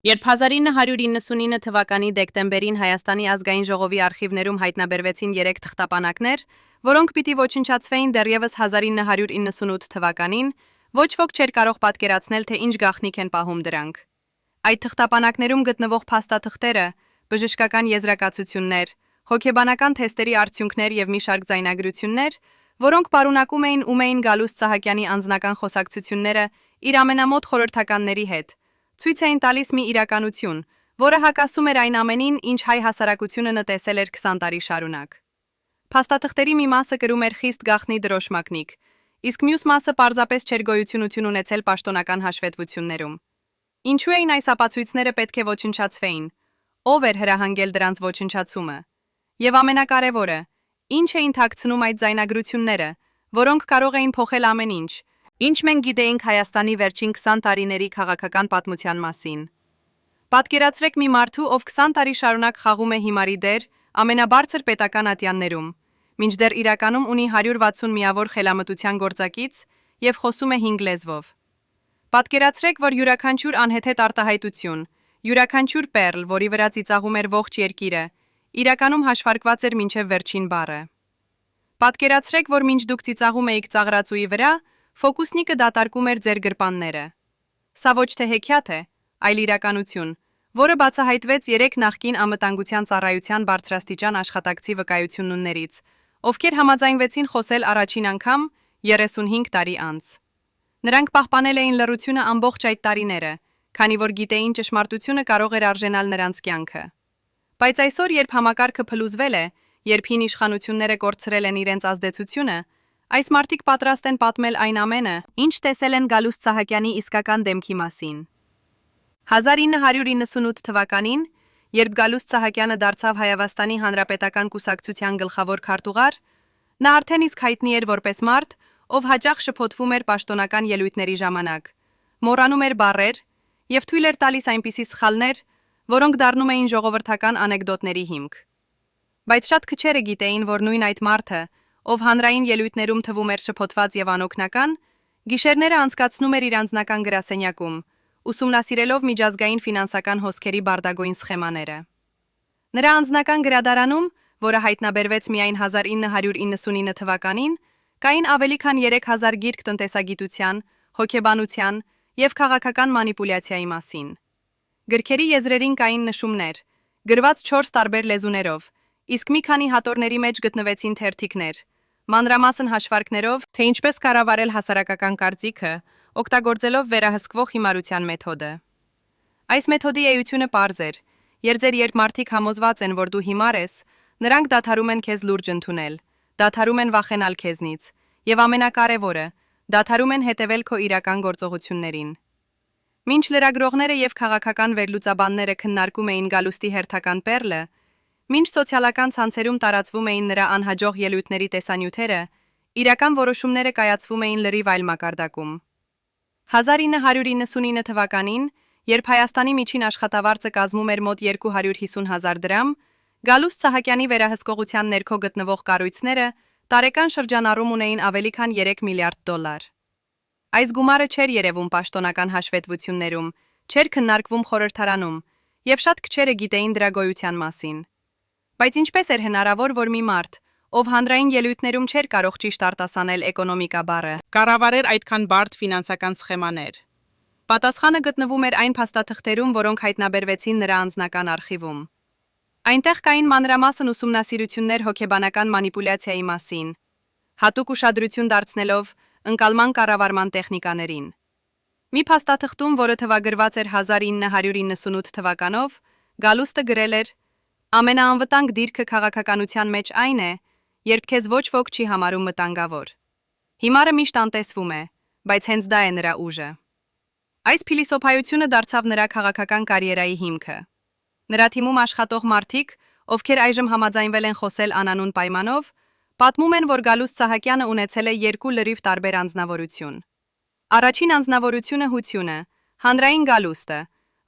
Երբ 1999 թվականի դեկտեմբերին Հայաստանի ազգային ժողովի արխիվներում հայտնաբերվեցին 3 թղթապանակներ, որոնք պիտի ոչնչացվեին դեռևս 1998 թվականին, ոչ ոք չէր կարող պատկերացնել, թե ինչ գաղտնիք են պահում դրանք։ Այդ թղթապանակներում գտնվող փաստաթղթերը, բժշկական եզրակացություններ, հոգեբանական թեստերի արդյունքներ եւ մի շարք ձայնագրություններ, որոնք պարունակում էին ում էին Գալուստ Սահակյանի անձնական խոսակցությունները իր ամենամոտ խորհրդականների հետ, ցույց էին տալիս մի իրականություն, որը հակասում էր այն ամենին, ինչ հայ հասարակությունը նտեսել էր 20 տարի շարունակ։ Փաստաթղթերի մի մասը կրում էր խիստ գաղտնի դրոշմակնիկ, իսկ մյուս մասը պարզապես չէր գոյություն ունեցել պաշտոնական հաշվետվություններում։ Ինչու էին այս ապացույցները պետք է ոչնչացվեին, ով էր հրահանգել դրանց ոչնչացումը, եւ ամենակարևորը, ինչ էին թաքցնում այդ ձայնագրությունները, որոնք կարող էին փոխել ամեն ինչ, ինչ մենք գիտեինք Հայաստանի վերջին 20 տարիների քաղաքական պատմության մասին։ Պատկերացրեք մի մարդու, ով 20 տարի շարունակ խաղում է հիմարի դեր ամենաբարձր պետական ատյաններում, մինչդեռ իրականում ունի 160 միավոր խելամտության գործակից եւ խոսում է 5 լեզվով։ Պատկերացրեք, որ յուրաքանչյուր անհեթեթ արտահայտություն, յուրաքանչյուր պերլ, որի վրա ծիծաղում էր ողջ երկիրը, իրականում հաշվարկված էր մինչև վերջին բառը։ Պատկերացրեք, որ մինչ դուք ծիծաղում էիք ծաղրածուի վրա, ֆոկուսնիկը դատարկում էր ձեր գրպանները։ Սա ոչ թե հեքիաթ է, այլ իրականություն, որը բացահայտվեց 3 նախկին անվտանգության ծառայության բարձրաստիճան աշխատակցի վկայություններից, ովքեր համաձայնվեցին խոսել առաջին անգամ 35 տարի անց։ Նրանք պահպանել էին լռությունը ամբողջ այդ տարիները, քանի որ գիտեին ճշմարտությունը կարող էր արժենալ նրանց կյանքը։ Բայց այսօր, երբ համակարգը փլուզվել է, երբ հին իշխանությունները կորցրել են իրենց ազդեցությունը, այս մարդիկ պատրաստ են պատմել այն ամենը, ինչ տեսել են Գալուստ Սահակյանի իսկական դեմքի մասին։ 1998 թվականին, երբ Գալուստ Սահակյանը դարձավ Հայաստանի Հանրապետական կուսակցության գլխավոր քարտուղար, նա արդեն իսկ հայտնի էր որպես մարդ, ով հաճախ շփոթվում էր պաշտոնական ելույթների ժամանակ, մոռանում էր բառեր եւ թույլ էր տալիս այնպիսի սխալներ, որոնք դառնում էին ժողովրդական անեկդոտների հիմք։ Բայց շատ քչերը գիտեին, որ նույն այդ մարդը, ով հանրային ելույթներում թվում էր շփոթված եւ անօգնական, գիշերները անցկացնում էր իր անձնական գրասենյակում, ուսումնասիրելով միջազգային ֆինանսական հոսքերի բարդագույն սխեմաները։ Նրա անձնական գրադարանում, որը հայտնաբերվեց միայն 1999 թվականին, կային ավելի քան 3000 գիրք տնտեսագիտության, հոգեբանության եւ քաղաքական մանիպուլյացիայի մասին։ Գրքերի եզրերին կային նշումներ, գրված 4 տարբեր լեզուներով, իսկ մի քանի հատորների մեջ գտնվեցին թերթիկներ, մանրամասն հաշվարկներով, թե ինչպես կառավարել հասարակական կարծիքը, օգտագործելով վերահսկվող հիմարության մեթոդը։ Այս մեթոդի էությունը պարզ էր, երբ մարդիկ համոզված են, որ դու հիմար ես, նրանք դադարում են քեզ լուրջ ընդունել, դադարում են վախենալ քեզնից, եւ ամենակարևորը, դադարում են հետևել քո իրական գործողություններին։ Մինչ լրագրողները եւ քաղաքական վերլուծաբանները քննարկում էին Գալուստի հերթական պերլը, մինչ սոցիալական ցանցերում տարածվում էին նրա անհաջող ելույթների տեսանյութերը, իրական որոշումները կայացվում էին լրիվ այլ մակարդակում։ 1999 թվականին, երբ Հայաստանի միջին աշխատավարձը կազմում էր մոտ 250,000 դրամ, Գալուստ Սահակյանի վերահսկողության ներքո գտնվող կառույցները տարեկան շրջանառում ունեին ավելի քան 3 միլիարդ դոլար։ Այս գումարը չէր երևում պաշտոնական հաշվետվություններում, չէր քննարկվում խորհրդարանում, եւ շատ քչերը գիտեին դրա գոյության մասին։ Բայց ինչպես էր հնարավոր, որ մի մարդ, ով հանրային ելույթներում չէր կարող ճիշտ արտասանել էկոնոմիկա բառը, կառավարեր այդքան բարդ ֆինանսական սխեմաներ։ Պատասխանը գտնվում էր այն փաստաթղթերում, որոնք հայտնաբերվեցին նրա անձնական արխիվում։ Այնտեղ կային մանրամասն ուսումնասիրություններ հոգեբանական մանիպուլյացիայի մասին, հատուկ ուշադրություն դարձնելով ընկալման կառավարման տեխնիկաներին։ Մի փաստաթղթում, որը թվագրված էր 1998 թվականով, Գալուստը գրել էր. «Ամենաանվտանգ դիրքը քաղաքականության մեջ այն է, երբ քեզ ոչ ոք չի համարում մտանգավոր։ Հիմարը միշտ անտեսվում է, բայց հենց դա է նրա ուժը»։ Այս փիլիսոփայությունը դարձավ նրա քաղաքական կարիերայի հիմքը։ Նրա թիմում աշխատող մարդիկ, ովքեր այժմ համաձայնվել են խոսել անանուն պայմանով, պատմում են, որ Գալուստ Սահակյանը ունեցել է 2 լրիվ տարբեր անձնավորություն։ Առաջին անձնավորությունը հությունը, հանրային Գալուստը,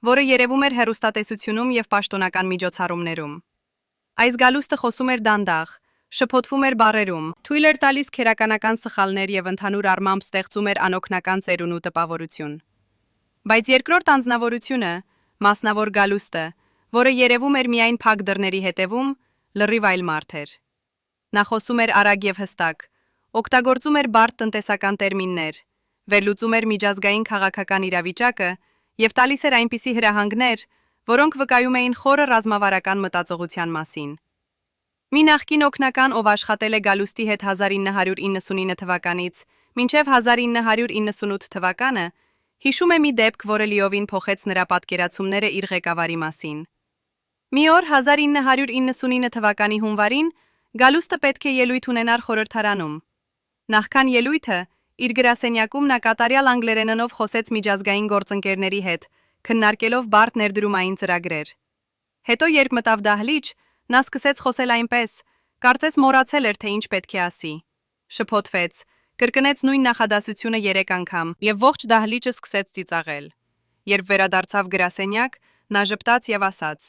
որը երևում էր հեռուստատեսությունում եւ պաշտոնական միջոցառումներում։ Այս Գալուստը խոսում էր դանդաղ, շփոթվում էր բառերում, թույլ էր տալիս քերականական սխալներ եւ ընդհանուր առմամբ ստեղծում էր անօգնական ծերունու տպավորություն։ Բայց երկրորդ անձնավորությունը, Մասնավոր գալուստը, որը երևում էր միայն փակ դռների հետևում, լրիվ այլ մարդ էր։ Նա խոսում էր արագ եւ հստակ, օգտագործում էր բարդ տնտեսական տերմիններ, վերլուծում էր միջազգային քաղաքական իրավիճակը եւ տալիս էր այնպիսի հրահանգներ, որոնք վկայում էին խորը ռազմավարական մտածողության մասին։ Մի նախկին օգնական, ով աշխատել է Գալուստի հետ 1999 թվականից մինչև 1998 թվականը, հիշում է մի դեպք, որը լիովին փոխեց նրա պատկերացումները իր ղեկավարի մասին։ Մի օր 1999 թվականի հունվարին Գալուստը պետք է ելույթ ունենար խորհրդարանում։ Նախքան ելույթը, իր գրասենյակում նա կատարյալ անգլերենով խոսեց միջազգային գործընկերների հետ, քննարկելով բարդ ներդրումային ծրագրեր։ Հետո երբ մտավ դահլիճ, նա սկսեց խոսել այնպես, կարծես մոռացել էր, թե ինչ պետք է ասի։ Շփոթվեց, կրկնեց նույն նախադասությունը 3 անգամ եւ ողջ դահլիճը սկսեց ծիծաղել։ Երբ վերադարձավ գրասենյակ, նա ժպտաց եւ ասաց.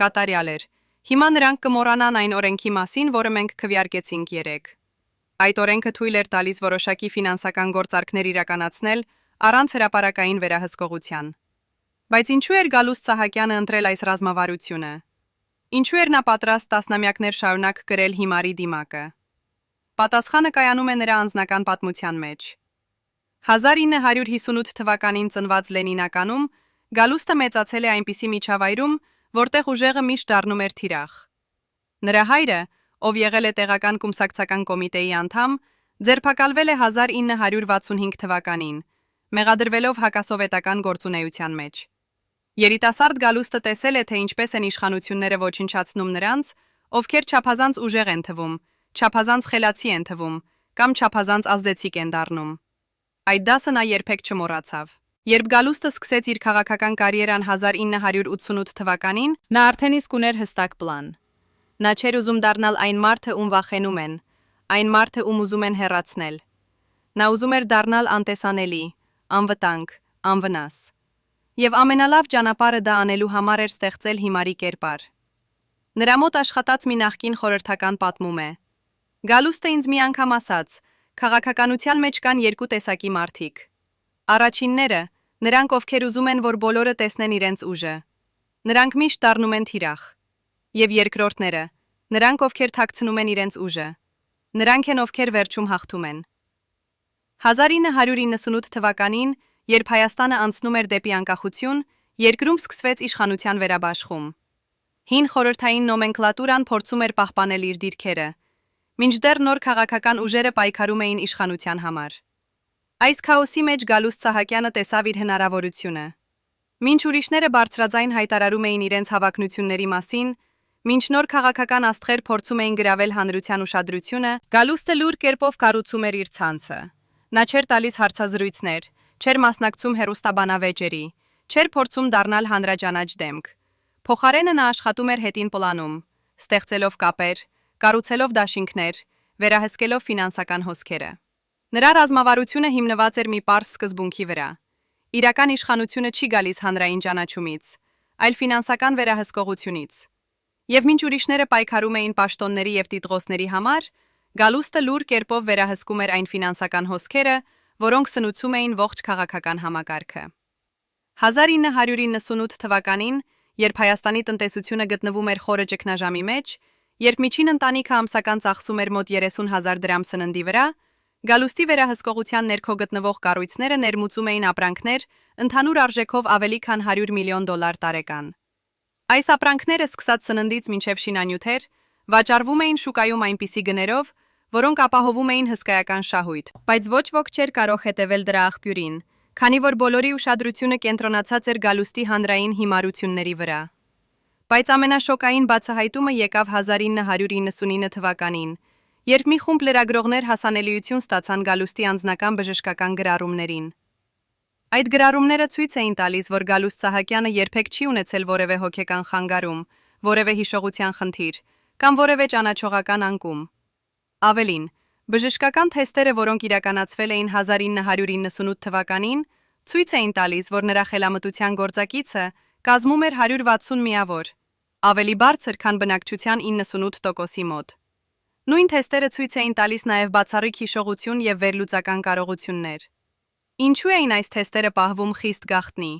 «Կատարյալ էր։ Հիմա նրանք կմոռանան այն օրենքի մասին, որը մենք քվեարկեցինք 3։ Այդ օրենքը թույլ էր տալիս որոշակի ֆինանսական գործարքներ իրականացնել առանց հրապարակային վերահսկողության։ Բայց ինչու էր Գալուստ Սահակյանը ընտրել այս ռազմավարությունը։ Ինչու էր նա պատրաստ տասնամյակներ շարունակ կրել հիմարի դիմակը։ Պատասխանը կայանում է նրա անձնական պատմության մեջ։ 1958 թվականին ծնված Լենինականում Գալուստը մեծացել է այնպիսի միջավայրում, որտեղ ուժեղը միշտ դառնում էր թիրախ։ Նրա հայրը, ով եղել է տեղական կուսակցական կոմիտեի անդամ, ձերբակալվել է 1965 թվականին, մեղադրվելով հակասովետական գործունեության մեջ։ Երիտասարդ Գալուստը տեսել է, թե ինչպես են իշխանությունները ոչնչացնում նրանց, ովքեր չափազանց ուժեղ են թվում, չափազանց խելացի են թվում, կամ չափազանց ազդեցիկ են դառնում։ Այդ դասը նա երբեք չմոռացավ։ Երբ Գալուստը սկսեց իր քաղաքական կարիերան 1988 թվականին, նա արդեն իսկ ուներ հստակ պլան։ Նա չէր ուզում դառնալ այն մարդը, ում վախենում են, այն մարդը, ում ուզում են հեռացնել։ Նա ուզում էր դառնալ անտեսանելի, անվտանգ, անվնաս։ Եվ ամենալավ ճանապարհը դա անելու համար էր ստեղծել հիմարի կերպար։ Նրա մոտ աշխատած մի նախկին խորհրդական պատմում է. «Գալուստը ինձ մի անգամ ասաց, քաղաքականության մեջ կան 2 տեսակի մարդիկ։ Առաջինները, նրանք, ովքեր ուզում են, որ բոլորը տեսնեն իրենց ուժը։ Նրանք միշտ դառնում են թիրախ։ Եվ երկրորդները, նրանք, ովքեր թաքցնում են իրենց ուժը։ Նրանք են, ովքեր վերջում հաղթում են»։ 1998 թվականին, երբ Հայաստանը անցնում էր դեպի անկախություն, երկրում սկսվեց իշխանության վերաբաշխում։ Հին խորհրդային նոմենկլատուրան փորձում էր պահպանել իր դիրքերը, մինչդեռ նոր քաղաքական ուժերը պայքարում էին իշխանության համար։ Այս քաոսի մեջ Գալուստ Սահակյանը տեսավ իր հնարավորությունը։ Մինչ ուրիշները բարձրաձայն հայտարարում էին իրենց հավակնությունների մասին, մինչ նոր քաղաքական աստղեր փորձում էին գրավել հանրության ուշադրությունը, Գալուստը լուր կերպով կառուցում էր իր ցանցը։ Նա չէր տալիս հարցազրույցներ, չէր մասնակցում հեռուստաբանավեճերի, չէր փորձում դառնալ հանրաճանաչ դեմք։ Փոխարենը նա աշխատում էր հետին պլանում, ստեղծելով կապեր, կառուցելով դաշինքներ, վերահսկելով ֆինանսական հոսքերը։ Նրա ռազմավարությունը հիմնված էր մի պարզ սկզբունքի վրա։ Իրական իշխանությունը չի գալիս հանրային ճանաչումից, այլ ֆինանսական վերահսկողությունից։ Եվ մինչ ուրիշները պայքարում էին պաշտոնների եւ տիտղոսների համար, Գալուստը լուր կերպով վերահսկում էր այն ֆինանսական հոսքերը, որոնք սնուցում էին ողջ քաղաքական համակարգը։ 1998 թվականին, երբ Հայաստանի տնտեսությունը գտնվում էր խորը ճգնաժամի մեջ, երբ միջին ընտանիքը ամսական ծախսում էր մոտ 30,000 դրամ սննդի վրա, Գալուստի վերահսկողության ներքո գտնվող կառույցները ներմուծում էին ապրանքներ ընդհանուր արժեքով ավելի քան $100 միլիոն տարեկան։ Այս ապրանքները սկսած սննդից մինչև շինանյութեր վաճառվում էին շուկայում այնպիսի գներով, որոնք ապահովում էին հսկայական շահույթ, բայց ոչ ոք չէր կարող հետևել դրա աղբյուրին, քանի որ բոլորի ուշադրությունը կենտրոնացած էր Գալուստի հանրային հիմարությունների վրա։ Բայց ամենաշոկային բացահայտումը եկավ 1999 թվականին, երբ մի խումբ լրագրողներ հասանելիություն ստացան Գալուստի անձնական բժշկական գրառումներին։ Այդ գրառումները ցույց էին տալիս, որ Գալուստ Սահակյանը երբեք չի ունեցել որևէ հոգեկան խանգարում, որևէ հիշողության խնդիր կամ որևէ ճանաչողական անկում։ Ավելին, բժշկական թեստերը, որոնք իրականացվել էին 1998 թվականին, ցույց էին տալիս, որ նրա խելամտության գործակիցը կազմում էր 160 միավոր, ավելի բարձր, քան բնակչության 98%-ի մոտ։ Նույն թեստերը ցույց էին տալիս նաև բացառիկ հիշողություն եւ վերլուծական կարողություններ։ Ինչու էին այս թեստերը պահվում խիստ գաղտնի։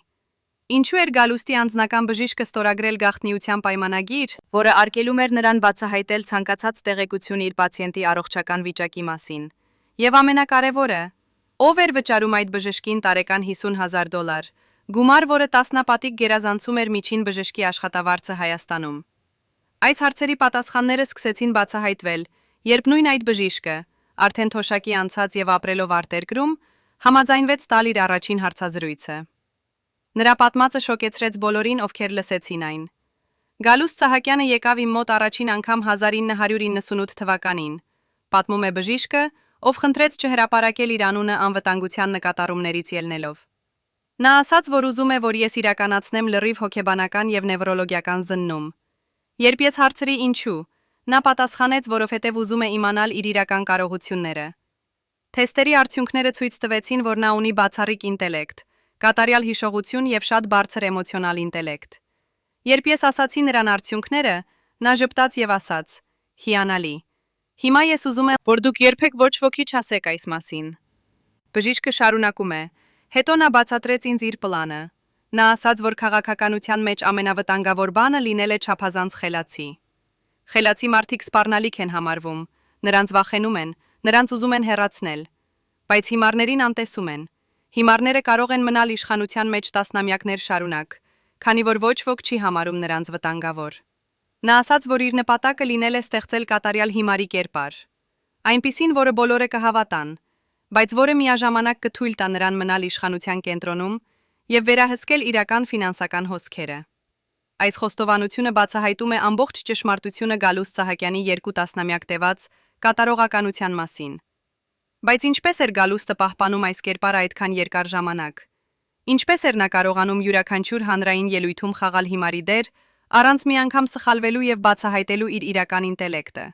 Ինչու էր Գալուստի անձնական բժիշկը ստորագրել գաղտնիության պայմանագիր, որը արգելում էր նրան բացահայտել ցանկացած տեղեկություն իր պացիենտի առողջական վիճակի մասին։ Եվ ամենակարևորը, ով էր վճարում այդ բժշկին տարեկան $50,000, գումար, որը տասնապատիկ գերազանցում էր միջին բժշկի աշխատավարձը Հայաստանում։ Այս հարցերի պատասխանները սկսեցին բացահայտվել, երբ նույն այդ բժիշկը, արդեն թոշակի անցած եւ ապրելով արտերկրում, համաձայնվեց տալ իր առաջին հարցազրույցը։ Նրա պատմածը շոկեցրեց բոլորին, ովքեր լսեցին այն։ Գալուստ Սահակյանը եկավ իմ մոտ առաջին անգամ 1998 թվականին, պատմում է բժիշկը, ով խնդրեց չհրապարակել իր անունը անվտանգության նկատառումներից ելնելով։ Նա ասաց, որ ուզում է, որ ես իրականացնեմ լրիվ հոգեբանական եւ նևրոլոգիական զննում։ Երբ ես հարցրի ինչու, նա պատասխանեց, որովհետև ուզում է իմանալ իր իրական կարողությունները։ Թեստերի արդյունքները ցույց տվեցին, որ նա ունի բացառիկ ինտելեկտ, կատարյալ հիշողություն եւ շատ բարձր էմոցիոնալ ինտելեկտ։ Երբ ես ասացի նրան արդյունքները, նա ժպտաց եւ ասաց. «Հիանալի։ Հիմա ես ուզում եմ, որ դուք երբեք ոչ ոքի չասեք այս մասին»։ Բժիշկը շարունակում է. Հետո նա բացատրեց ինձ իր պլանը։ Նա ասաց, որ քաղաքականության մեջ ամենավտանգավոր բանը լինել է չափազանց խելացի։ Խելացի մարդիկ սպառնալիք են համարվում, նրանց վախենում են, նրանց ուզում են հեռացնել, բայց հիմարներին անտեսում են։ Հիմարները կարող են մնալ իշխանության մեջ տասնամյակներ շարունակ, քանի որ ոչ ոք չի համարում նրանց վտանգավոր։ Նա ասաց, որ իր նպատակը լինել է ստեղծել կատարյալ հիմարի կերպար, այնպիսին, որը բոլորը կհավատան, բայց որը միաժամանակ կթույլ տա նրան մնալ իշխանության կենտրոնում եւ վերահսկել իրական ֆինանսական հոսքերը։ Այս խոստովանությունը բացահայտում է ամբողջ ճշմարտությունը Գալուստ Սահակյանի 2 տասնամյակ տևած կատարողականության մասին։ Բայց ինչպես էր Գալուստը պահպանում այս կերպարը այդքան երկար ժամանակ։ Ինչպես էր նա կարողանում յուրաքանչյուր հանրային ելույթում խաղալ հիմարի դեր, առանց մի անգամ սխալվելու եւ բացահայտելու իր իրական ինտելեկտը։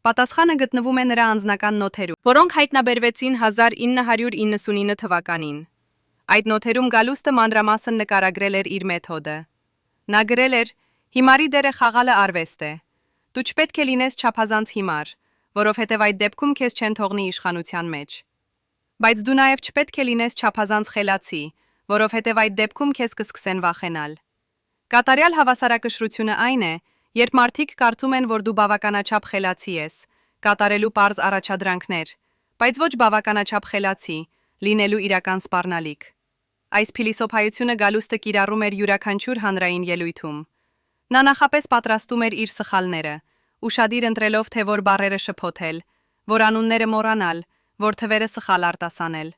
Պատասխանը գտնվում է նրա անձնական նոթերում, որոնք հայտնաբերվեցին 1999 թվականին։ Այդ նոթերում Գալուստը մանրամասն նկարագրել էր իր մեթոդը։ Նա գրել էր. «Հիմարի դերը խաղալը արվեստ է։ Դու չպետք է լինես չափազանց հիմար, որովհետև այդ դեպքում քեզ չեն թողնի իշխանության մեջ։ Բայց դու նաև չպետք է լինես չափազանց խելացի, որովհետև այդ դեպքում քեզ կսկսեն վախենալ։ Կատարյալ հավասարակշռությունը այն է, երբ մարդիկ կարծում են, որ դու բավականաչափ խելացի ես, կատարելու պարզ առաջադրանքներ, բայց ոչ բավականաչափ խելացի, լինելու իրական սպառնալիք»։ Այս փիլիսոփայությունը Գալուստը կիրառում էր յուրաքանչյուր հանրային ելույթում։ Նա նախապես պատրաստում էր իր սխալները, ուշադիր ընտրելով, թե որ բառերը շփոթել, որ անունները մոռանալ, որ թվերը սխալ արտասանել։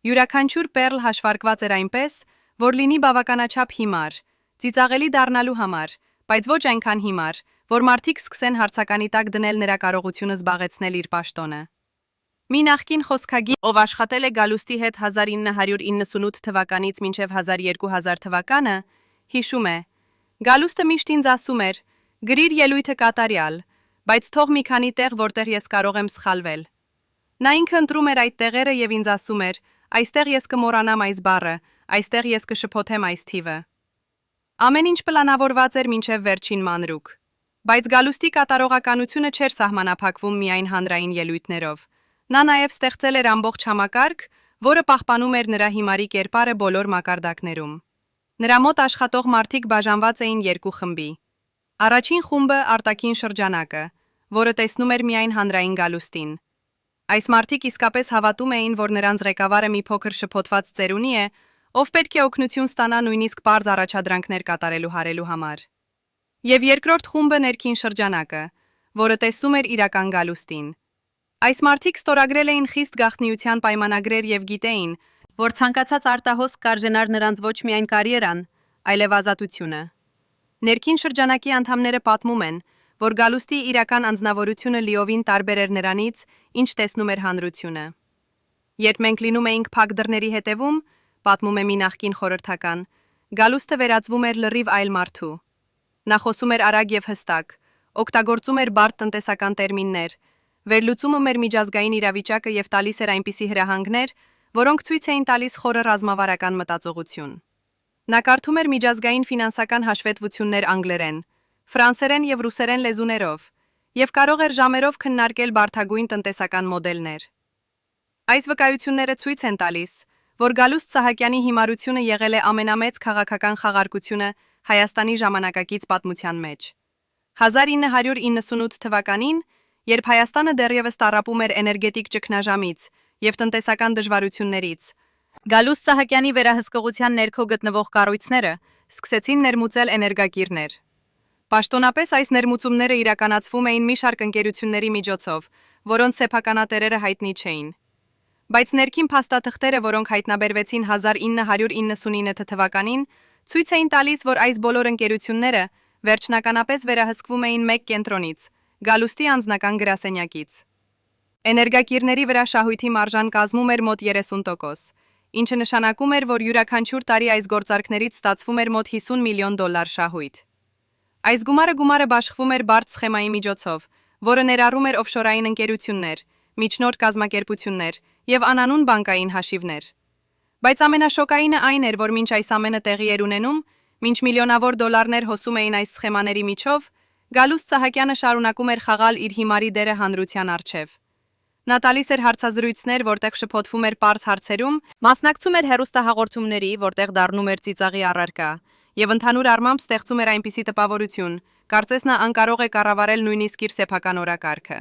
Յուրաքանչյուր պերլ հաշվարկված էր այնպես, որ լինի բավականաչափ հիմար, ծիծաղելի դառնալու համար, բայց ոչ այնքան հիմար, որ մարդիկ սկսեն հարցականի տակ դնել նրա կարողությունը զբաղեցնել իր պաշտոնը։ Մի նախկին խոսքագիր, ով աշխատել է Գալուստի հետ 1998 թվականից մինչև 2000 թվականը, հիշում է. Գալուստը միշտ ինձ ասում էր. «Գրիր ելույթը կատարյալ, բայց թող մի քանի տեղ, որտեղ ես կարող եմ սխալվել»։ Նա ինքը ընտրում էր այդ տեղերը եւ ինձ ասում էր. «Այստեղ ես կմոռանամ այս բառը, այստեղ ես կշփոթեմ այս թիվը»։ Ամեն ինչ պլանավորված էր մինչև վերջին մանրուք։ Բայց Գալուստի կատարողականությունը չէր սահմանափակվում միայն հանրային ելույթներով։ Նա նաև ստեղծել էր ամբողջ համակարգ, որը պահպանում էր նրա հիմարի կերպարը բոլոր մակարդակներում։ Նրա մոտ աշխատող մարդիկ բաժանված էին երկու խմբի։ Առաջին խումբը արտաքին շրջանակը, որը տեսնում էր միայն հանրային Գալուստին։ Այս մարդիկ իսկապես հավատում էին, որ նրանց ղեկավարը մի փոքր շփոթված ծերունի է, ով պետք է օգնություն ստանա նույնիսկ պարզ առաջադրանքներ կատարելու հարելու համար։ Եվ երկրորդ խումբը ներքին շրջանակը, որը տեսնում էր իրական Գալուստին։ Այս մարդիկ ստորագրել էին խիստ գաղտնիության պայմանագրեր եւ գիտեին, որ ցանկացած արտահոսք կարժենար նրանց ոչ միայն կարիերան, այլև ազատությունը։ Ներքին շրջանակի անդամները պատմում են, որ Գալուստի իրական անձնավորությունը լիովին տարբեր էր նրանից, ինչ տեսնում էր հանրությունը։ Երբ մենք լինում էինք փակ դռների հետևում, պատմում է մի նախկին խորհրդական, Գալուստը վերածվում էր լրիվ այլ մարդու։ Նա խոսում էր արագ եւ հստակ, օգտագործում էր բարդ տնտեսական տերմիններ, վերլուծում էր միջազգային իրավիճակը եւ տալիս էր այնպիսի հրահանգներ, որոնք ցույց էին տալիս խորը ռազմավարական մտածողություն։ Նա կարդում էր միջազգային ֆինանսական հաշվետվություններ անգլերեն, ֆրանսերեն եւ ռուսերեն լեզուներով եւ կարող էր ժամերով քննարկել բարդագույն տնտեսական մոդելներ։ Այս վկայությունները ցույց են տալիս, որ Գալուստ Սահակյանի հիմարությունը եղել է ամենամեծ քաղաքական խաղարկությունը Հայաստանի ժամանակակից պատմության մեջ։ 1998 թվականին, երբ Հայաստանը դեռևս տառապում էր էներգետիկ ճգնաժամից և տնտեսական դժվարություններից, Գալուստ Սահակյանի վերահսկողության ներքո գտնվող կառույցները սկսեցին ներմուծել էներգակիրներ։ Պաշտոնապես այս ներմուծումները իրականացվում էին մի շարք ընկերությունների միջոցով, որոնց սեփականատերերը հայտնի չէին։ Բայց ներքին փաստաթղթերը, որոնք հայտնաբերվեցին 1999 թվականին, ցույց էին տալիս, որ այս բոլոր ընկերությունները վերջնականապես վերահսկվում էին մեկ կենտրոնից՝ Գալուստի անձնական գրասենյակից։ Էներգակիրների վրա շահույթի մարժան կազմում էր մոտ 30%, ինչը նշանակում էր, որ յուրաքանչյուր տարի այս գործարքներից ստացվում էր մոտ $50 միլիոն շահույթ։ Այս գումարը բաշխվում էր բարդ սխեմայի միջոցով, որը ներառում էր օֆշորային ընկերություններ, միջնորդ կազմակերպություններ և անանուն բանկային հաշիվներ։ Բայց ամենաշոկայինը այն էր, որ մինչ այս ամենը տեղի էր ունենում, մինչ միլիոնավոր դոլարներ հոսում էին այս սխեմաների միջով, Գալուստ Սահակյանը շարունակում էր խաղալ իր հիմարի դերը հանրության առջև։ Նա տալիս էր հարցազրույցներ, որտեղ շփոթվում էր պարզ հարցերում, մասնակցում էր հեռուստահաղորդումների, որտեղ դառնում էր ծիծաղի առարկա, և ընդհանուր առմամբ ստեղծում էր այնպիսի տպավորություն, կարծես նա անկարող է կառավարել նույնիսկ իր սեփական օրակարգը։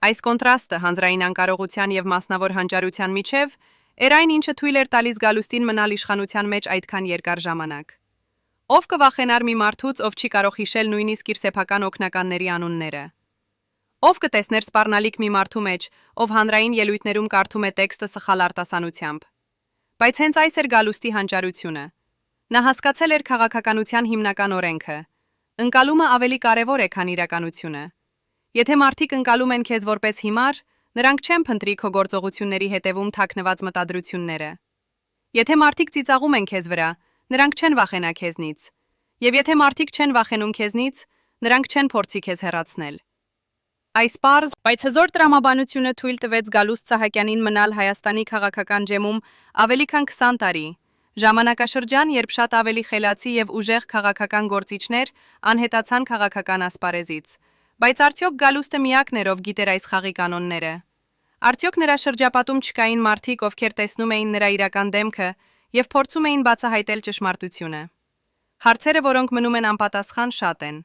Այս կոնտրաստը հանրային անկարողության և մասնավոր հանճարության միջև էր այն, ինչը թույլ էր տալիս Գալուստին մնալ իշխանության մեջ այդքան երկար ժամանակ։ Ով կվախենար մի մարդուց, ով չի կարող հիշել նույնիսկ իր սեփական օգնականների անունները։ Ով կտեսներ սպառնալիք մի մարդու մեջ, ով հանրային ելույթներում կարդում է տեքստը սխալ արտասանությամբ։ Բայց հենց այս էր Գալուստի հանճարությունը։ Նա հասկացել էր քաղաքականության հիմնական օրենքը. ընկալումը ավելի կարևոր է, քան իրականությունը։ Եթե մարդիկ ընկալում են քեզ որպես հիմար, նրանք չեն փնտրի քո գործողությունների հետևում թաքնված մտադրությունները։ Եթե մարդիկ ծիծաղում են քեզ վրա, նրանք չեն վախենա քեզնից։ Եվ եթե մարդիկ չեն վախենում քեզնից, նրանք չեն փորձի քեզ հեռացնել։ Այս պարզ, բայց հզոր տրամաբանությունը թույլ տվեց Գալուստ Սահակյանին մնալ Հայաստանի քաղաքական ջեմում ավելի քան 20 տարի, ժամանակաշրջան, երբ շատ ավելի խելացի և ուժեղ քաղաքական գործիչներ անհետացան քաղաքական ասպարեզից։ Բայց արդյոք Գալուստը միակն էր, ով գիտեր այս խաղի կանոնները։ Արդյոք նրա շրջապատում չկային մարդիկ, ովքեր տեսնում էին նրա իրական դեմքը և փորձում էին բացահայտել ճշմարտությունը։ Հարցերը, որոնք մնում են անպատասխան, շատ են։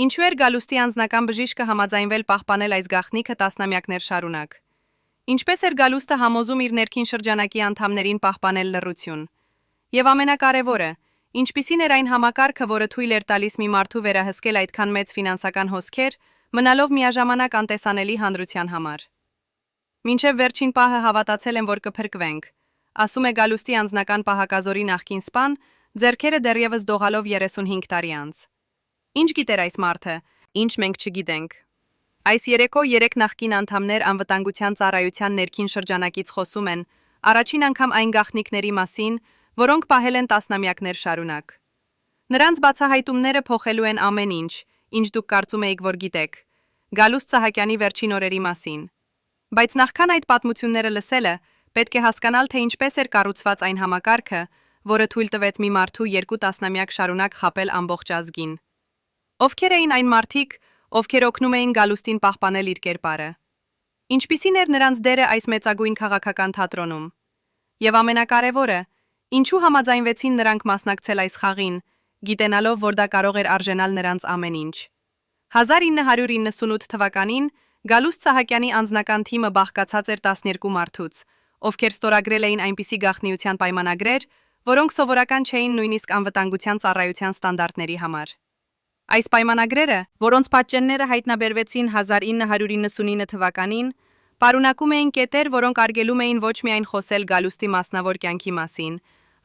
Ինչու էր Գալուստի անձնական բժիշկը համաձայնվել պահպանել այս գաղտնիքը տասնամյակներ շարունակ։ Ինչպես էր Գալուստը համոզում իր ներքին շրջանակի անդամներին պահպանել լռություն։ Եվ ամենակարևորը, ինչպիսին էր այն համակարգը, որը թույլ էր տալիս մի մարդու վերահսկել այդքան մեծ ֆինանսական հոսքեր, մնալով միաժամանակ անտեսանելի հանրության համար։ Մինչև վերջին պահը հավատացել եմ, որ կփրկվենք, ասում է Գալուստի անձնական պահակազորի նախկին սպան, ձեռքերը դեռևս դողալով 35 տարի անց։ Ինչ գիտեր այս մարդը, ինչ մենք չգիտենք։ Այս երեկո 3 նախկին անդամներ անվտանգության ծառայության ներքին շրջանակից խոսում են, առաջին անգամ այն գաղտնիքների մասին, որոնք պահել են տասնամյակներ շարունակ։ Նրանց բացահայտումները փոխելու են ամեն ինչ, ինչ դուք կարծում էիք, որ գիտեք, Գալուստ Սահակյանի վերջին օրերի մասին։ Բայց նախքան այդ պատմությունները լսելը, պետք է հասկանալ, թե ինչպես էր կառուցված այն համակարգը, որը թույլ տվեց մի մարդու 2 տասնամյակ շարունակ խաբել ամբողջ ազգին։ Ովքեր էին այն մարդիկ, ովքեր օգնում էին Գալուստին պահպանել իր կերպարը։ Ինչպիսին էր նրանց դերը այս մեծագույն քաղաքական թատրոնում։ Եվ ամենակարևորը, ինչու համաձայնվեցին նրանք մասնակցել այս խաղին, գիտենալով, որ դա կարող էր արժենալ նրանց ամեն ինչ։ 1998 թվականին Գալուստ Սահակյանի անձնական թիմը բաղկացած էր 12 մարդուց, ովքեր ստորագրել էին այնպիսի գաղտնիության պայմանագրեր, որոնք սովորական չէին նույնիսկ անվտանգության ծառայության ստանդարտների համար։ Այս պայմանագրերը, որոնց պատճենները հայտնաբերվեցին 1999 թվականին, պարունակում էին կետեր, որոնք արգելում էին ոչ միայն խոսել Գալուստի մասնավոր կյանքի մասին,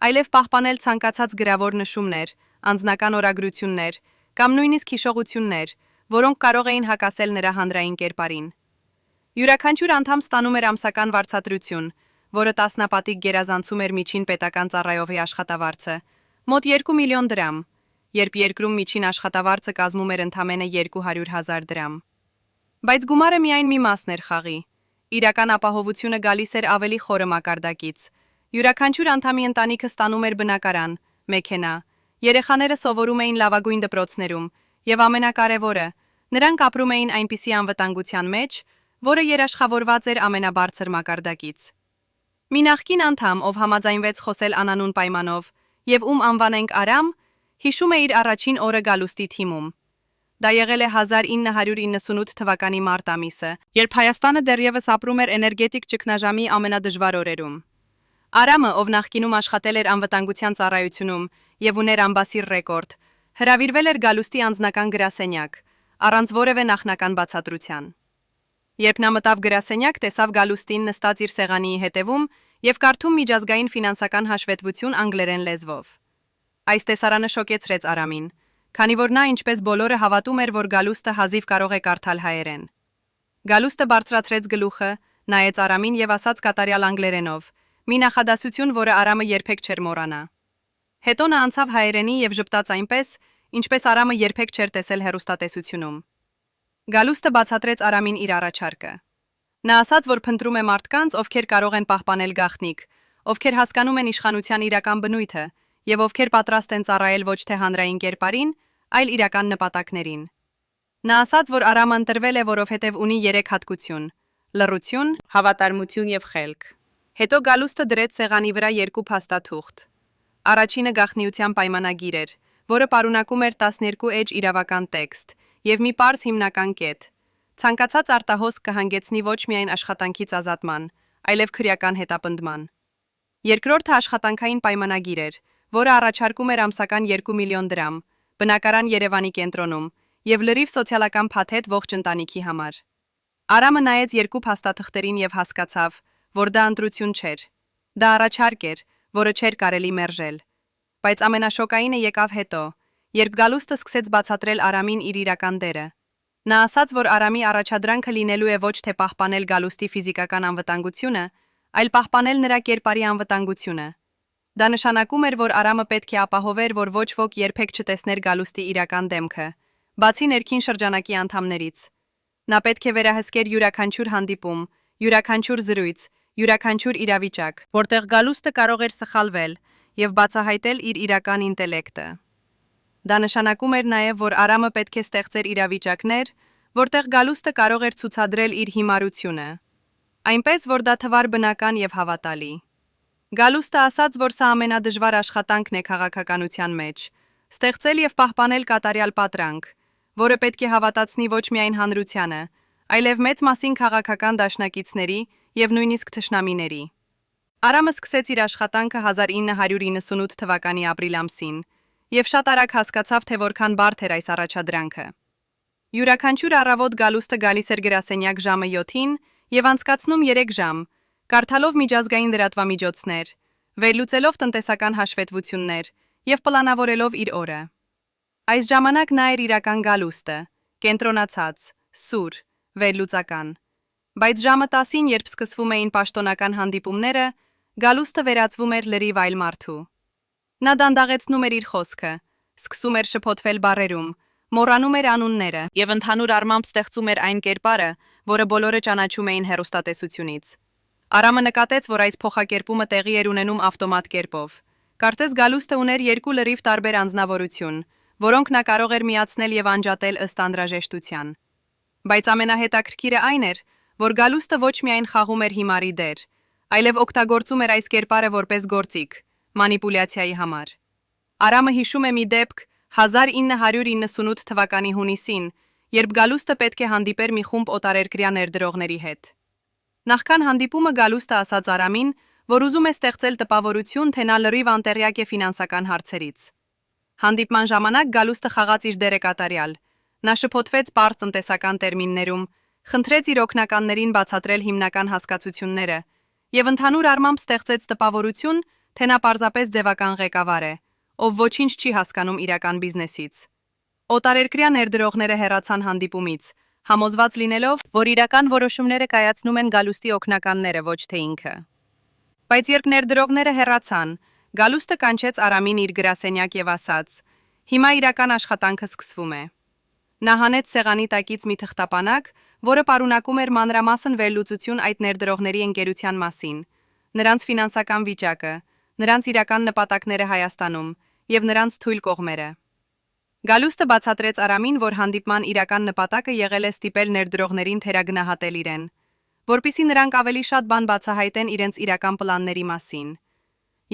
այլև պահպանել ցանկացած գրավոր նշումներ, անձնական օրագրություններ կամ նույնիսկ հիշողություններ, որոնք կարող էին հակասել նրա հանրային կերպարին։ Յուրաքանչյուր անդամ ստանում էր ամսական վարձատրություն, որը տասնապատիկ գերազանցում էր միջին պետական ծառայողի աշխատավարձը, մոտ 2 միլիոն դրամ, երբ երկրում միջին աշխատավարձը կազմում էր ընդամենը 200,000 դրամ։ Բայց գումարը միայն մի մասն էր խաղի։ Իրական ապահովությունը գալիս էր ավելի խորը մակարդակից։ Յուրաքանչյուր անդամի ընտանիքը ստանում էր բնակարան, մեքենա, երեխաները սովորում էին լավագույն դպրոցներում, և ամենակարևորը, նրանք ապրում էին այնպիսի անվտանգության մեջ, որը երաշխավորված էր ամենաբարձր մակարդակից։ Մի նախկին անդամ, ով համաձայնվեց խոսել անանուն պայմանով, եւ ում անվանենք Արամ, հիշում է իր առաջին օրը գալուստի թիմում։ Դա եղել է 1998 թվականի մարտ ամիսը, երբ Հայաստանը դեռևս ապրում էր էներգետիկ ճգնաժամի ամենադժվար օրերում։ Արամը, ով նախկինում աշխատել էր անվտանգության ծառայությունում եւ ուներ ամբասիր ռեկորդ, հրավիրվել էր գալուստի անձնական գրասենյակ, առանց որևէ նախնական բացատրության։ Երբ նա մտավ գրասենյակ, տեսավ գալուստին նստած իր սեղանի հետևում եւ կարդում միջազգային ֆինանսական հաշվետվություն անգլերեն լեզվով։ Այս տեսարանը շոկեցրեց Արամին, քանի որ նա ինչպես բոլորը հավատում էր, որ գալուստը հազիվ կարող է կարդալ հայերեն։ Գալուստը բարձրացրեց գլուխը, նայեց Արամին եւ ասաց կատարյալ անգլերենով, մի նախադասություն, որը Արամը երբեք չէր մոռանա։ Հետո նա անցավ հայերենի եւ ժպտաց այնպես, ինչպես Արամը երբեք չէր տեսել հեռուստատեսությունում։ Գալուստը բացատրեց Արամին իր առաջարկը։ Նա ասաց, որ փնտրում է մարդկանց, ովքեր կարող են պահպանել գաղտնիք, ովքեր հասկանում են իշխանության իրական բնույթը եւ ովքեր պատրաստ են ծառայել ոչ թե հանրային կերպարին, այլ իրական նպատակներին։ Նա ասաց, որ Արամը ընտրվել է, որովհետև ունի 3 հատկություն՝ լռություն, հավատարմություն եւ խելք։ Հետո Գալուստը դրեց սեղանի վրա 2 փաստաթուղթ։ Առաջինը գաղտնիության պայմանագիր էր, որը պարունակում էր 12 էջ իրավական տեքստ եւ մի պարզ հիմնական կետ։ Ցանկացած արտահոս կհանգեցնի ոչ միայն աշխատանքից ազատման, այլև քրեական հետապնդման։ Երկրորդը աշխատանքային պայմանագիր էր, որը առաջարկում էր ամսական 2 միլիոն դրամ, բնակարան Երևանի կենտրոնում եւ լրիվ սոցիալական փաթեթ ողջ ընտանիքի համար։ Արամը նայեց 2 փաստաթղթերին եւ հասկացավ, որ դա ընտրություն չէր։ Դա առաջարկ էր, որը չէր կարելի մերժել։ Բայց ամենաշոկայինը եկավ հետո, երբ Գալուստը սկսեց բացատրել Արամին իր իրական դերը։ Նա ասաց, որ Արամի առաջադրանքը լինելու է ոչ թե պահպանել Գալուստի ֆիզիկական անվտանգությունը, այլ պահպանել նրա կերպարի անվտանգությունը։ Դա նշանակում էր, որ Արամը պետք է ապահովեր, որ ոչ ոք երբեք չտեսներ Գալուստի իրական դեմքը, բացի ներքին շրջանակի անդամներից։ Նա պետք է վերահսկեր յուրաքանչյուր հանդիպում, յուրաքանչյուր զրույց, յուրաքանչյուր իրավիճակ, որտեղ Գալուստը կարող էր սխալվել եւ բացահայտել իր իրական ինտելեկտը։ Դա նշանակում էր նաև, որ Արամը պետք է ստեղծեր իրավիճակներ, որտեղ Գալուստը կարող էր ցուցադրել իր հիմարությունը, այնպես որ դա թվար բնական եւ հավատալի։ Գալուստը ասաց, որ սա ամենադժվար աշխատանքն է քաղաքականության մեջ՝ ստեղծել եւ պահպանել կատարյալ պատրանք, որը պետք է հավատացնի ոչ միայն հանրությանը, այլև մեծ մասին քաղաքական դաշնակիցների եւ նույնիսկ թշնամիների։ Արամը սկսեց իր աշխատանքը 1998 թվականի ապրիլ ամսին, եւ շատ արագ հասկացավ, թե որքան բարդ էր այս առաջադրանքը։ Յուրաքանչյուր առավոտ Գալուստը գալիս էր գրասենյակ ժամը 7-ին եւ անցկացնում 3 ժամ, կարդալով միջազգային լրատվամիջոցներ, վերլուծելով տնտեսական հաշվետվություններ եւ պլանավորելով իր օրը։ Այս ժամանակ նա էր իրական Գալուստը, կենտրոնացած, սուր, վերլուծական։ Բայց ժամը 10-ին, երբ սկսվում էին պաշտոնական հանդիպումները, Գալուստը վերածվում էր լրիվ այլ մարդու։ Նա դանդաղեցնում էր իր խոսքը, սկսում էր շփոթվել բառերում, մոռանում էր անունները եւ ընդհանուր առմամբ ստեղծում էր այն կերպարը, որը բոլորը ճանաչում էին հեռուստատեսությունից։ Արամը նկատեց, որ այս փոխակերպումը տեղի էր ունենում ավտոմատ կերպով։ Կարծես Գալուստը ուներ 2 լրիվ տարբեր անձնավորություն, որոնք նա կարող էր միացնել եւ անջատել ըստ անհրաժեշտության։ Բայց ամենահետաքրքիրը այն էր, որ Գալուստը ոչ միայն խաղում էր հիմարի դեր, այլև օգտագործում էր այս կերպարը որպես գործիք, մանիպուլյացիայի համար։ Արամը հիշում է մի դեպք 1998 թվականի հունիսին, երբ Գալուստը պետք է հանդիպեր մի խումբ օտարերկրյա ներդրողների հետ։ Նախքան հանդիպումը Գալուստը ասաց Արամին, որ ուզում է ստեղծել տպավորություն, թե նա լրիվ անտեղյակ է ֆինանսական հարցերից։ Հանդիպման ժամանակ Գալուստը խաղաց իր դերը կատարյալ։ Նա շփոթվեց պարզ տնտեսական տերմիններում, խնդրեց իր օգնականներին բացատրել հիմնական հասկացությունները եւ ընդհանուր առմամբ ստեղծեց տպավորություն, թե նա պարզապես ձևական ղեկավար է, ով ոչինչ չի հասկանում իրական բիզնեսից։ Օտարերկրյա ներդրողները հեռացան հանդիպումից, համոզված լինելով, որ իրական որոշումները կայացնում են Գալուստի օգնականները, ոչ թե ինքը։ Բայց երբ ներդրողները հեռացան, Գալուստը կանչեց Արամին իր գրասենյակ եւ ասաց. «Հիմա իրական աշխատանքը սկսվում է»։ Նա հանեց սեղանի տակից մի թղթապանակ, որը պարունակում էր մանրամասն վերլուծություն այդ ներդրողների ընկերության մասին, նրանց ֆինանսական վիճակը, նրանց իրական նպատակները Հայաստանում եւ նրանց թույլ կողմերը։ Գալուստը բացատրեց Արամին, որ հանդիպման իրական նպատակը եղել է ստիպել ներդրողներին թերագնահատել իրեն, որpիսի նրանք ավելի շատ բան բացահայտեն իրենց իրական պլանների մասին։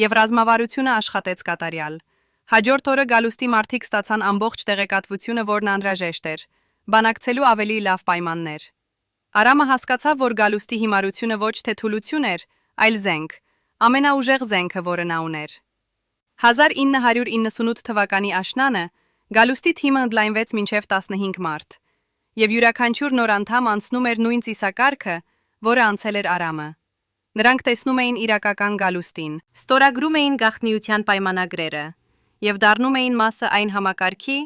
Եվ ռազմավարությունը աշխատեց կատարյալ։ Հաջորդ օրը գալուստի մարդիկ ստացան ամբողջ տեղեկատվությունը, որն անհրաժեշտ էր, բանակցելու ավելի լավ պայմաններ։ Արամը հասկացավ, որ գալուստի հիմարությունը ոչ թե թուլություն էր, այլ զենք, ամենաուժեղ զենքը, որը նա ուներ։ 1998 թվականի աշնանը գալուստի թիմը ընդլայնվեց մինչև 15 մարտ, եւ յուրաքանչյուր նոր անդամ անցնում էր նույն ծիսակարգը, որը անցել էր Արամը։ Նրանք տեսնում էին իրակական գալուստին, ստորագրում էին գաղտնիության պայմանագրերը եւ դառնում էին մասը այն համակարգի,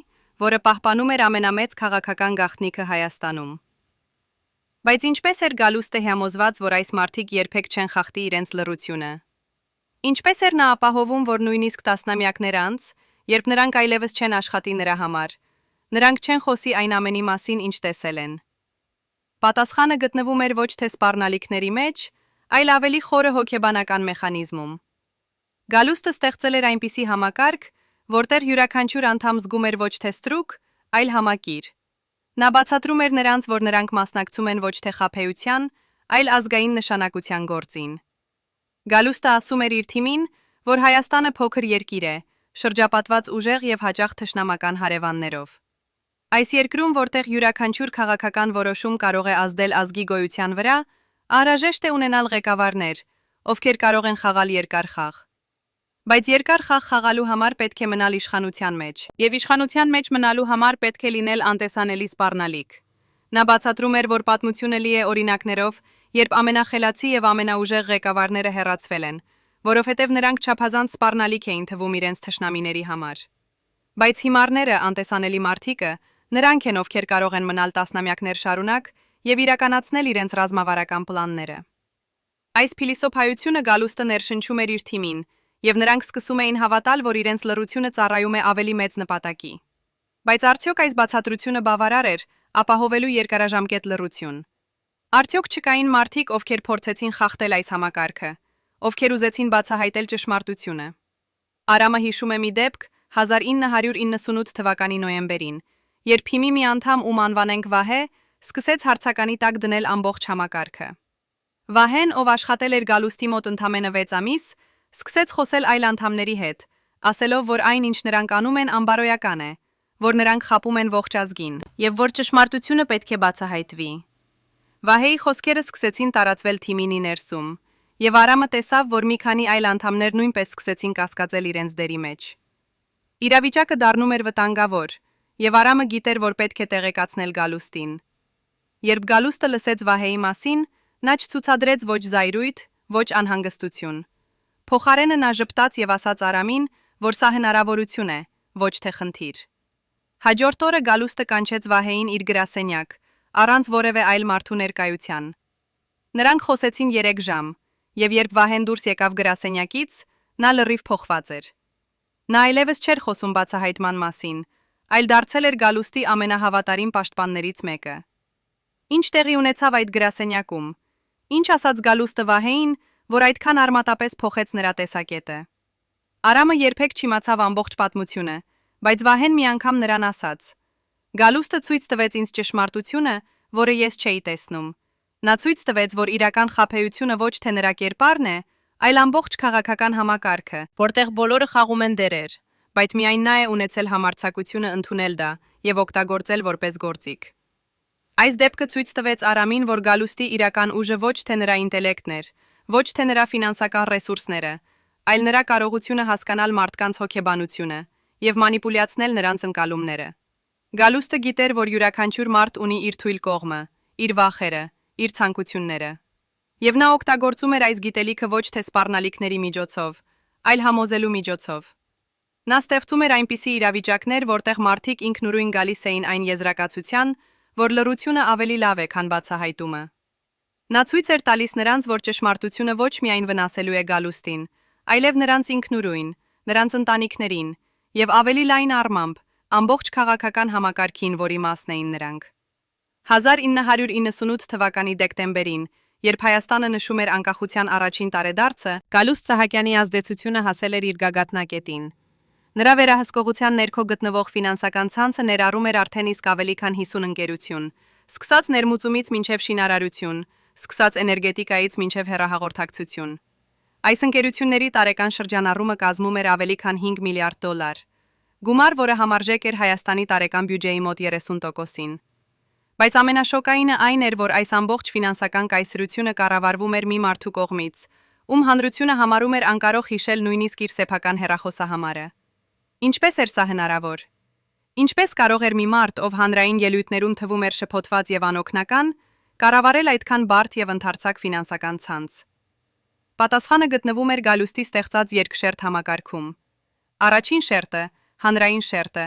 որը պահպանում էր ամենամեծ քաղաքական գաղտնիքը Հայաստանում։ Բայց ինչպես էր գալուստը համոզված, որ այս մարդիկ երբեք չեն խախտի իրենց լռությունը։ Ինչպես էր նա ապահովում, որ նույնիսկ տասնամյակներ անց, երբ նրանք այլևս չեն աշխատի նրա համար, նրանք չեն խոսի այն ամենի մասին, ինչ տեսել են։ Պատասխանը գտնվում էր ոչ թե սպառնալիքների մեջ, այլ ավելի խորը հոգեբանական մեխանիզմում։ Գալուստը ստեղծել էր այնպիսի համակարգ, որտեղ յուրաքանչյուր անդամ զգում էր ոչ թե ստրուկ, այլ համակիր։ Նա բացատրում էր նրանց, որ նրանք մասնակցում են ոչ թե խաբեության, այլ ազգային նշանակության գործին։ Գալուստը ասում էր իր թիմին, որ Հայաստանը փոքր երկիր է, շրջապատված ուժեղ եւ հաճախ թշնամական հարևաններով։ Այս երկրում, որտեղ յուրաքանչյուր քաղաքական որոշում կարող է ազդել ազգի գոյության վրա, անհրաժեշտ է ունենալ ղեկավարներ, ովքեր կարող են խաղալ երկար խաղ։ Բայց երկար խաղ խաղալու համար պետք է մնալ իշխանության մեջ, եւ իշխանության մեջ մնալու համար պետք է լինել անտեսանելի սպառնալիք։ Նա բացատրում էր, որ պատմությունը լի է օրինակներով, երբ ամենախելացի եւ ամենաուժեղ ղեկավարները հեռացվել են, որովհետեւ նրանք չափազանց սպառնալիք էին թվում իրենց թշնամիների համար։ Բայց հիմարները, անտեսանելի մարդիկը, նրանք են, ովքեր կարող են մնալ տասնամյակներ շարունակ եւ իրականացնել իրենց ռազմավարական պլանները։ Այս փիլիսոփայությունը Գալուստը ներշնչում էր իր թիմին, եւ նրանք սկսում էին հավատալ, որ իրենց լռությունը ծառայում է ավելի մեծ նպատակի։ Բայց արդյոք այս բացատրությունը բավարար էր ապահովելու երկարաժամկետ լռություն։ Արդյոք չկային մարդիկ, ովքեր փորձեցին խախտել այս համակարգը, ովքեր ուզեցին բացահայտել ճշմարտությունը։ Արամը հիշում է մի դեպք 1998 թվականի նոյեմբերին, երբ թիմի մի անդամ, ում անվանենք Վահե, սկսեց հարցականի տակ դնել ամբողջ համակարգը։ Վահեն, ով աշխատել էր Գալուստի մոտ ընդամենը 6 ամիս, սկսեց խոսել այլ անդամների հետ, ասելով, որ այն, ինչ նրանք անում են, անբարոյական է, որ նրանք խաբում են ողջ ազգին, եւ որ ճշմարտությունը պետք է բացահայտվի։ Վահեի խոսքերը սկսեցին տարածվել թիմինի ներսում, եւ Արամը տեսավ, որ մի քանի այլ անդամներ նույնպես սկսեցին կասկածել իրենց դերի մեջ։ Իրավիճակը դառնում էր վտանգավոր, եւ Արամը գիտեր, որ պետք է տեղեկացնել Գալուստին։ Երբ Գալուստը լսեց Վահեի մասին, նա չցուցադրեց ոչ զայրույթ, ոչ անհանգստություն։ Փոխարենը նա ժպտաց եւ ասաց Արամին, որ սա հնարավորություն է, ոչ թե խնդիր։ Հաջորդ օրը Գալուստը կանչեց Վահեին իր գրասենյակ, առանց որևէ այլ մարդու ներկայության։ Նրանք խոսեցին 3 ժամ, եւ երբ Վահեն դուրս եկավ գրասենյակից, նա լրիվ փոխված էր։ Նա այլևս չէր խոսում բացահայտման մասին, այլ դարձել էր Գալուստի ամենահավատարիմ պաշտպաններից մեկը։ Ինչ տեղի ունեցավ այդ գրասենյակում։ Ինչ ասաց Գալուստը Վահեին, որ այդքան արմատապես փոխեց նրա տեսակետը։ Արամը երբեք չիմացավ ամբողջ պատմությունը, բայց Վահեն մի անգամ նրան ասաց. Գալուստը ցույց տվեց ինձ ճշմարտությունը, որը ես չէի տեսնում։ Նա ցույց տվեց, որ իրական խաբեությունը ոչ թե նրա կերպարն է, այլ ամբողջ քաղաքական համակարգը, որտեղ բոլորը խաղում են դերեր, բայց միայն նա է ունեցել համարձակությունը ընդունել դա եւ օգտագործել որպես գործիք։ Այս դեպքը ցույց տվեց Արամին, որ Գալուստի իրական ուժը ոչ թե նրա ինտելեկտն էր, ոչ թե նրա ֆինանսական ռեսուրսները, այլ նրա կարողությունը հասկանալ մարդկանց հոգեբանությունը եւ մանիպուլյացնել նրանց ընկալումները։ Գալուստը գիտեր, որ յուրաքանչյուր մարդ ունի իր թույլ կողմը, իր վախերը, իր ցանկությունները։ Եվ նա օգտագործում էր այս գիտելիքը ոչ թե սպառնալիքների միջոցով, այլ համոզելու միջոցով։ Նա ստեղծում էր այնպիսի իրավիճակներ, որտեղ մարդիկ ինքնուրույն գալիս էին այն եզրակացության, որ լռությունը ավելի լավ է, քան բացահայտումը։ Նա ցույց էր տալիս նրանց, որ ճշմարտությունը ոչ միայն վնասելու է Գալուստին, այլև նրանց ինքնուրույն, նրանց ընտանիքներին եւ ավելի լայն առմամբ ամբողջ քաղաքական համակարգին, որի մասն էին նրանք։ 1998 թվականի դեկտեմբերին, երբ Հայաստանը նշում էր անկախության առաջին տարեդարձը, Գալուստ Սահակյանի ազդեցությունը հասել էր իր գագաթնակետին։ Նրա վերահսկողության ներքո գտնվող ֆինանսական ցանցը ներառում էր արդեն իսկ ավելի քան 50 ընկերություն, սկսած ներմուծումից մինչև շինարարություն, սկսած էներգետիկայից մինչև հեռահաղորդակցություն։ Այս ընկերությունների տարեկան շրջանառումը կազմում էր ավելի քան 5 միլիարդ դոլար։ Գումար, որը համարժեք էր Հայաստանի տարեկան բյուջեի մոտ 30%-ին։ Բայց ամենաշոկայինը այն էր, որ այս ամբողջ ֆինանսական կայսրությունը կառավարվում էր մի մարդու կողմից, ում հանրությունը համարում էր անկարող հիշել նույնիսկ իր սեփական հեռախոսահամարը։ Ինչպես էր սա հնարավոր։ Ինչպես կարող էր մի մարդ, ով հանրային ելույթներում թվում էր շփոթված եւ անօգնական, կառավարել այդքան բարդ եւ ընդարձակ ֆինանսական ցանց։ Պատասխանը գտնվում էր Գալուստի ստեղծած երկշերտ համակարգում։ Առաջին շերտը, հանրային շերտը,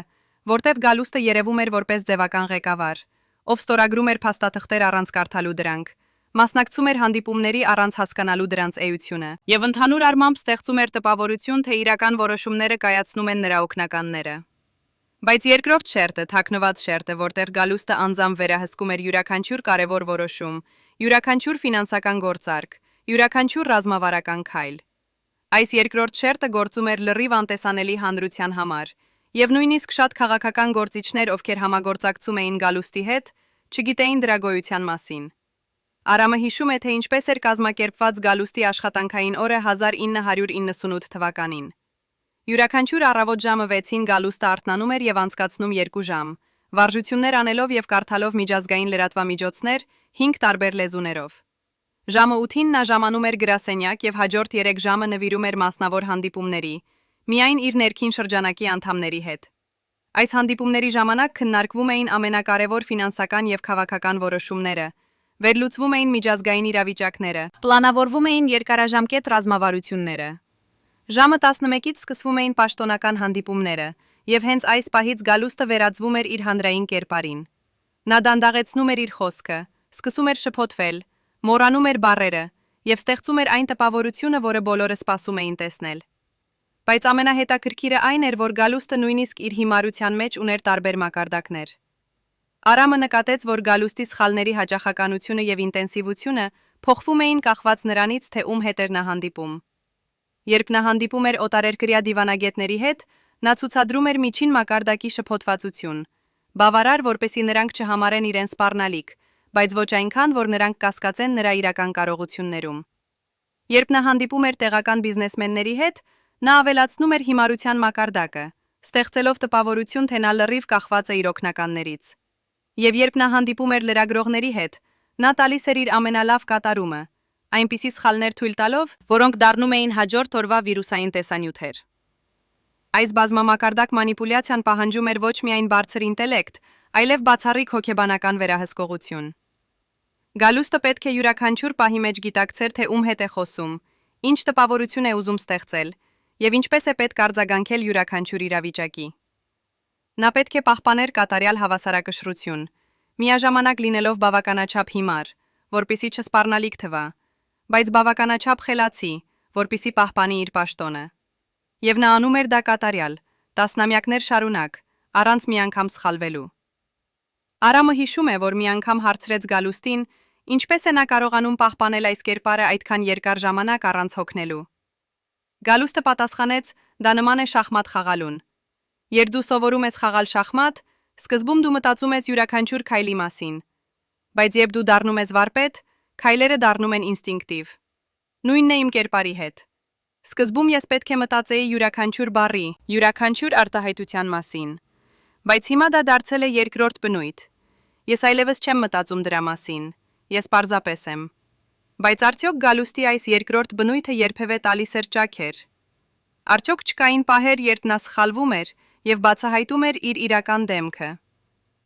որտեղ Գալուստը երևում էր որպես ձևական ղեկավար, ով ստորագրում էր փաստաթղթեր առանց կարդալու դրանք, մասնակցում էր հանդիպումների առանց հասկանալու դրանց էությունը, եւ ընդհանուր առմամբ ստեղծում էր տպավորություն, թե իրական որոշումները կայացնում են նրա օգնականները։ Բայց երկրորդ շերտը, թաքնված շերտը, որտեղ Գալուստը անձամբ վերահսկում էր յուրաքանչյուր կարևոր որոշում, յուրաքանչյուր ֆինանսական գործարք, յուրաքանչյուր ռազմավարական քայլ։ Այս երկրորդ շերտը գործում էր լրիվ անտեսանելի հանրության համար, եւ նույնիսկ շատ քաղաքական գործիչներ, ովքեր համագործակցում էին Գալուստի հետ, չգիտեին դրա գոյության մասին։ Արամը հիշում է, թե ինչպես էր կազմակերպված Գալուստի աշխատանքային օրը 1998 թվականին։ Յուրաքանչյուր առավոտ ժամը 6-ին Գալուստը արթնանում էր եւ անցկացնում 2 ժամ, վարժություններ անելով եւ կարդալով միջազգային լրատվամիջոցներ 5 տարբեր լեզուներով։ Ժամը 8-ին նա ժամանում էր գրասենյակ եւ հաջորդ 3 ժամը նվիրում էր մասնավոր հանդիպումների, միայն իր ներքին շրջանակի անդամների հետ։ Այս հանդիպումների ժամանակ քննարկվում էին ամենակարևոր ֆինանսական եւ քաղաքական որոշումները, վերլուծվում էին միջազգային իրավիճակները, պլանավորվում էին երկարաժամկետ ռազմավարությունները։ Ժամը 11-ից սկսվում էին պաշտոնական հանդիպումները, եւ հենց այս պահից Գալուստը վերածվում էր իր հանրային կերպարին։ Նա դանդաղեցնում էր իր խոսքը, սկսում էր շփոթվել, մոռանում էր բառերը եւ ստեղծում էր այն տպավորությունը, որը բոլորը սպասում էին տեսնել։ Բայց ամենահետաքրքիրը այն էր, որ Գալուստը նույնիսկ իր հիմարության մեջ ուներ տարբեր մակարդակներ։ Արամը նկատեց, որ Գալուստի սխալների հաճախականությունը եւ ինտենսիվությունը փոխվում էին կախված նրանից, թե ում հետ էր նա հանդիպում։ Երբ նա հանդիպում էր օտարերկրյա դիվանագետների հետ, նա ցուցադրում էր միջին մակարդակի շփոթվածություն, բավարար, որպեսզի նրանք չհամարեն իրեն սպառնալիք, բայց ոչ այնքան, որ նրանք կասկածեն նրա իրական կարողություններում։ Երբ նա հանդիպում էր տեղական բիզնեսմենների հետ, նա ավելացնում էր հիմարության մակարդակը, ստեղծելով տպավորություն, թե նա լրիվ կախված է իր օգնականներից։ Եվ երբ նա հանդիպում էր լրագրողների հետ, նա տալիս էր իր ամենալավ կատարումը, այնպիսի սխալներ թույլ տալով, որոնք դառնում էին հաջորդ օրվա վիրուսային տեսանյութեր։ Այս բազմամակարդակ մանիպուլյացիան պահանջում էր ոչ միայն բարձր ինտելեկտ, այլև բացառիկ հոգեբանական վերահսկողություն։ Գալուստը պետք է յուրաքանչյուր պահի մեջ գիտակցեր, թե ում հետ է խոսում, ինչ տպավորություն է ուզում ստեղծել, եւ ինչպես է պետք արձագանքել յուրաքանչյուր իրավիճակի։ Նա պետք է պահպաներ կատարյալ հավասարակշռություն, միաժամանակ լինելով բավականաչափ հիմար, որպիսի չսպառնալիք թվա, բայց բավականաչափ խելացի, որպիսի պահպանի իր պաշտոնը։ Եվ նա անում էր դա կատարյալ, տասնամյակներ շարունակ, առանց մի անգամ սխալվելու։ Արամը հիշում է, որ մի անգամ հարցրեց Գալուստին, ինչպես է նա կարողանում պահպանել այս կերպարը այդքան երկար ժամանակ առանց հոգնելու։ Գալուստը պատասխանեց, դա նման է շախմատ խաղալուն։ Երբ դու սովորում ես խաղալ շախմատ, սկզբում դու մտածում ես յուրաքանչյուր քայլի մասին, բայց երբ դու դառնում ես վարպետ, քայլերը դառնում են ինստինկտիվ։ Նույնն է իմ կերպարի հետ։ Սկզբում ես պետք է մտածեի յուրաքանչյուր բառի, յուրաքանչյուր արտահայտության մասին, բայց հիմա դա դարձել է երկրորդ բնույթ։ Ես այլևս չեմ մտածում դրա մասին, ես պարզապես եմ։ Բայց արդյոք Գալուստի այս երկրորդ բնույթը երբևէ տալիս էր ճաքեր։ Արդյոք չկային պահեր, երբ նա սխալվում էր եւ բացահայտում էր իր իրական դեմքը։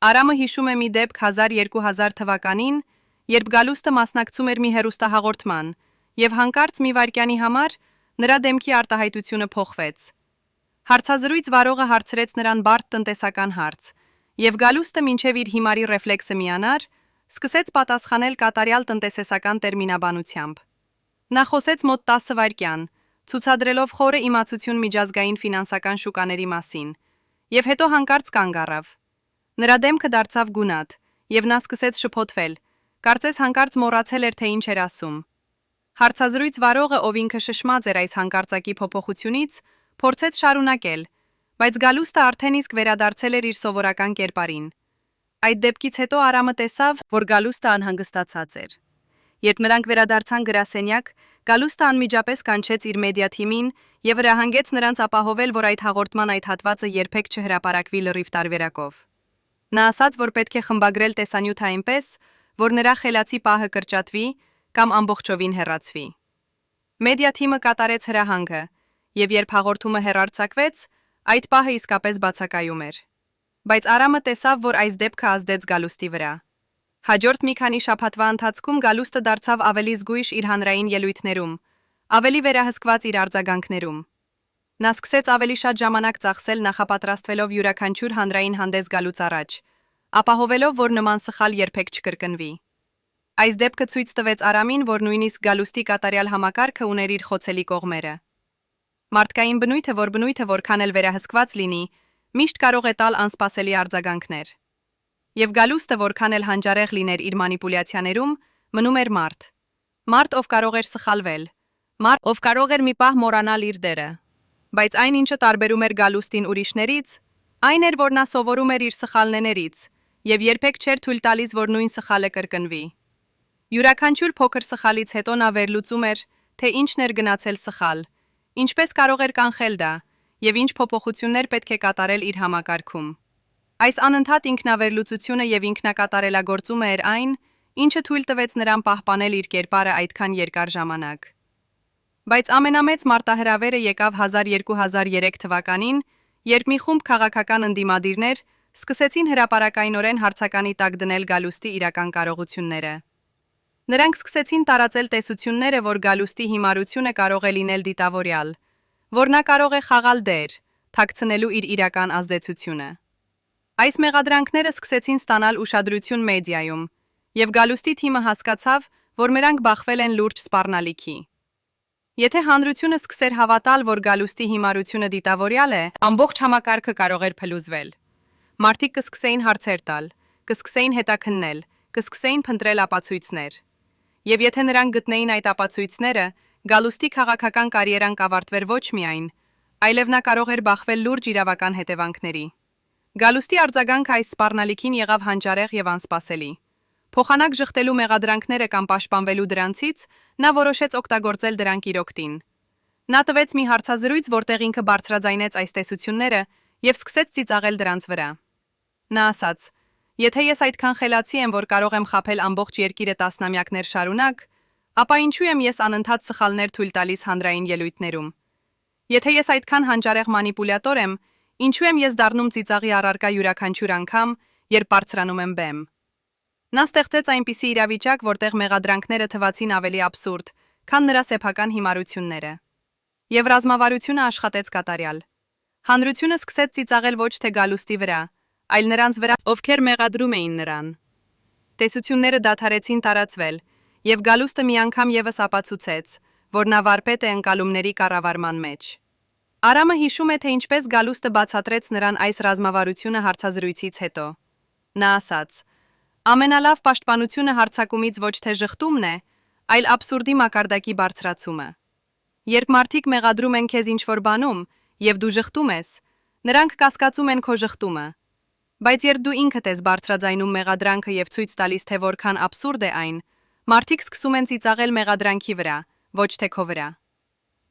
Արամը հիշում է մի դեպք 1200 թվականին, երբ Գալուստը մասնակցում էր մի հեռուստահաղորդման, եւ հանկարծ մի վայրկյանի համար նրա դեմքի արտահայտությունը փոխվեց։ Հարցազրույց վարողը հարցրեց նրան բարդ տնտեսական հարց, եւ Գալուստը մինչեւ իր հիմարի ռեֆլեքսը միանար, սկսեց պատասխանել կատարյալ տնտեսական տերմինաբանությամբ։ Նա խոսեց մոտ 10 վայրկյան, ցուցադրելով խորը իմացություն միջազգային ֆինանսական շուկաների մասին, եւ հետո հանկարծ կանգ առավ։ Նրա դեմքը դարձավ գունատ, եւ նա սկսեց շփոթվել, կարծես հանկարծ մոռացել էր, թե ինչ էր ասում։ Հարցազրույց վարողը, ով ինքը շշմած էր այս հանկարծակի փոփոխությունից, փորձեց շարունակել, բայց Գալուստը արդեն իսկ վերադարձել էր իր սովորական կերպարին։ Այդ դեպքից հետո Արամը տեսավ, որ Գալուստը անհանգստացած էր։ Երբ նրանք վերադարձան գրասենյակ, Գալուստը անմիջապես կանչեց իր մեդիա թիմին եւ հրահանգեց նրանց ապահովել, որ այդ հաղորդման այդ հատվածը երբեք չհրապարակվի լրիվ տարբերակով։ Նա ասաց, որ պետք է խմբագրել տեսանյութը այնպես, որ նրա խելացի պահը կրճատվի կամ ամբողջովին հեռացվի։ Մեդիա թիմը կատարեց հրահանգը, եւ երբ հաղորդումը հեռարձակվեց, այդ պահը իսկապես բացակայում էր։ Բայց Արամը տեսավ, որ այս դեպքը ազդեց Գալուստի վրա։ Հաջորդ մի քանի շաբաթվա ընթացքում Գալուստը դարձավ ավելի զգույշ իր հանրային ելույթներում, ավելի վերահսկված իր արձագանքներում։ Նա սկսեց ավելի շատ ժամանակ ծախսել նախապատրաստվելով յուրաքանչյուր հանրային հանդես գալուց առաջ, ապահովելով, որ նման սխալ երբեք չկրկնվի։ Այս դեպքը ցույց տվեց Արամին, որ նույնիսկ Գալուստի կատարյալ համակարգը ուներ իր խոցելի կողմերը։ Մարդկային բնույթը որքան էլ վերահսկված լինի, միշտ կարող է տալ անսպասելի արձագանքներ։ Եվ Գալուստը որքան էլ հանջարեղ լիներ իր մանիպուլյացիաներում, մնում էր մարդ։ Մարդ, ով կարող էր սխալվել, մարդ, ով կարող էր մի պահ մոռանալ իր դերը։ Բայց այն, ինչը տարբերում էր Գալուստին ուրիշներից, այն էր, որ նա սովորում էր իր սխալներից եւ երբեք չէր թույլ տալիս, որ նույն սխալը կրկնվի։ Յուրաքանչյուր փոքր սխալից հետո նա վերլուծում էր, թե ինչն էր գնացել սխալ, ինչպես կարող էր կանխել դա եւ ինչ փոփոխություններ պետք է կատարել իր համակարգում։ Այս անընդհատ ինքնավերլուծությունը եւ ինքնակատարելագործումը էր այն, ինչը թույլ տվեց նրան պահպանել իր կերպարը այդքան երկար ժամանակ։ Բայց ամենամեծ մարտահրավերը եկավ 2003 թվականին, երբ մի խումբ քաղաքական ընդդիմադիրներ սկսեցին հրապարակայնորեն հարցականի տակ դնել Գալուստի իրական կարողությունները։ Նրանք սկսեցին տարածել տեսությունները, որ Գալուստի հիմարությունը կարող է լինել դիտավորյալ, որ նա կարող է խաղալ դեր, թաքցնելու իր իրական ազդեցությունը։ Այս մեղադրանքները սկսեցին ստանալ ուշադրություն մեդիայում, եւ Գալուստի թիմը հասկացավ, որ նրանք բախվել են լուրջ սպառնալիքի։ Եթե հանրությունը սկսեր հավատալ, որ Գալուստի հիմարությունը դիտավորյալ է, ամբողջ համակարգը կարող էր փլուզվել։ Մարդիկ կսկսեին հարցեր տալ, կսկսեին հետաքննել, կսկսեին փնտրել ապացույցներ։ Եվ եթե նրանք գտնեին այդ ապացույցները, Գալուստի քաղաքական կարիերան կավարտվեր ոչ միայն, այլև նա կարող էր բախվել լուրջ իրավական հետևանքների։ Գալուստի արձագանքը այս սպառնալիքին եղավ հանջարեղ եւ անսպասելի։ Փոխանակ ժխտելու մեղադրանքները կամ պաշտպանվելու դրանցից, նա որոշեց օգտագործել դրանք իր օգտին։ Նա տվեց մի հարցազրույց, որտեղ ինքը բարձրաձայնեց այս տեսությունները եւ սկսեց ծիծաղել դրանց վրա։ Նա ասաց. «Եթե ես այդքան խելացի եմ, որ կարող եմ խաբել ամբողջ երկիրը տասնամյակներ շարունակ, ապա ինչու եմ ես անընդհատ սխալներ թույլ տալիս հանրային ելույթներում։ Եթե ես այդքան հանջարեղ մանիպուլյատոր եմ, ինչու եմ ես դառնում ծիծաղի առարկա յուրաքանչյուր անգամ, երբ բարձրանում եմ բեմ»։ Նա ստեղծեց այնպիսի իրավիճակ, որտեղ մեղադրանքները թվացին ավելի աբսուրդ, քան նրա սեփական հիմարությունները։ Եվ ռազմավարությունը աշխատեց կատարյալ։ Հանրությունը սկսեց ծիծաղել ոչ թե Գալուստի վրա, այլ նրանց վրա, ովքեր մեղադրում էին նրան։ Տեսությունները դադարեցին տարածվել, եւ Գալուստը մի անգամ եւս ապացուցեց, որ նա վարպետ է ընկալումների կառավարման մեջ։ Արամը հիշում է, թե ինչպես Գալուստը բացատրեց նրան այս ռազմավարությունը հարցազրույցից հետո։ Նա ասաց. «Ամենալավ պաշտպանությունը հարձակումից ոչ թե ժխտումն է, այլ աբսուրդի մակարդակի բարձրացումը։ Երբ մարդիկ մեղադրում են քեզ ինչ-որ բանում, եւ դու ժխտում ես, նրանք կասկածում են քո ժխտումը։ Բայց երբ դու ինքդ ես բարձրաձայնում մեղադրանքը եւ ցույց տալիս, թե որքան աբսուրդ է այն, մարդիկ սկսում են ծիծաղել մեղադրանքի վրա, ոչ թե քո վրա։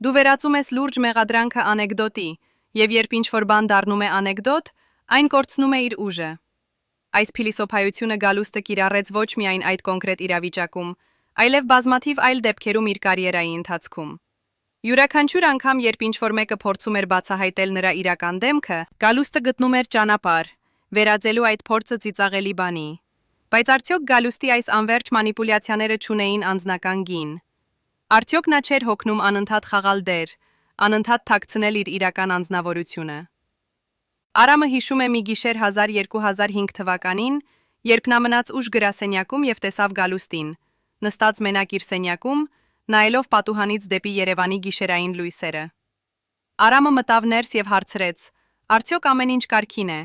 Դու վերածում ես լուրջ մեղադրանքը անեկդոտի, եւ երբ ինչ-որ բան դառնում է անեկդոտ, այն կորցնում է իր ուժը։ Այս փիլիսոփայությունը Գալուստը կիրառեց ոչ միայն այդ կոնկրետ իրավիճակում, այլև բազմաթիվ այլ դեպքերում իր կարիերայի ընթացքում։ Յուրաքանչյուր անգամ, երբ ինչ-որ մեկը փորձում էր բացահայտել նրա իրական դեմքը, Գալուստը գտնում էր ճանապարհ, վերածելու այդ փորձը ծիծաղելի բանի։ Բայց արդյոք Գալուստի այս անվերջ մանիպուլյացիաները չունեին անձնական գին։ Արդյոք նա չէր հոգնում անընդհատ խաղալ դեր, անընդհատ թաքցնել իր իրական անձնավորությունը։ Արամը հիշում է մի գիշեր 2005 թվականին, երբ նա մնաց ուշ գրասենյակում եւ տեսավ Գալուստին, նստած մենակ իր սենյակում, նայելով պատուհանից դեպի Երևանի գիշերային լույսերը։ Արամը մտավ ներս եւ հարցրեց. «Արդյոք ամեն ինչ կարգին է»։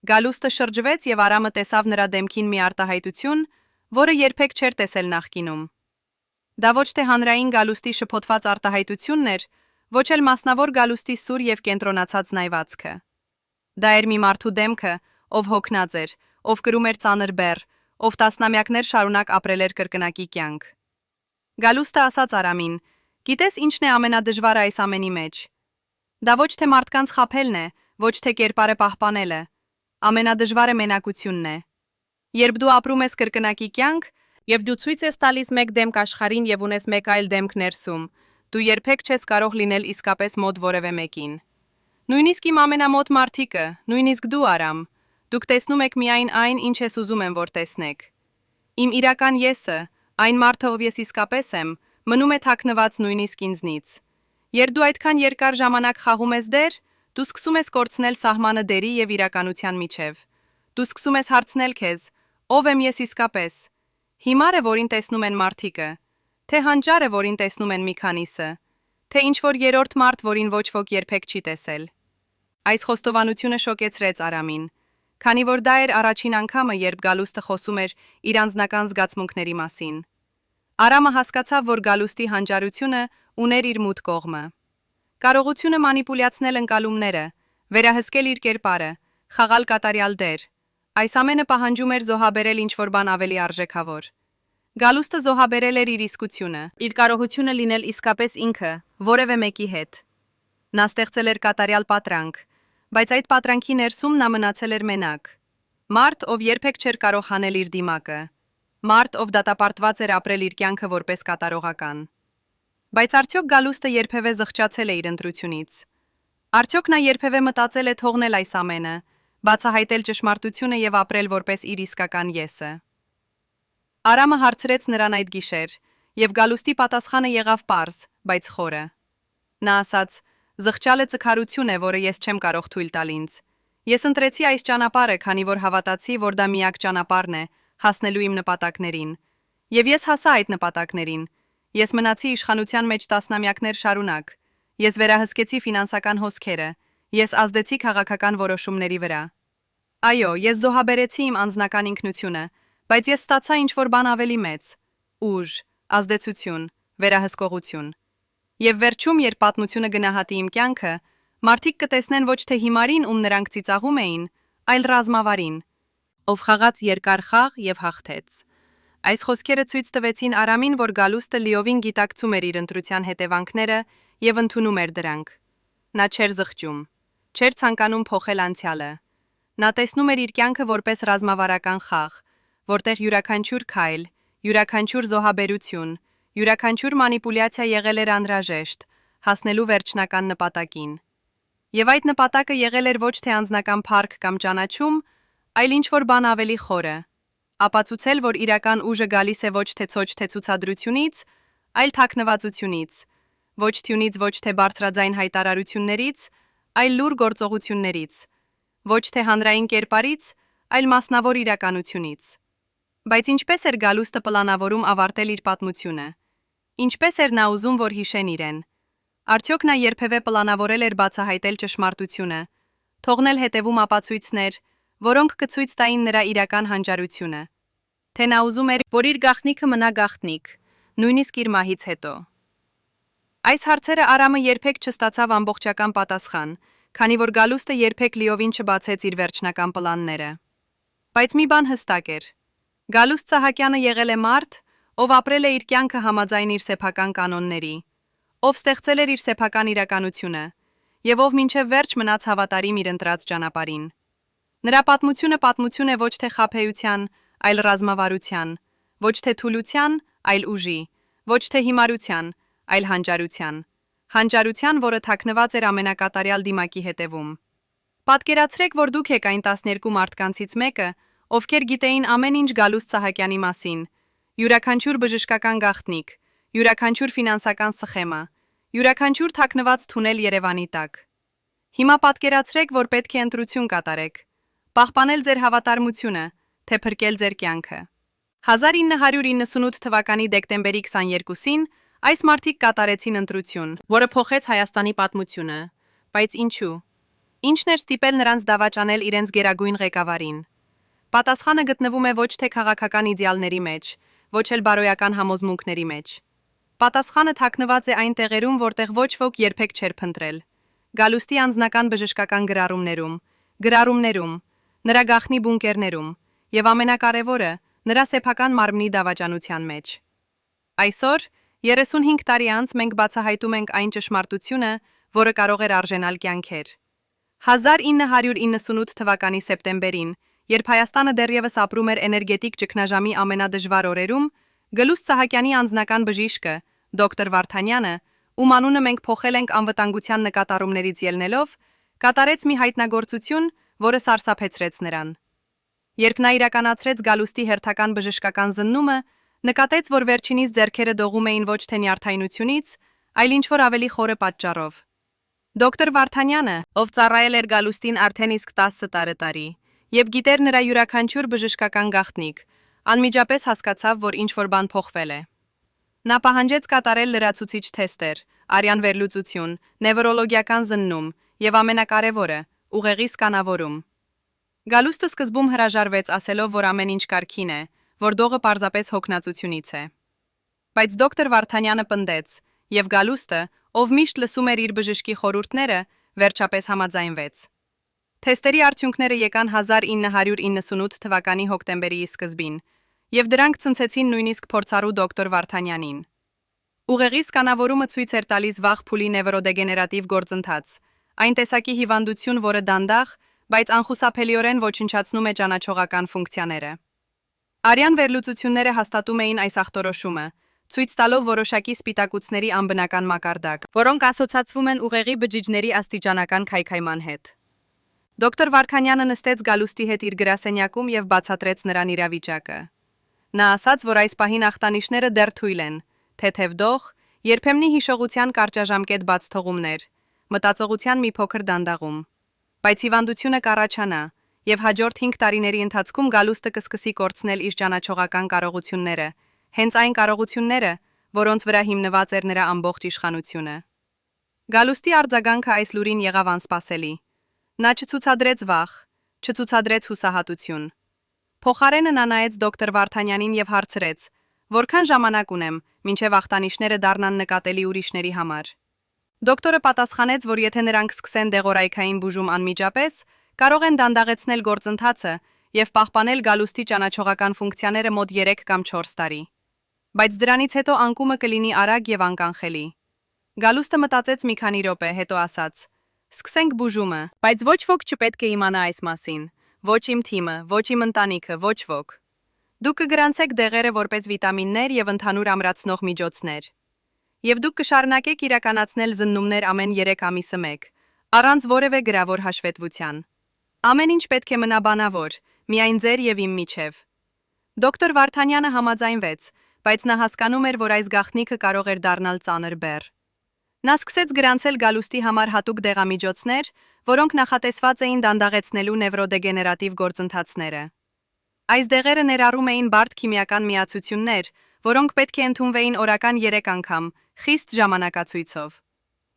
Գալուստը շրջվեց եւ Արամը տեսավ նրա դեմքին մի արտահայտություն, որը երբեք չէր տեսել նախկինում։ Դա ոչ թե հանրային Գալուստի շփոթված արտահայտությունն էր, ոչ էլ մասնավոր Գալուստի սուր եւ կենտրոնացած նայվածքը։ Դա էր մի մարդու դեմքը, ով հոգնած էր, ով կրում էր ծանր բեռ, ով տասնամյակներ շարունակ ապրել էր կրկնակի կյանք։ Գալուստը ասաց Արամին. «Գիտես ինչն է ամենադժվարը այս ամենի մեջ։ Դա ոչ թե մարդկանց խաբելն է, ոչ թե կերպարը պահպանելը։ Ամենադժվարը մենակությունն է։ Երբ դու ապրում ես կրկնակի կյանք, եւ դու ցույց ես տալիս մեկ դեմք աշխարհին եւ ունես մեկ այլ դեմք ներսում, դու երբեք չես կարող լինել իսկապես մոտ որևէ մեկին։ Նույնիսկ իմ ամենամոտ մարդիկը, նույնիսկ դու Արամ, դուք տեսնում եք միայն այն, ինչ ես ուզում եմ, որ տեսնեք։ Իմ իրական եսը, այն մարդը, ով ես իսկապես եմ, մնում է թաքնված նույնիսկ ինձնից։ Երբ դու այդքան երկար ժամանակ խաղում ես դեր, դու սկսում ես կորցնել սահմանը դերի եւ իրականության միջև։ Դու սկսում ես հարցնել քեզ. ով եմ ես իսկապես։ Հիմարը, որին տեսնում են մարդիկը, թե հանճարը, որին տեսնում են մի քանիսը, թե ինչ-որ երրորդ մարդ, որին ոչ ոք երբեք չի տեսել։ Այս խոստովանությունը շոկեցրեց Արամին, քանի որ դա էր առաջին անգամը, երբ Գալուստը խոսում էր իր անձնական զգացմունքների մասին։ Արամը հասկացավ, որ Գալուստի հանճարությունը ուներ իր մութ կողմը։ Կարողությունը մանիպուլյացնել ընկալումները, վերահսկել իր կերպարը, խաղալ կատարյալ դեր։ Այս ամենը պահանջում էր զոհաբերել ինչ-որ բան ավելի արժեքավոր։ Գալուստը զոհաբերել էր իր իսկությունը, իր կարողությունը լինել իսկապես ինքը, որևէ մեկի հետ։ Նա ստեղծել էր կատարյալ պատրանք, բայց այդ պատրանքի ներսում նա մնացել էր մենակ։ Մարդ, ով երբեք չէր կարող հանել իր դիմակը։ Մարդ, ով դատապարտված էր ապրել իր կյանքը որպես կատարողական։ Բայց արդյոք Գալուստը երբևէ զղջացել է իր ընտրությունից։ Արդյոք նա երբևէ մտածել է թողնել այս ամենը, բացահայտել ճշմարտությունը եւ ապրել որպես իր իսկական եսը։ Արամը հարցրեց նրան այդ գիշեր, եւ Գալուստի պատասխանը եղավ պարզ, բայց խորը։ Նա ասաց. «Զղջալը ծքարություն է, որը ես չեմ կարող թույլ տալ ինձ։ Ես ընտրեցի այս ճանապարհը, քանի որ հավատացի, որ դա միակ ճանապարհն է հասնելու իմ նպատակներին։ Եվ ես հասա այդ նպատակներին։ Ես մնացի իշխանության մեջ տասնամյակներ շարունակ։ Ես վերահսկեցի ֆինանսական հոսքերը։ Ես ազդեցի քաղաքական որոշումների վրա։ Այո, ես զոհաբերեցի իմ անձնական ինքնությունը, բայց ես ստացա ինչ-որ բան ավելի մեծ՝ ուժ, ազդեցություն, վերահսկողություն։ Եվ վերջում, երբ պատմությունը գնահատի իմ կյանքը, մարդիկ կտեսնեն ոչ թե հիմարին, ում նրանք ծիծաղում էին, այլ ռազմավարին, ով խաղաց երկար խաղ եւ հաղթեց։ Այս խոսքերը ցույց տվեցին Արամին, որ Գալուստը լիովին գիտակցում էր իր ընտրության հետևանքները եւ ընդունում էր դրանք։ Նա չէր զղջում, չէր ցանկանում փոխել անցյալը։ Նա տեսնում էր իր կյանքը որպես ռազմավարական խաղ, որտեղ յուրաքանչյուր քայլ, յուրաքանչյուր զոհաբերություն, յուրաքանչյուր մանիպուլյացիա եղել էր անհրաժեշտ, հասնելու վերջնական նպատակին։ Եվ այդ նպատակը եղել էր ոչ թե անձնական փառք կամ ճանաչում, այլ ինչ-որ բան ավելի խորը։ Ապացուցել, որ իրական ուժը գալիս է ոչ թե ցոչ թե ցուցադրությունից, այլ թաքնվածությունից, ոչ թյունից, ոչ թե բարձրաձայն հայտարարություններից, այլ լուր գործողություններից, ոչ թե հանրային կերպարից, այլ մասնավոր իրականությունից։ Բայց ինչպես էր Գալուստը պլանավորում ավարտել իր պատմությունը։ Ինչպես էր նա ուզում, որ հիշեն իրեն։ Արդյոք նա երբևէ պլանավորել էր բացահայտել ճշմարտությունը, թողնել հետևում ապացույցներ, որոնք կցույց տային նրա իրական հանճարությունը։ Թե նա ուզում էր, որ իր գաղտնիքը մնա գաղտնիք, նույնիսկ իր մահից հետո։ Այս հարցերը Արամը երբեք չստացավ ամբողջական պատասխան, քանի որ Գալուստը երբեք լիովին չբացեց իր վերջնական պլանները։ Բայց մի բան հստակ էր. Գալուստ Սահակյանը եղել է մարդ, ով ապրել է իր կյանքը համաձայն իր սեփական կանոնների, ով ստեղծել էր իր սեփական իրականությունը, եւ ով մինչև վերջ մնաց հավատարիմ իր ընտրած ճանապարհին։ Նրա պատմությունը է ոչ թե խաբեության, այլ ռազմավարության, ոչ թե թուլության, այլ ուժի, ոչ թե հիմարության, այլ հանճարության։ Հանճարության, որը թաքնված էր ամենակատարյալ դիմակի հետևում։ Պատկերացրեք, որ դուք եք այն 12 մարդկանցից մեկը, ովքեր գիտեին ամեն ինչ Գալուստ Սահակյանի մասին, յուրաքանչյուր բժշկական գաղտնիք, յուրաքանչյուր ֆինանսական սխեմա, յուրաքանչյուր թաքնված թունել Երևանի տակ։ Հիմա պատկերացրեք, որ պետք է ընտրություն կատարեք, պահպանել ձեր հավատարմությունը, թե փրկել ձեր կյանքը։ 1998 թվականի դեկտեմբերի 22-ին այս մարդիկ կատարեցին ընտրություն, որը փոխեց Հայաստանի պատմությունը։ Բայց ինչու։ Ինչն էր ստիպել նրանց դավաճանել իրենց գերագույն ղեկավարին։ Պատասխանը գտնվում է ոչ թե քաղաքական իդեալների մեջ, ոչ էլ բարոյական համոզմունքների մեջ։ Պատասխանը թաքնված է այն տեղերում, որտեղ ոչ ոք երբեք չէր փնտրել։ Գալուստի անձնական բժշկական գրառումներում, նրա գաղտնի բունկերներում, եւ ամենակարևորը, նրա սեփական մարմնի դավաճանության մեջ։ Այսօր, 35 տարի անց մենք բացահայտում ենք այն ճշմարտությունը, որը կարող էր արժենալ կյանքեր։ 1998 թվականի սեպտեմբերին, երբ Հայաստանը դեռևս ապրում էր էներգետիկ ճգնաժամի ամենադժվար օրերում, Գլուստ Սահակյանի անձնական բժիշկը, դոկտոր Վարդանյանը, ում անունը մենք փոխել ենք անվտանգության նկատառումներից ելնելով, կատարեց մի հայտնագործություն, որը սարսափեցրեց նրան։ Երբ նա իրականացրեց Գալուստի հերթական բժշկական զննումը, նկատեց, որ վերջինիս ձեռքերը դողում էին ոչ թե նյարդայնությունից, այլ ինչ-որ ավելի խորը պատճառով։ Դոկտոր Վարդանյանը, ով ծառայել էր Գալուստին արդեն իսկ 10 տարի, եւ գիտեր նրա յուրաքանչյուր բժշկական գաղտնիք, անմիջապես հասկացավ, որ ինչ-որ բան փոխվել է։ Նա պահանջեց կատարել լրացուցիչ թեստեր, արյան վերլուծություն, նևրոլոգիական զննում եւ ամենակարևորը՝ ուղեղի սկանավորում։ Գալուստը սկզբում հրաժարվեց ասելով, որ ամեն ինչ կարգին է, որ դողը պարզապես հոգնածությունից է։ Բայց դոկտոր Վարդանյանը պնդեց, եւ Գալուստը, ով միշտ լսում էր իր բժշկի խորհուրդները, վերջապես համաձայնվեց։ Թեստերի արդյունքները եկան 1998 թվականի հոկտեմբերի սկզբին, եւ դրանք ցնցեցին նույնիսկ փորձառու դոկտոր Վարդանյանին։ Ուղեղի սկանավորումը ցույց էր տալիս վաղ փուլի նևրոդեգեներատիվ գործընթաց, այն տեսակի հիվանդություն, որը դանդաղ, բայց անխուսափելիորեն ոչնչացնում է ճանաչողական ֆունկցիաները։ Արյան վերլուծությունները հաստատում էին այս ախտորոշումը, ցույց տալով որոշակի սպիտակուցների անբնական մակարդակ, որոնք ասոցացվում են ուղեղի բջիջների աստիճանական քայքայման հետ։ Դոկտոր Վարդանյանը նստեց Գալուստի հետ իր գրասենյակում եւ բացատրեց նրան իրավիճակը։ Նա ասաց, որ այս պահին ախտանիշները դեռ թույլ են, թեթև դող, երբեմնի հիշողության կարճաժամկետ բաց թողումներ, մտածողության մի փոքր դանդաղում։ Բայց հիվանդությունը կառաջանա, եւ հաջորդ 5 տարիների ընթացքում Գալուստը կսկսի կորցնել իր ճանաչողական կարողությունները, հենց այն կարողությունները, որոնց վրա հիմնված էր նրա ամբողջ իշխանությունը։ Գալուստի արձագանքը այս լուրին եղավ անսպասելի։ Նա չցուցադրեց վախ, չցուցադրեց հուսահատություն։ Փոխարենը նա նայեց դոկտոր Վարդանյանին եւ հարցրեց. «Որքան ժամանակ ունեմ, մինչև ախտանիշները դառնան նկատելի ուրիշների համար»։ Դոկտորը պատասխանեց, որ եթե նրանք սկսեն դեղորայքային բուժում անմիջապես, կարող են դանդաղեցնել գործընթացը եւ պահպանել Գալուստի ճանաչողական ֆունկցիաները մոտ 3 կամ 4 տարի։ Բայց դրանից հետո անկումը կլինի արագ եւ անկանխելի։ Գալուստը մտածեց մի քանի րոպե, հետո ասաց. «Սկսենք բուժումը, բայց ոչ ոք չպետք է իմանա այս մասին։ Ոչ իմ թիմը, ոչ իմ ընտանիքը, ոչ ոք։ Դուք կգրանցեք դեղերը որպես վիտամիններ եւ ընդհանուր ամրացնող միջոցներ։ Եվ դուք կշարունակեք իրականացնել զննումներ ամեն 3 ամիսը մեկ, առանց որևէ գրավոր հաշվետվության։ Ամեն ինչ պետք է մնա բանավոր, միայն ձեր եւ իմ միջև»։ Դոկտոր Վարդանյանը համաձայնվեց, բայց նա հասկանում էր, որ այս գաղտնիքը կարող էր դառնալ ծանր բեռ։ Նա սկսեց գրանցել Գալուստի համար հատուկ դեղամիջոցներ, որոնք նախատեսված էին դանդաղեցնելու նևրոդեգեներատիվ գործընթացները։ Այս դեղերը ներառում էին բարդ քիմիական միացություններ, որոնք պետք է ընդունվեին օրական 3 անգամ, խիստ ժամանակացույցով։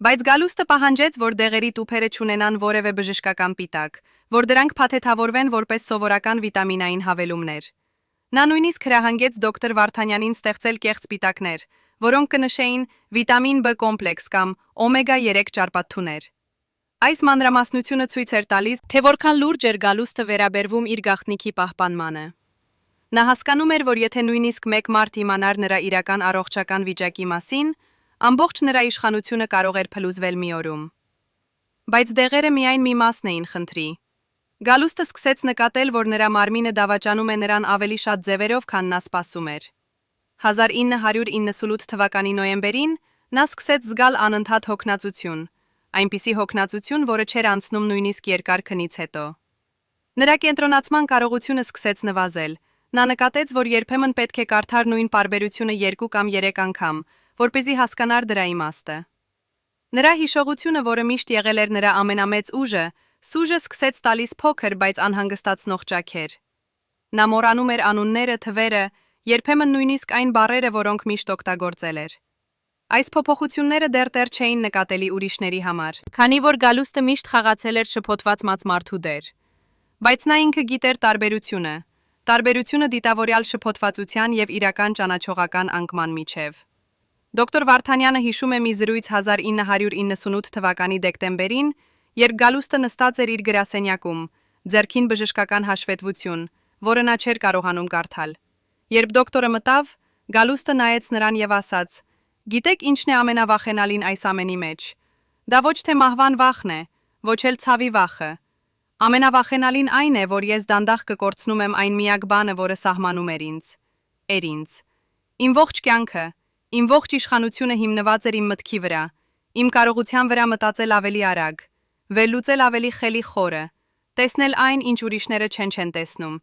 Բայց Գալուստը պահանջեց, որ դեղերի տուփերը չունենան որևէ բժշկական պիտակ, որ դրանք փաթեթավորվեն որպես սովորական վիտամինային հավելումներ։ Նա նույնիսկ հրահանգեց դոկտոր Վարդանյանին ստեղծել կեղծ պիտակներ, որոնք կնշեին վիտամին B կոմպլեքս կամ օմեգա 3 ճարպաթթուներ։ Այս մանրամասնությունը ցույց էր տալիս, թե որքան լուրջ էր Գալուստը վերաբերվում իր գաղտնիքի պահպանմանը։ Նա հասկանում էր, որ եթե նույնիսկ մեկ մարդ իմանար նրա իրական առողջական վիճակի մասին, ամբողջ նրա իշխանությունը կարող էր փլուզվել մի օրում։ Բայց դեղերը միայն մի մասն էին խնդրի։ Գալուստը սկսեց նկատել, որ նրա մարմինը դավաճանում է նրան ավելի շատ ձևերով, քան նա սպասում էր։ 1998 թվականի նոյեմբերին նա սկսեց զգալ անընդհատ հոգնածություն, այնպիսի հոգնածություն, որը չէր անցնում նույնիսկ երկար քնից հետո։ Նրա կենտրոնացման կարողությունը սկսեց նվազել։ Նա նկատեց, որ երբեմն պետք է կարդար նույն պարբերությունը 2 կամ 3 անգամ, որպեսզի հասկանար դրա իմաստը։ Նրա հիշողությունը, որը միշտ եղել էր նրա ամենամեծ ուժը, սուժը սկսեց տալիս փոքր, բայց անհանգստացնող ճաքեր։ Նա մոռանում էր անունները, թվերը, երբեմն նույնիսկ այն բառերը, որոնք միշտ օգտագործել էր։ Այս փոփոխությունները դեռ չէին նկատելի ուրիշների համար, քանի որ Գալուստը միշտ խաղացել էր շփոթված մարդու դեր։ Բայց նա ինքը գիտեր տարբերությունը դիտավորյալ շփոթվածության եւ իրական ճանաչողական անկման միջև։ Դոկտոր Վարդանյանը հիշում է մի զրույց 1998 թվականի դեկտեմբերին, երբ Գալուստը նստած էր իր գրասենյակում, ձեռքին բժշկական հաշվետվություն, որը նա չէր կարողանում կարդալ։ Երբ դոկտորը մտավ, Գալուստը նայեց նրան եւ ասաց. Գիտեք ինչն է ամենավախենալին այս ամենի մեջ։ Դա ոչ թե մահվան վախն է, ոչ էլ ցավի վախը։ Ամենավախենալին այն է, որ ես դանդաղ կկորցնում եմ այն միակ բանը, որը սահմանում էր ինձ։ Իմ ողջ կյանքը, իմ ողջ իշխանությունը հիմնված էր իմ մտքի վրա, իմ կարողության վրա մտածել ավելի արագ, վերլուծել ավելի խելի խորը, տեսնել այն, ինչ ուրիշները չեն տեսնում։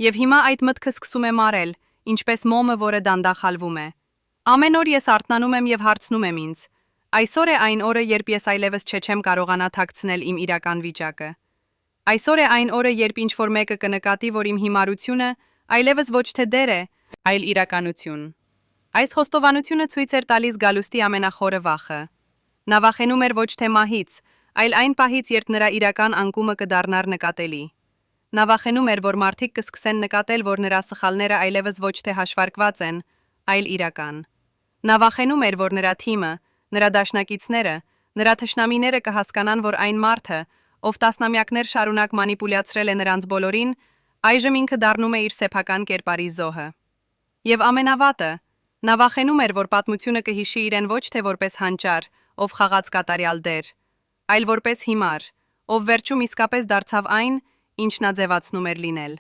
Եվ հիմա այդ մտքը սկսում է մարել, ինչպես մոմը, որը դանդաղ հալվում է։ Ամեն օր ես արթնանում եմ եւ հարցնում եմ ինձ. այսօր է այն օրը, երբ ես այլևս չեմ կարողանա թաքցնել իմ իրական վիճակը։ Այսօր է այն օրը, երբ ինչ-որ մեկը կնկատի, որ իմ հիմարությունը այլևս ոչ թե դեր է, այլ իրականություն։ Այս խոստովանությունը ցույց էր տալիս Գալուստի ամենախորը վախը։ Նա վախենում էր ոչ թե մահից, այլ այն պահից, երբ նրա իրական անկումը կդառնար նկատելի։ Նա վախենում էր, որ մարդիկ կսկսեն նկատել, որ նրա սխալները այլևս ոչ թե հաշվարկված են, այլ իրական։ Նա վախենում էր, որ նրա թիմը, նրա դաշնակիցները, նրա թշնամիները կհասկանան, որ այն մարդը, ով տասնամյակներ շարունակ մանիպուլյացրել է նրանց բոլորին, այժմ ինքը դառնում է իր սեփական կերպարի զոհը։ Եվ ամենավատը, նա վախենում էր, որ պատմությունը կհիշի իրեն ոչ թե որպես հանճար, ով խաղաց կատարյալ դեր, այլ որպես հիմար, ով վերջում իսկապես դարձավ այն, ինչ նա ձևացնում էր լինել։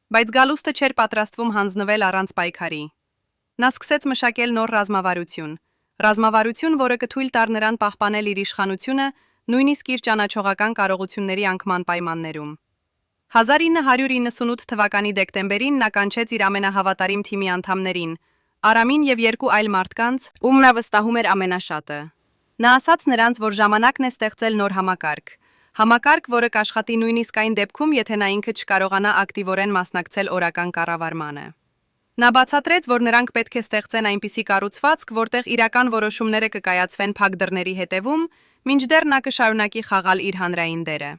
Բայց Գալուստը չէր պատրաստվում հանձնվել առանց պայքարի։ Նա սկսեց մշակել նոր ռազմավարություն, որը կթույլ տար նրան պահպանել իր իշխանությունը, նույնիսկ իր ճանաչողական կարողությունների անկման պայմաններում։ 1998 թվականի դեկտեմբերին նա կանչեց իր ամենահավատարիմ թիմի անդամներին, Արամին եւ երկու այլ մարդկանց, ում նա վստահում էր ամենաշատը։ Նա ասաց նրանց, որ ժամանակն է ստեղծել նոր համակարգ, որը կաշխատի նույնիսկ այն դեպքում, եթե նա ինքը չկարողանա ակտիվորեն մասնակցել օրական կառավարմանը։ Նա բացատրեց, որ նրանք պետք է ստեղծեն այնպիսի կառուցվածք, որտեղ իրական որոշումները կկայացվեն փակ դռների հետևում, մինչդեռ նա կշարունակի խաղալ իր հանրային դերը։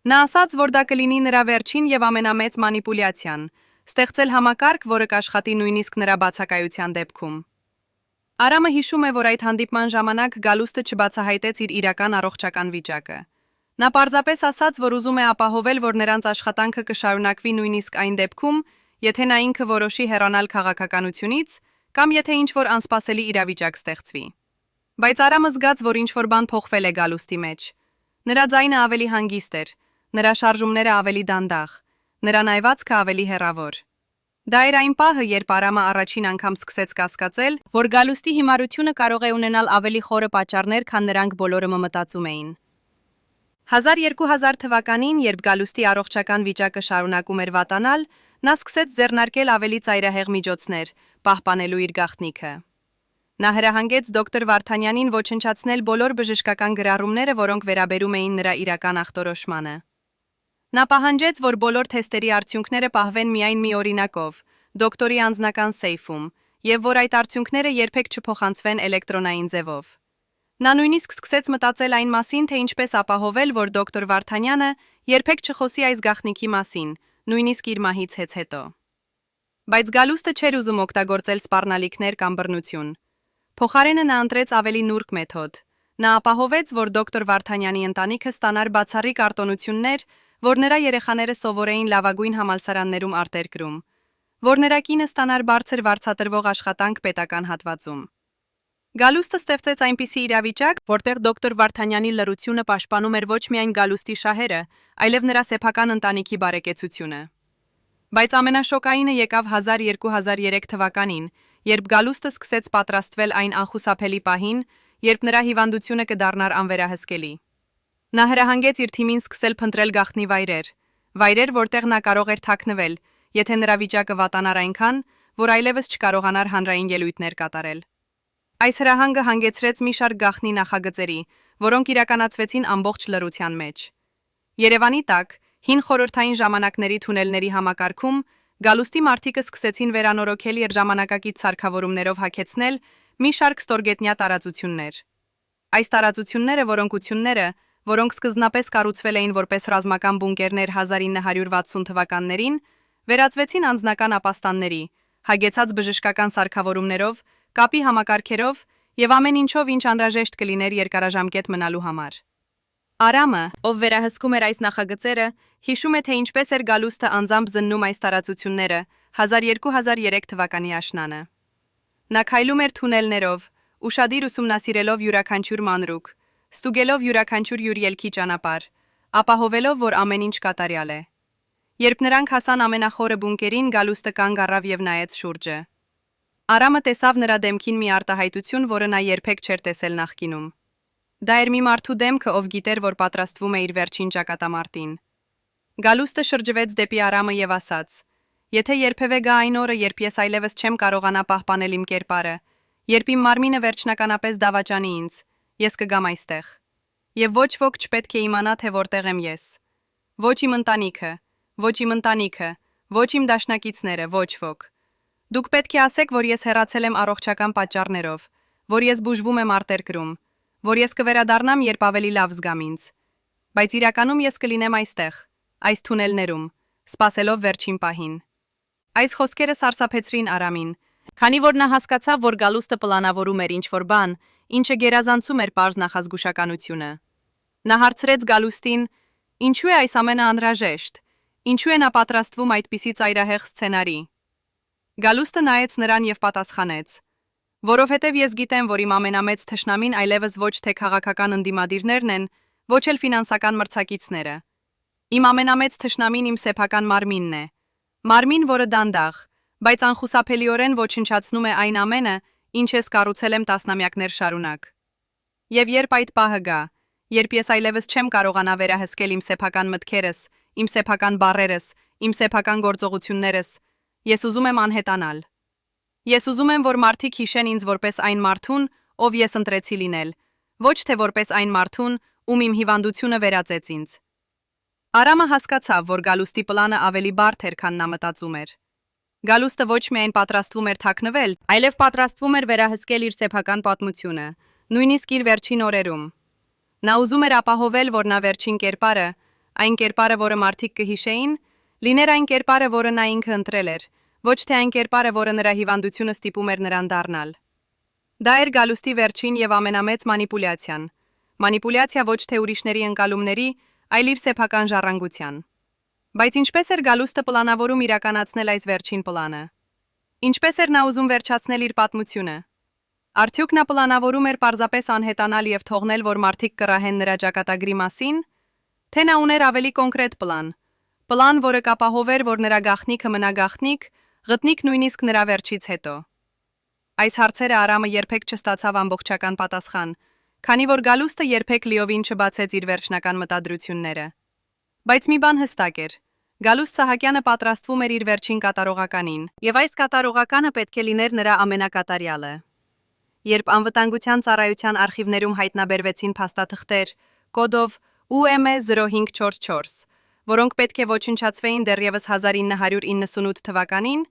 Նա ասաց, որ դա կլինի նրա վերջին եւ ամենամեծ մանիպուլյացիան, ստեղծել համակարգ, որը կաշխատի նույնիսկ նրա բացակայության դեպքում։ Արամը հիշում է, որ այդ հանդիպման ժամանակ Գալուստը չբացահայտեց իր իրական առողջական վիճակը։ Նա պարզապես ասաց, որ ուզում է ապահովել, որ նրանց աշխատանքը կշարունակվի նույնիսկ այն դեպքում, եթե նա ինքը որոշի հեռանալ քաղաքականությունից, կամ եթե ինչ-որ անսպասելի իրավիճակ ստեղծվի։ Բայց Արամը զգաց, որ ինչ-որ բան փոխվել է Գալուստի մեջ։ Նրա ձայնը ավելի հանգիստ էր, նրա շարժումները ավելի դանդաղ, նրա նայվածքը ավելի հեռավոր։ Դա էր այն պահը, երբ Արամը առաջին անգամ սկսեց կասկածել, որ Գալուստի հիմարությունը կարող է ունենալ ավելի խորը պատճառներ, քան նրանք բոլորը մտածում էին։ 2000 թվականին, երբ Գալուստի առողջական վիճակը շարունակում էր վատանալ, նա սկսեց ձեռնարկել ավելի ծայրահեղ միջոցներ, պահպանելու իր գաղտնիքը։ Նա հրահանգեց դոկտոր Վարդանյանին ոչնչացնել բոլոր բժշկական գրառումները, որոնք վերաբերում էին նրա իրական ախտորոշմանը։ Նա պահանջեց, որ բոլոր թեստերի արդյունքները պահվեն միայն մի օրինակով, դոկտորի անձնական սեյֆում, եւ որ այդ արդյունքները երբեք չփոխանցվեն էլեկտրոնային ձևով։ Նա նույնիսկ սկսեց մտածել այն մասին, թե ինչպես ապահովել, որ դոկտոր Վարդանյանը երբեք չխոսի այս գաղտնիքի մասին, նույնիսկ իր մահից հետո։ Բայց Գալուստը չէր ուզում օգտագործել սպառնալիքներ կամ բռնություն։ Փոխարենը նա ընտրեց ավելի նուրբ մեթոդ։ Նա ապահովեց, որ դոկտոր Վարդանյանի ընտանիքը ստանար բացառիկ արտոնություններ, որ նրա երեխաները սովորեին լավագույն համալսարաններում արտերկրում, որ նրա կինը ստանար բարձր վարձատրվող աշխատանք պետական հատվածում։ Գալուստը ստեղծեց այնպիսի իրավիճակ, որտեղ դոկտոր Վարդանյանի լռությունը պաշտպանում էր ոչ միայն Գալուստի շահերը, այլև նրա սեփական ընտանիքի բարեկեցությունը։ Բայց ամենաշոկայինը եկավ 2003 թվականին, երբ Գալուստը սկսեց պատրաստվել այն անխուսափելի պահին, երբ նրա հիվանդությունը կդառնար անվերահսկելի։ Նա հրահանգեց իր թիմին սկսել փնտրել գաղտնի վայրեր, որտեղ նա կարող էր թաքնվել, եթե նրա վիճակը վատանար այնքան, որ այլևս չկարողանար հանրային ելույթներ կատարել։ Այս հրահանգը հանգեցրեց մի շարք գաղտնի նախագծերի, որոնք իրականացվեցին ամբողջ լռության մեջ։ Երևանի տակ, հին խորհրդային ժամանակների թունելների համակարգում, Գալուստի մարդիկը սկսեցին վերանորոգել իր ժամանակակից սարքավորումներով հագեցնել մի շարք ստորգետնյա տարածություններ։ Այս տարածությունները, որոնք սկզբնապես կառուցվել էին որպես ռազմական բունկերներ 1960 թվականներին, վերածվեցին անձնական ապաստանների, հագեցած բժշկական սարքավորումներով, կապի համակարգերով եւ ամեն ինչով, ինչ անհրաժեշտ կլիներ երկարաժամկետ մնալու համար։ Արամը, ով վերահսկում էր այս նախագծերը, հիշում է, թե ինչպես էր Գալուստը անձամբ զննում այս տարածությունները 2003 թվականի աշնանը։ Նա քայլում էր թունելներով, ուշադիր ուսումնասիրելով յուրաքանչյուր մանրուք, ստուգելով յուրաքանչյուր յուր ելքի ճանապարհ, ապահովելով, որ ամեն ինչ կատարյալ է։ Երբ նրանք հասան ամենախորը բունկերին, Գալուստը կանգ առավ եւ նայեց շուրջը։ Արամը տեսավ նրա դեմքին մի արտահայտություն, որը նա երբեք չէր տեսել նախկինում։ Դա էր մի մարդու դեմքը, ով գիտեր, որ պատրաստվում է իր վերջին ճակատամարտին։ Գալուստը շրջվեց դեպի Արամը եւ ասաց. «Եթե երբևէ գա այն օրը, երբ ես այլևս չեմ կարողանա պահպանել իմ կերպարը, երբ իմ մարմինը վերջնականապես դավաճանի ինձ, ես կգամ այստեղ։ Եվ ոչ ոք չպետք է իմանա, թե որտեղ եմ ես։ Ոչ իմ ընտանիքը, ոչ իմ ընտանիքը, ոչ իմ դաշնակիցները, ոչ ոք։ Դուք պետք է ասեք, որ ես հեռացել եմ առողջական պատճառներով, որ ես բուժվում եմ արտերկրում, որ ես կվերադառնամ, երբ ավելի լավ զգամ ինձ։ Բայց իրականում ես կլինեմ այստեղ, այս թունելներում, սպասելով վերջին պահին»։ Այս խոսքերը սարսափեցրին Արամին, քանի որ նա հասկացավ, որ Գալուստը պլանավորում էր ինչ-որ բան, ինչը գերազանցում էր պարզ նախազգուշականությունը։ Նա հարցրեց Գալուստին. «Ինչու է այս ամենը անհրաժեշտ։ Ինչու է նա պատրաստվում այդպիսի ծայրահեղ սցենարի»։ Գալուստը նայեց նրան եւ պատասխանեց. «Որովհետեւ ես գիտեմ, որ իմ ամենամեծ թշնամին այլևս ոչ թե քաղաքական ընդդիմադիրներն են, ոչ էլ ֆինանսական մրցակիցները։ Իմ ամենամեծ թշնամին իմ սեփական մարմինն է։ Մարմին, որը դանդաղ, բայց անխուսափելիորեն ոչնչացնում է այն ամենը, ինչ ես կառուցել եմ տասնամյակներ շարունակ։ Եվ երբ այդ պահը գա, երբ ես այլևս չեմ կարողանա վերահսկել իմ սեփական մտքերս, իմ սեփական բառերս, իմ սեփական գործողություններս, ես ուզում եմ անհետանալ։ Ես ուզում եմ, որ մարդիկ հիշեն ինձ որպես այն մարդուն, ով ես ընտրեցի լինել, ոչ թե որպես այն մարդուն, ում իմ հիվանդությունը վերածեց ինձ»։ Արամը հասկացավ, որ Գալուստի պլանը ավելի բարդ էր, քան նա մտածում էր։ Գալուստը ոչ միայն պատրաստվում էր թաքնվել, այլև պատրաստվում էր վերահսկել իր սեփական պատմությունը, նույնիսկ իր վերջին օրերում։ Նա ուզում էր ապահովել, որ նա վերջին կերպարը, այն կերպարը, որը մարդիկ կհիշեին, լիներ այն կերպարը, որը նա ինքը ընտրել էր, ոչ թե այն կերպարը, որը նրա հիվանդությունը ստիպում էր նրան դառնալ։ Դա էր Գալուստի վերջին եւ ամենամեծ մանիպուլյացիան։ Մանիպուլյացիա ոչ թե ուրիշների ընկալումների, այլ իր սեփական ժառանգության։ Բայց ինչպես էր Գալուստը պլանավորում իրականացնել այս վերջին պլանը։ Ինչպես էր նա ուզում վերջացնել իր պատմությունը։ Արդյոք նա պլանավորում էր պարզապես անհետանալ եւ թողնել, որ մարդիկ կռահեն նրա ճակատագրի մասին, թե նա ուներ ավելի կոնկրետ պլան, որը կապահովեր, որ նրա գաղտնիքը մնա գաղտնիք, գտնիք նույնիսկ նրա վերջից հետո։ Այս հարցերը Արամը երբեք չստացավ ամբողջական պատասխան, քանի որ Գալուստը երբեք լիովին չբացեց իր վերջնական մտադրությունները։ Բայց մի բան հստակ էր. Գալուստ Սահակյանը պատրաստվում էր իր վերջին կատարողականին, եւ այս կատարողականը պետք է լիներ նրա ամենակատարյալը։ Երբ անվտանգության ծառայության արխիվներում հայտնաբերվեցին փաստաթղթեր կոդով UM 0544, որոնք պետք է ոչնչացվեին դեռևս 1998 թվականին,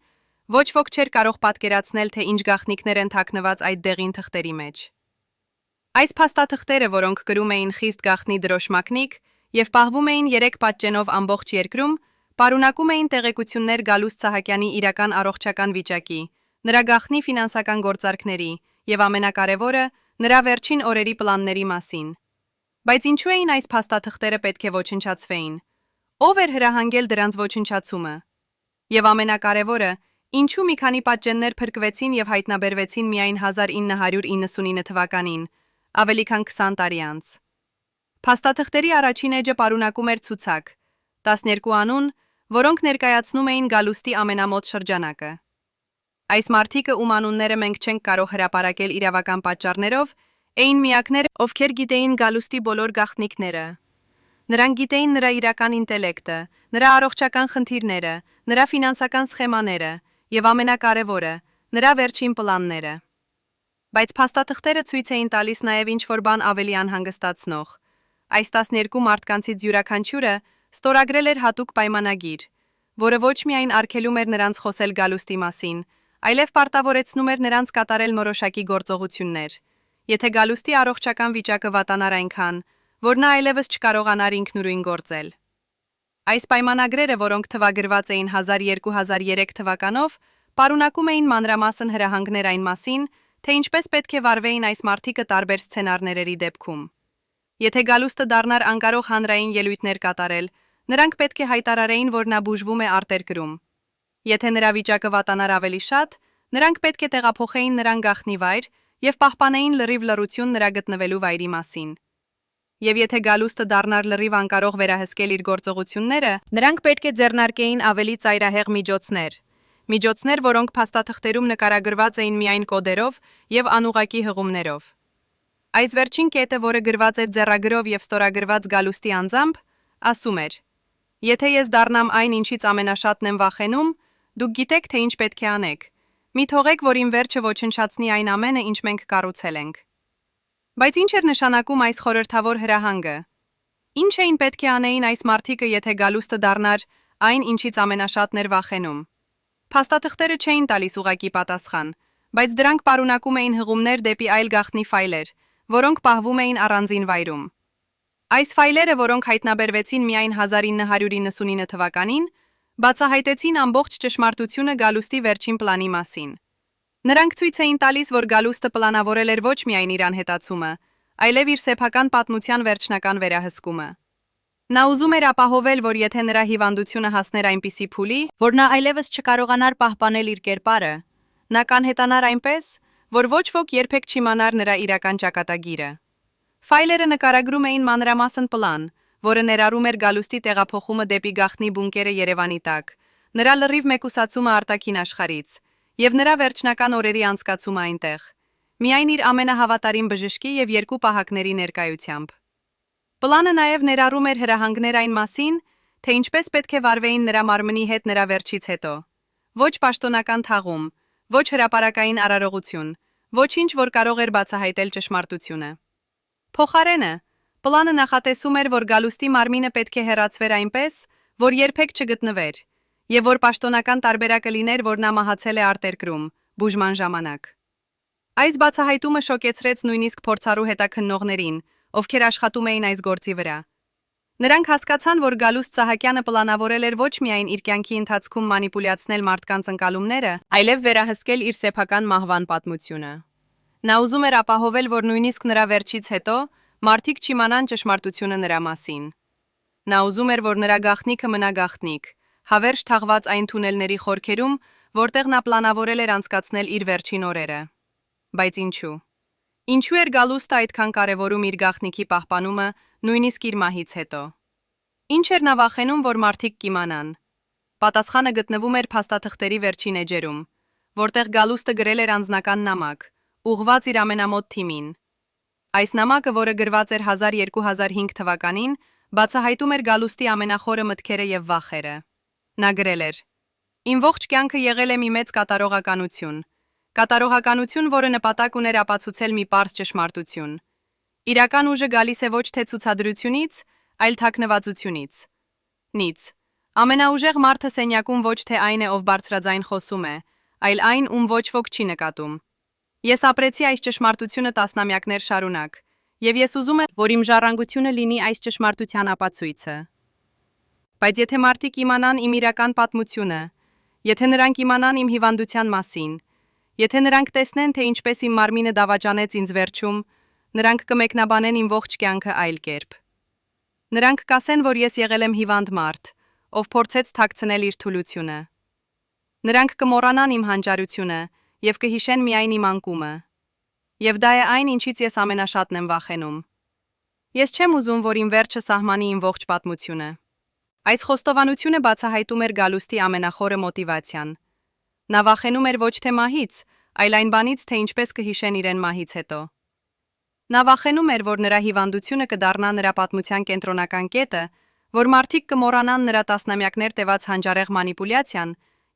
ոչ ոք չէր կարող պատկերացնել, թե ինչ գաղտնիքներ են թաքնված այդ դեղին թղթերի մեջ։ Այս փաստաթղթերը, որոնք կրում էին խիստ գաղտնի դրոշմակնիկ եւ պահվում էին 3 պատճենով ամբողջ երկրում, պարունակում էին տեղեկություններ Գալուստ Սահակյանի իրական առողջական վիճակի, նրա գաղտնի ֆինանսական գործարքների եւ ամենակարևորը, նրա վերջին օրերի պլանների մասին։ Բայց ինչու էին այս փաստաթղթերը պետք է ոչնչացվեին։ Ով էր հրահանգել դրանց ոչնչացումը։ Եվ ամենակարևորը, ինչու մի քանի պատճեններ փրկվեցին եւ հայտնաբերվեցին միայն 1999 թվականին, ավելի քան 20 տարի անց։ Փաստաթղթերի առաջին էջը պարունակում էր ցուցակ, 12 անուն, որոնք ներկայացնում էին Գալուստի ամենամոտ շրջանակը։ Այս մարդիկը, ում անունները մենք չենք կարող հրապարակել իրավական պատճառներով, էին միակները, ովքեր գիտեին Գալուստի բոլոր գաղտնիքները։ Նրանք գիտեին նրա իրական ինտելեկտը, նրա առողջական խնդիրները, նրա ֆինանսական սխեմաները եւ ամենակարևորը, նրա վերջին պլանները։ Բայց փաստաթղթերը ցույց էին տալիս նաեւ ինչ-որ բան ավելի անհանգստացնող։ Այս 12 մարդկանցից յուրաքանչյուրը ստորագրել էր հատուկ պայմանագիր, որը ոչ միայն արգելում էր նրանց խոսել Գալուստի մասին, այլև պարտավորեցնում էր նրանց կատարել որոշակի գործողություններ, եթե Գալուստի առողջական վիճակը վատանար այնքան, որ նա այլևս չկարողանար ինքնուրույն գործել։ Այս պայմանագրերը, որոնք թվագրված էին 1203 թվականով, պարունակում էին մանրամասն հրահանգներ այն մասին, թե ինչպես պետք է վարվեին այս մարդիկը տարբեր սցենարների դեպքում։ Եթե Գալուստը դառնար անկարող հանրային ելույթներ կատարել, նրանք պետք է հայտարարեին, որ նա բուժվում է արտերկրում։ Եթե նրա վիճակը վատանար ավելի շատ, նրանք պետք է տեղափոխեին նրան գաղտնի վայր եւ պահպանեին լրիվ լռություն նրա գտնվելու վայրի մասին։ Եվ եթե գալուստը դառնար լրիվ անկարող վերահսկել իր գործողությունները, նրանք պետք է ձեռնարկեին ավելի ծայրահեղ միջոցներ, որոնք փաստաթղթերում նկարագրված էին միայն կոդերով եւ անուղղակի հղումներով։ Այս վերջին կետը, որը գրված էր ձեռագրով եւ ստորագրված գալուստի անձամբ, ասում էր. Եթե ես դառնամ այն, ինչից ամենաշատն եմ վախենում, դուք գիտեք, թե ինչ պետք է անեք։ Մի թողեք, որ իմ վերջը ոչնչացնի այն ամենը, ինչ մենք կառուցել ենք։ Բայց ինչ էր նշանակում այս խորհրդավոր հրահանգը։ Ինչ էին պետք է անեին այս մարդիկը, եթե գալուստը դառնար այն, ինչից ամենաշատն էր վախենում։ Փաստաթղթերը չէին տալիս ուղղակի պատասխան, բայց դրանք պարունակում էին հղումներ դեպի այլ գաղտնի ֆայլեր, որոնք պահվում էին առանձին վայրում։ Այս ֆայլերը, որոնք հայտնաբերվեցին միայն 1999 թվականին, բացահայտեցին ամբողջ ճշմարտությունը գալուստի վերջին պլանի մասին։ Նրանք ցույց էին տալիս, որ գալուստը պլանավորել էր ոչ միայն իր անհետացումը, այլև իր սեփական պատմության վերջնական վերահսկումը։ Նա ուզում էր ապահովել, որ եթե նրա հիվանդությունը հասներ այնպիսի փուլի, որ նա այլևս չկարողանար պահպանել իր կերպարը, նա կանհետանար այնպես, որ ոչ ոք երբեք չիմանար նրա իրական ճակատագիրը։ Ֆայլերը նկարագրում էին մանրամասն պլան, որը ներառում էր գալուստի տեղափոխումը դեպի գաղտնի բունկերը Երևանի տակ, նրա լրիվ մեկուսացումը արտաքին աշխարհից եւ նրա վերջնական օրերի անցկացումը այնտեղ, միայն իր ամենահավատարիմ բժշկի եւ երկու պահակների ներկայությամբ։ Պլանը նաեւ ներառում էր հրահանգներ այն մասին, թե ինչպես պետք է վարվեին նրա մարմնի հետ նրա վերջից հետո։ Ոչ պաշտոնական թաղում, ոչ հրապարակային արարողություն, ոչինչ, որ կարող էր բացահայտել ճշմարտությունը։ Փոխարենը, պլանը նախատեսում էր, որ գալուստի մարմինը պետք է հեռացվեր այնպես, որ երբեք չգտնվեր, եւ որ պաշտոնական տարբերակը լիներ, որ նա մահացել է արտերկրում, բուժման ժամանակ։ Այս բացահայտումը շոկեցրեց նույնիսկ փորձառու հետաքննողներին, ովքեր աշխատում էին այս գործի վրա։ Նրանք հասկացան, որ Գալուստ Սահակյանը պլանավորել էր ոչ միայն իր կյանքի ընթացքում մանիպուլյացնել մարդկանց ընկալումները, այլև վերահսկել իր սեփական մահվան պատմությունը։ Նա ուզում էր ապահովել, որ նույնիսկ նրա վերջից հետո մարդիկ չիմանան ճշմարտությունը նրա մասին։ Նա ուզում էր, որ նրա գաղտնիքը մնա գաղտնիք, հավերժ թաղված այն թունելների խորքերում, որտեղ նա պլանավորել էր անցկացնել իր վերջին օրերը։ Բայց ինչու։ Ինչու էր Գալուստը այդքան կարևորում իր գաղտնիքի պահպանումը, նույնիսկ իր մահից հետո։ Ինչ էր նա վախենում, որ մարդիկ կիմանան։ Պատասխանը գտնվում էր փաստաթղթերի վերջին էջերում, որտեղ Գալուստը գրել էր անձնական նամակ, ուղղված իր ամենամոտ թիմին։ Այս նամակը, որը գրված էր 2005 թվականին, բացահայտում էր Գալուստի ամենախորը մտքերը եւ վախերը։ Նա գրել էր. Իմ ողջ կյանքը եղել է մի մեծ կատարողականություն, որը նպատակ ուներ ապացուցել մի պարզ ճշմարտություն։ Իրական ուժը գալիս է ոչ թե ցուցադրությունից, այլ թաքնվածությունից։ Նից։ Ամենաուժեղ մարդը սենյակում ոչ թե այն է, ով բարձրաձայն խոսում է, այլ այն, ում ոչ ոք չի նկատում։ Ես ապրեցի այս ճշմարտությունը տասնամյակներ շարունակ, եւ ես ուզում եմ, որ իմ ժառանգությունը լինի այս ճշմարտության ապացույցը։ Բայց եթե մարդիկ իմանան իմ իրական պատմությունը, եթե նրանք իմանան իմ հիվանդության մասին, եթե նրանք տեսնեն, թե ինչպես իմ մարմինը դավաճանեց ինձ վերջում, նրանք կմեկնաբանեն իմ ողջ կյանքը այլ կերպ։ Նրանք կասեն, որ ես եղել եմ հիվանդ մարդ, ով փորձեց թաքցնել իր թուլությունը։ Նրանք կմոռանան իմ հանճարությունը եւ կհիշեն միայն իմ անկումը։ Եվ դա է այն, ինչից ես ամենաշատն եմ վախենում։ Ես չեմ ուզում, որ իմ վերջը սահմանի իմ ողջ պատմությունը։ Այս խոստովանությունը բացահայտում էր Գալուստի ամենախորը մոտիվացիան։ Նա վախենում էր ոչ թե մահից, այլ այն բանից, թե ինչպես կհիշեն իրեն մահից հետո։ Նա վախենում էր, որ նրա հիվանդությունը կդառնա նրա պատմության կենտրոնական կետը, որ մարդիկ կմոռանան նրա տասնամյակներ տևած հանճարեղ մանիպուլյացիան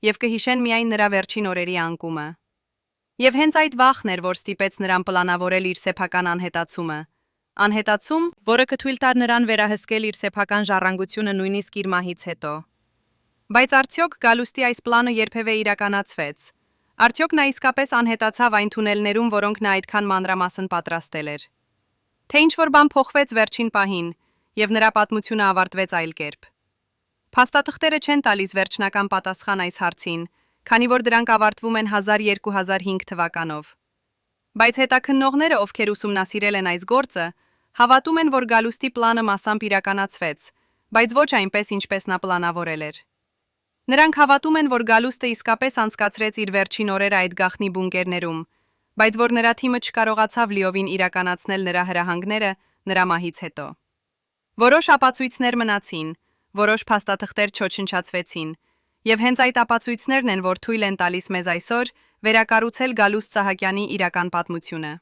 եւ կհիշեն միայն նրա վերջին օրերի անկումը։ Եվ հենց այդ վախն էր, որ ստիպեց նրան պլանավորել իր սեփական անհետացումը։ Անհետացում, որը կթույլ տար նրան վերահսկել իր սեփական ժառանգությունը նույնիսկ իր մահից հետո։ Բայց արդյոք Գալուստի այս պլանը երբևէ իրականացվեց։ Արդյոք նա իսկապես անհետացավ այն թունելներում, որոնք նա այդքան մանրամասն պատրաստել էր։ Թե ինչ-որ բան փոխվեց վերջին պահին, եւ նրա պատմությունը ավարտվեց այլ կերպ։ Փաստաթղթերը չեն տալիս վերջնական պատասխան այս հարցին, քանի որ դրանք ավարտվում են 2005 թվականով։ Բայց հետաքննողները, ովքեր ուսումնասիրել են այս գործը, հավատում են, որ Գալուստի պլանը մասամբ իրականացվեց, բայց ոչ այնպես, ինչպես նա պլանավորել էր։ Նրանք հավատում են, որ Գալուստը իսկապես անցկացրեց իր վերջին օրերը այդ գաղտնի բունկերներում, բայց որ նրա թիմը չկարողացավ լիովին իրականացնել նրա հրահանգները նրա մահից հետո։ Որոշ ապացույցներ մնացին, որոշ փաստաթղթեր չոչնչացվեցին, եւ հենց այդ ապացույցներն են, որ թույլ են տալիս մեզ այսօր վերակառուցել Գալուստ Սահակյանի իրական պատմությունը։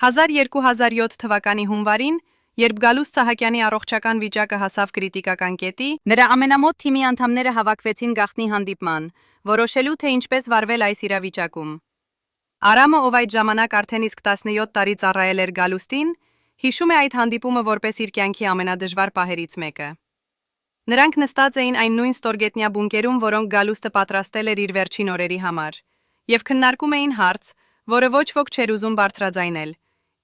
2007 թվականի հունվարին, երբ Գալուստ Սահակյանի առողջական վիճակը հասավ կրիտիկական կետի, նրա ամենամոտ թիմի անդամները հավաքվեցին գաղտնի հանդիպման, որոշելու թե ինչպես վարվել այս իրավիճակում։ Արամը, ով այդ ժամանակ արդեն իսկ 17 տարի ծառայել էր Գալուստին, հիշում է այդ հանդիպումը որպես իր կյանքի ամենադժվար պահերից մեկը։ Նրանք նստած էին այն նույն ստորգետնյա բունկերում, որոնք Գալուստը պատրաստել էր իր վերջին օրերի համար, եւ քննարկում էին հարց, որը ոչ ոք չէր ուզում բարձրաձայնել.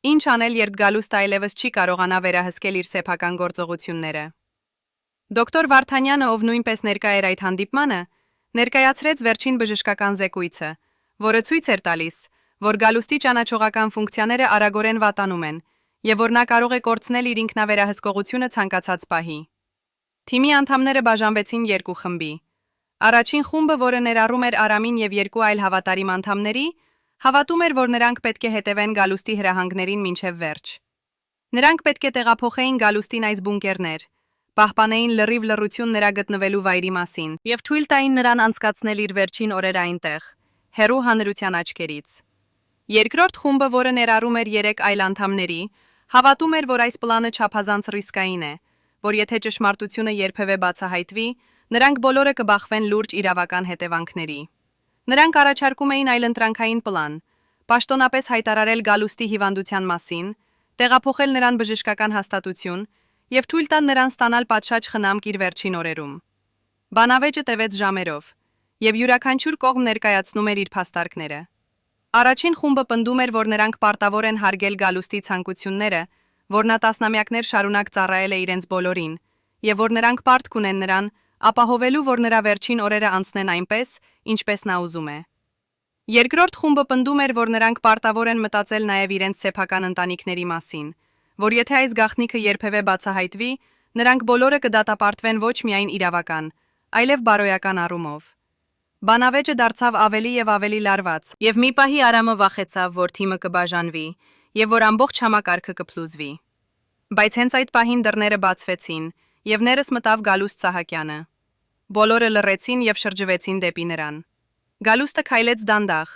ինչ անել, երբ Գալուստը այլևս չի կարողանա վերահսկել իր սեփական գործողությունները։ Դոկտոր Վարդանյանը, ով նույնպես ներկա էր այդ հանդիպմանը, ներկայացրեց վերջին բժշկական զեկույցը, որը ցույց էր տալիս, որ Գալուստի ճանաչողական ֆունկցիաները արագորեն վատանում են, եւ որ նա կարող է կորցնել իր ինքնավերահսկողությունը ցանկացած պահի։ Թիմի անդամները բաժանվեցին երկու խմբի։ Առաջին խումբը, որը ներառում էր Արամին եւ երկու այլ հավատարիմ անդամների, հավատում էր, որ նրանք պետք է հետևեն Գալուստի հրահանգներին մինչև վերջ։ Նրանք պետք է տեղափոխեին Գալուստին այս բունկերներ, պահպանեին լրիվ լռություն նրա գտնվելու վայրի մասին եւ թույլ տային նրան անցկացնել իր վերջին օրերը այնտեղ, հեռու հանրության աչքերից։ Երկրորդ խումբը, որը ներառում էր 3 այլ անդամների, հավատում էր, որ այս պլանը չափազանց ռիսկային է, որ եթե ճշմարտությունը երբևէ բացահայտվի, նրանք բոլորը կբախվեն լուրջ իրավական հետևանքների։ Նրանք առաջարկում էին այլընտրանքային պլան, պաշտոնապես հայտարարել Գալուստի հիվանդության մասին, տեղափոխել նրան բժշկական հաստատություն եւ թույլ տալ նրան ստանալ պատշաճ խնամք իր վերջին օրերում։ Բանավեճը տևեց ժամերով, եւ յուրաքանչյուր կողմ ներկայացնում էր իր փաստարկները։ Առաջին խումբը պնդում էր, որ նրանք պարտավոր են հարգել Գալուստի ցանկությունները, որ նա տասնամյակներ շարունակ ծառայել է իրենց բոլորին, եւ որ նրանք պարտք ունեն նրան ապահովելու, որ նրա վերջին օրերը անցնեն այնպես, ինչպես նա ուզում է։ Երկրորդ խումբը պնդում էր, որ նրանք պարտավոր են մտածել նաև իրենց սեփական ընտանիքների մասին, որ եթե այս գաղտնիքը երբևէ բացահայտվի, նրանք բոլորը կդատապարտվեն ոչ միայն իրավական, այլև բարոյական առումով։ Բանավեճը դարձավ ավելի եւ ավելի լարված, եւ մի պահի Արամը վախեցավ, որ թիմը կբաժանվի, եւ որ ամբողջ համակարգը կփլուզվի։ Բայց հենց այդ պահին դռները բացվեցին, եւ ներս մտավ Գալուստ Սահակյանը։ Բոլորը լռեցին եւ շրջվեցին դեպի նրան։ Գալուստը քայլեց դանդաղ,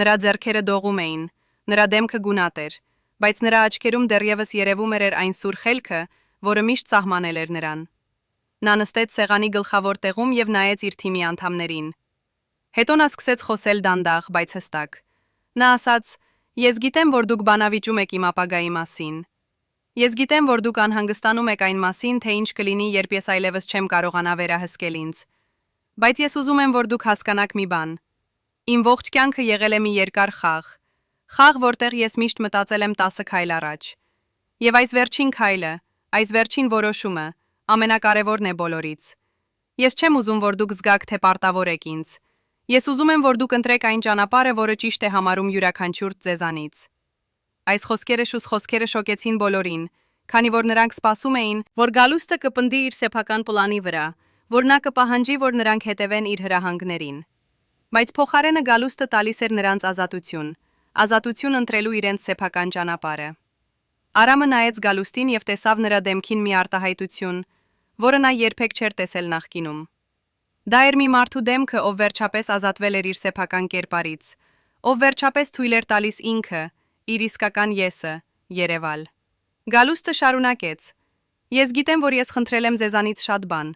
նրա ձեռքերը դողում էին, նրա դեմքը գունատ էր, բայց նրա աչքերում դեռևս երևում էր այն սուր խելքը, որը միշտ սահմանել էր նրան։ Նա նստեց սեղանի գլխավոր տեղում եւ նայեց իր թիմի անդամներին։ Հետո նա սկսեց խոսել դանդաղ, բայց հստակ։ Նա ասաց. «Ես գիտեմ, որ դուք բանավիճում եք իմ ապագայի մասին։ Ես գիտեմ, որ դուք անհանգստանում եք այն մասին, թե ինչ կլինի, երբ ես այլևս չեմ կարողանա վերահսկել ինձ։ Բայց ես ուզում եմ, որ դուք հասկանաք մի բան։ Իմ ողջ կյանքը եղել է մի երկար խաղ, որտեղ ես միշտ մտածել եմ 10 քայլ առաջ։ Եվ այս վերջին քայլը, այս վերջին որոշումը ամենակարևորն է բոլորից։ Ես չեմ ուզում, որ դուք զգաք, թե պարտավոր եք ինձ։ Ես ուզում եմ, որ դուք ընտրեք այն ճանապարհը, որը ճիշտ է համարում յուրաքանչյուր ձեզանից»։ Այս խոսքերը շոկեցին բոլորին, քանի որ նրանք սպասում էին, որ Գալուստը կպնդի իր սեփական պլանի վրա, որ նա կպահանջի, որ նրանք հետևեն իր հրահանգներին։ Բայց փոխարենը Գալուստը տալիս էր նրանց ազատություն ընտրելու իրենց սեփական ճանապարհը։ Արամը նայեց Գալուստին եւ տեսավ նրա դեմքին մի արտահայտություն, որը նա երբեք չէր տեսել նախկինում։ Դա էր մի մարդու դեմքը, ով վերջապես ազատվել էր իր սեփական կերպարից, ով վերջապես թույլ էր տալիս ինքը, իր իսկական եսը, երևալ։ Գալուստը շարունակեց. «Ես գիտեմ, որ ես խնդրել եմ ձեզանից շատ բան։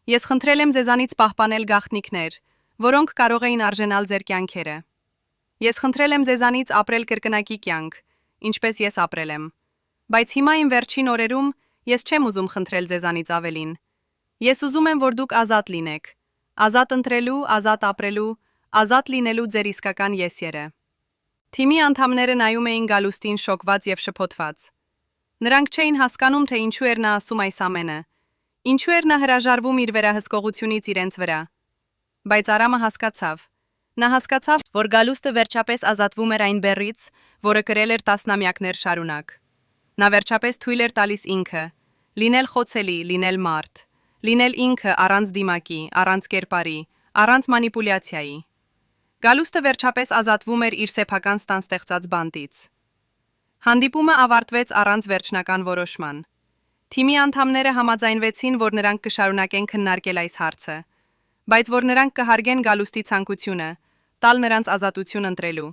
Ես խնդրել եմ ձեզանից պահպանել գաղտնիքներ, որոնք կարող էին արժենալ ձեր կյանքերը։ Ես խնդրել եմ ձեզանից ապրել կրկնակի կյանք, ինչպես ես ապրել եմ։ Բայց հիմա իմ վերջին օրերում ես չեմ ուզում խնդրել ձեզանից ավելին։ Ես ուզում եմ, որ դուք ազատ լինեք, ազատ ընտրելու, ազատ ապրելու, ազատ լինելու ձեր իսկական եսերը»։ Թիմի անդամները նայում էին Գալուստին շոկված եւ շփոթված։ Նրանք չէին հասկանում, թե ինչու էր նա ասում այս ամենը, ինչու էր նա հրաժարվում իր վերահսկողությունից իրենց վրա։ Բայց Արամը հասկացավ։ Նա հասկացավ, որ Գալուստը վերջապես ազատվում էր այն բեռից, որը կրել էր տասնամյակներ շարունակ։ Նա վերջապես թույլ էր տալիս ինքը լինել խոցելի, լինել մարդ, լինել ինքը առանց դիմակի, առանց կերպարի, առանց մանիպուլյացիայի։ Գալուստը վերջապես ազատվում էր իր սեփական ստան ստեղծած բանտից։ Հանդիպումը ավարտվեց առանց վերջնական որոշման։ Թիմի անդամները համաձայնվեցին, որ նրանք կշարունակեն քննարկել այս հարցը, բայց որ նրանք կհարգեն Գալուստի ցանկությունը, տալ նրանց ազատություն ընտրելու։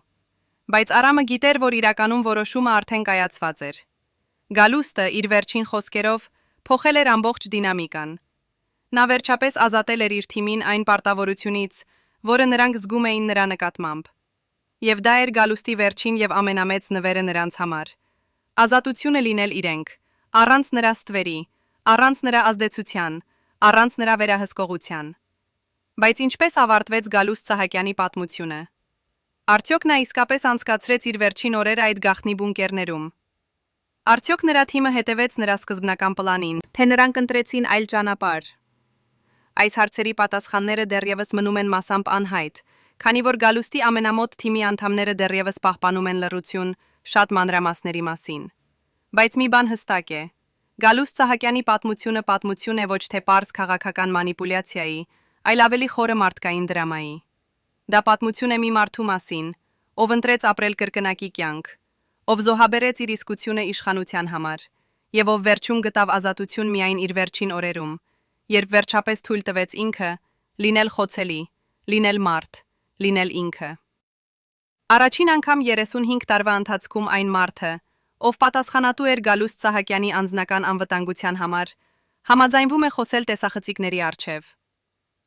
Բայց Արամը գիտեր, որ իրականում որոշումը արդեն կայացված էր։ Գալուստը իր վերջին խոսքերով փոխել էր ամբողջ դինամիկան։ Նա վերջապես ազատել էր իր թիմին այն պարտավորությունից, որը նրանք զգում էին նրա նկատմամբ։ Եվ դա էր Գալուստի վերջին եւ ամենամեծ նվերը նրանց համար։ Ազատությունը լինել իրենք, առանց նրա ստվերի, առանց նրա ազդեցության, առանց նրա վերահսկողության։ Բայց ինչպես ավարտվեց Գալուստ Սահակյանի պատմությունը։ Արդյոք նա իսկապես անցկացրեց իր վերջին օրերը այդ գաղտնի բունկերներում։ Արդյոք նրա թիմը հետևեց նրա սկզբնական պլանին, թե նրանք ընտրեցին այլ ճանապարհ։ Այս հարցերի պատասխանները դեռևս մնում են մասամբ անհայտ, քանի որ Գալուստի ամենամոտ թիմի անդամները դեռևս պահպանում են լռություն շատ մանրամասների մասին։ Բայց մի բան հստակ է. Գալուստ Սահակյանի պատմություն է ոչ թե պարզ քաղաքական մանիպուլյացիայի, այլ ավելի խորը մարդկային դրամայի։ Դա պատմություն է մի մարդու մասին, ով ընտրեց ապրել կրկնակի կյանք, ով զոհաբերեց իր իսկությունը իշխանության համար, եւ ով վերջում գտավ ազատություն միայն իր վերջին օրերում, երբ վերջապես թույլ տվեց ինքը լինել խոցելի, լինել մարդ, լինել ինքը։ Առաջին անգամ 35 տարվա ընթացքում այն մարդը, ով պատասխանատու էր Գալուստ Սահակյանի անձնական անվտանգության համար, համաձայնվում է խոսել տեսախցիկների առջև։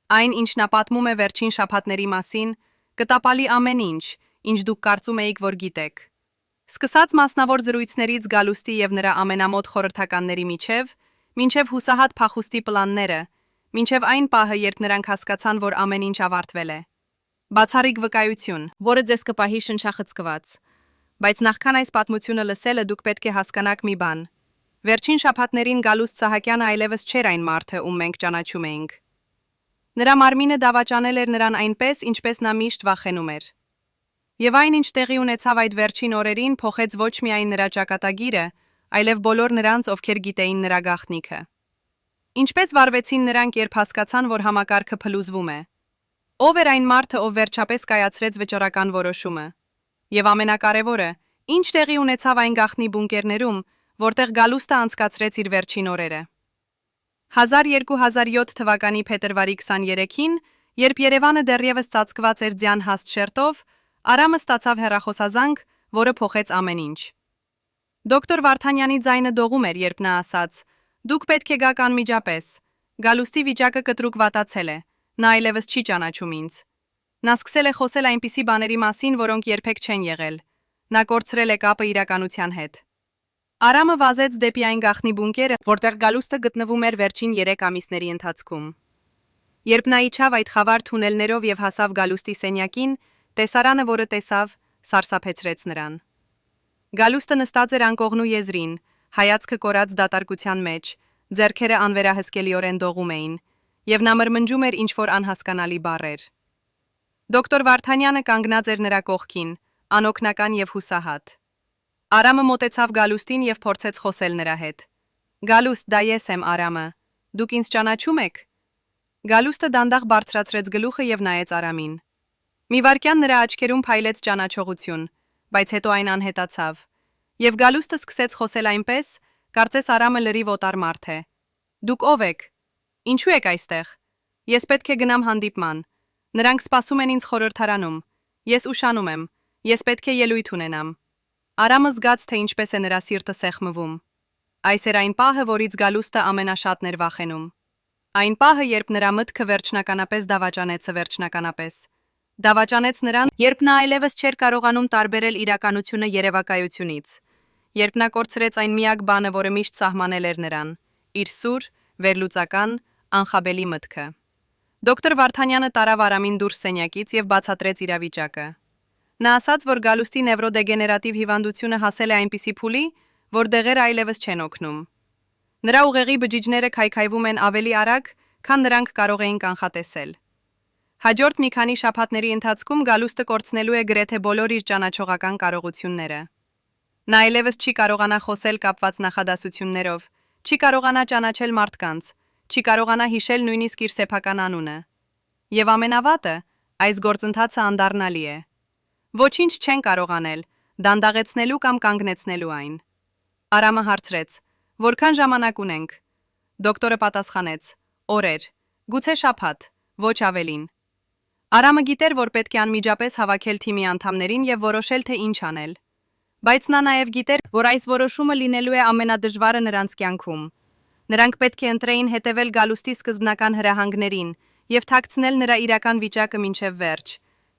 Այն, ինչ նա պատմում է վերջին շաբաթների մասին, կտապալի ամեն ինչ, ինչ դուք կարծում էիք, որ գիտեք։ Սկսած մասնավոր զրույցներից Գալուստի եւ նրա ամենամոտ խորհրդականների միջև, մինչև հուսահատ փախուստի պլանները, մինչև այն պահը, երբ նրանք հասկացան, որ ամեն ինչ ավարտվել է։ Բացառիկ վկայություն, որը ձեզ կպահի շնչախցկված։ Բայց նախքան այս պատմությունը լսելը դուք պետք է հասկանաք մի բան։ Վերջին շաբաթներին Գալուստ Սահակյանը այլևս չէր այն մարդը, ում մենք ճանաչում էինք։ Նրա մարմինը դավաճանել էր նրան այնպես, ինչպես նա միշտ վախենում էր։ Եվ այն, ինչ տեղի ունեցավ այդ վերջին օրերին, փոխեց ոչ միայն նրա ճակատագիրը, այլև բոլոր նրանց, ովքեր գիտեին նրա գաղտնիքը։ Ինչպես վարվեցին նրանք, երբ հասկացան, որ համակարգը փլուզվում է։ Ով էր այն մարդը, ով վերջապես կայացրեց վճռական որոշումը։ Եվ ամենակարևորը, ինչ տեղի ունեցավ այն գաղտնի բունկերներում, որտեղ Գալուստը անցկացրեց իր վերջին օրերը։ 2007 թվականի փետրվարի 23-ին, երբ Երևանը դեռևս ծածկված էր ձյան հաստ շերտով, Արամը ստացավ հեռախոսազանգ, որը փոխեց ամեն ինչ։ Դոկտոր Վարդանյանի ձայնը դողում էր, երբ նա ասաց. «Դուք պետք է գաք անմիջապես։ Գալուստի վիճակը կտրուկ վատացել է։ Նա այլևս չի ճանաչում ինձ»։ Նա սկսել է խոսել այնպիսի բաների մասին, որոնք երբեք չեն եղել։ Նա կորցրել է կապը իրականության հետ։ Արամը վազեց դեպի այն գաղտնի բունկերը, որտեղ Գալուստը գտնվում էր վերջին 3 ամիսների ընթացքում։ Երբ նա իջավ այդ խավար թունելներով եւ հասավ Գալուստի սենյակին, տեսարանը, որը տեսավ, սարսափեցրեց նրան։ Գալուստը նստած էր անկողնու եզրին, հայացքը կորած դատարկության մեջ, ձեռքերը անվերահսկելիորեն դողում էին, եւ նա մրմնջում էր ինչ-որ անհասկանալի բառեր։ Դոկտոր Վարդանյանը կանգնած էր նրա կողքին, անօգնական եւ հուսահատ։ Արամը մոտեցավ Գալուստին եւ փորձեց խոսել նրա հետ։ «Գալուստ, դա ես եմ, Արամը։ Դուք ինձ ճանաչում եք»։ Գալուստը դանդաղ բարձրացրեց գլուխը եւ նայեց Արամին։ Մի վայրկյան նրա աչքերում փայլեց ճանաչողություն, բայց հետո այն անհետացավ։ Եվ Գալուստը սկսեց խոսել այնպես, կարծես Արամը լրիվ օտար մարդ է։ «Դուք ով եք։ Ինչու եք այստեղ։ Ես պետք է գնամ հանդիպման։ Նրանք սպասում են ինձ խորհրդարանում։ Ես ուշանում եմ։ Ես պետք է ելույթ ունենամ»։ Արամը զգաց, թե ինչպես է նրա սիրտը սեղմվում։ Այս էր այն պահը, որից Գալուստը ամենաշատն էր վախենում։ Այն պահը, երբ նրա մտքը վերջնականապես դավաճանեց։ Դավաճանեց նրան, երբ նա այլևս չէր կարողանում տարբերել իրականությունը երևակայությունից, երբ նա կորցրեց այն միակ բանը, որը միշտ սահմանել էր նրան՝ իր սուր, վերլուծական, անխաբելի մտքը։ Դոկտոր Վարդանյանը տարավ Արամին դուրս սենյակից եւ բացատրեց իրավիճակը։ Նա ասաց, որ Գալուստի նևրոդեգեներատիվ հիվանդությունը հասել է այնպիսի փուլի, որ դեղերը այլևս չեն օգնում։ Նրա ուղեղի բջիջները քայքայվում են ավելի արագ, քան նրանք կարող էին կանխատեսել։ Հաջորդ մի քանի շաբաթների ընթացքում Գալուստը կորցնելու է գրեթե բոլոր իր ճանաչողական կարողությունները։ Նա այլևս չի կարողանա խոսել կապված նախադասություններով, չի կարողանա ճանաչել մարդկանց, չի կարողանա հիշել նույնիսկ իր սեփական անունը։ Եվ ամենավատը, Այս գործընթացը անդառնալի է։ Ոչինչ չեն կարող անել, դանդաղեցնելու կամ կանգնեցնելու այն։ Արամը հարցրեց. Որքան ժամանակ ունենք։ Դոկտորը պատասխանեց. օրեր, գուցե շաբաթ, ոչ ավելին։ Արամը գիտեր, որ պետք է անմիջապես հավաքել թիմի անդամներին եւ որոշել, թե ինչ անել։ Բայց նա նաև գիտեր, որ այս որոշումը լինելու է ամենադժվարը նրանց կյանքում։ Նրանք պետք է ընտրեին հետևել Գալուստի սկզբնական հրահանգներին եւ թաքցնել նրա իրական վիճակը մինչեւ վերջ,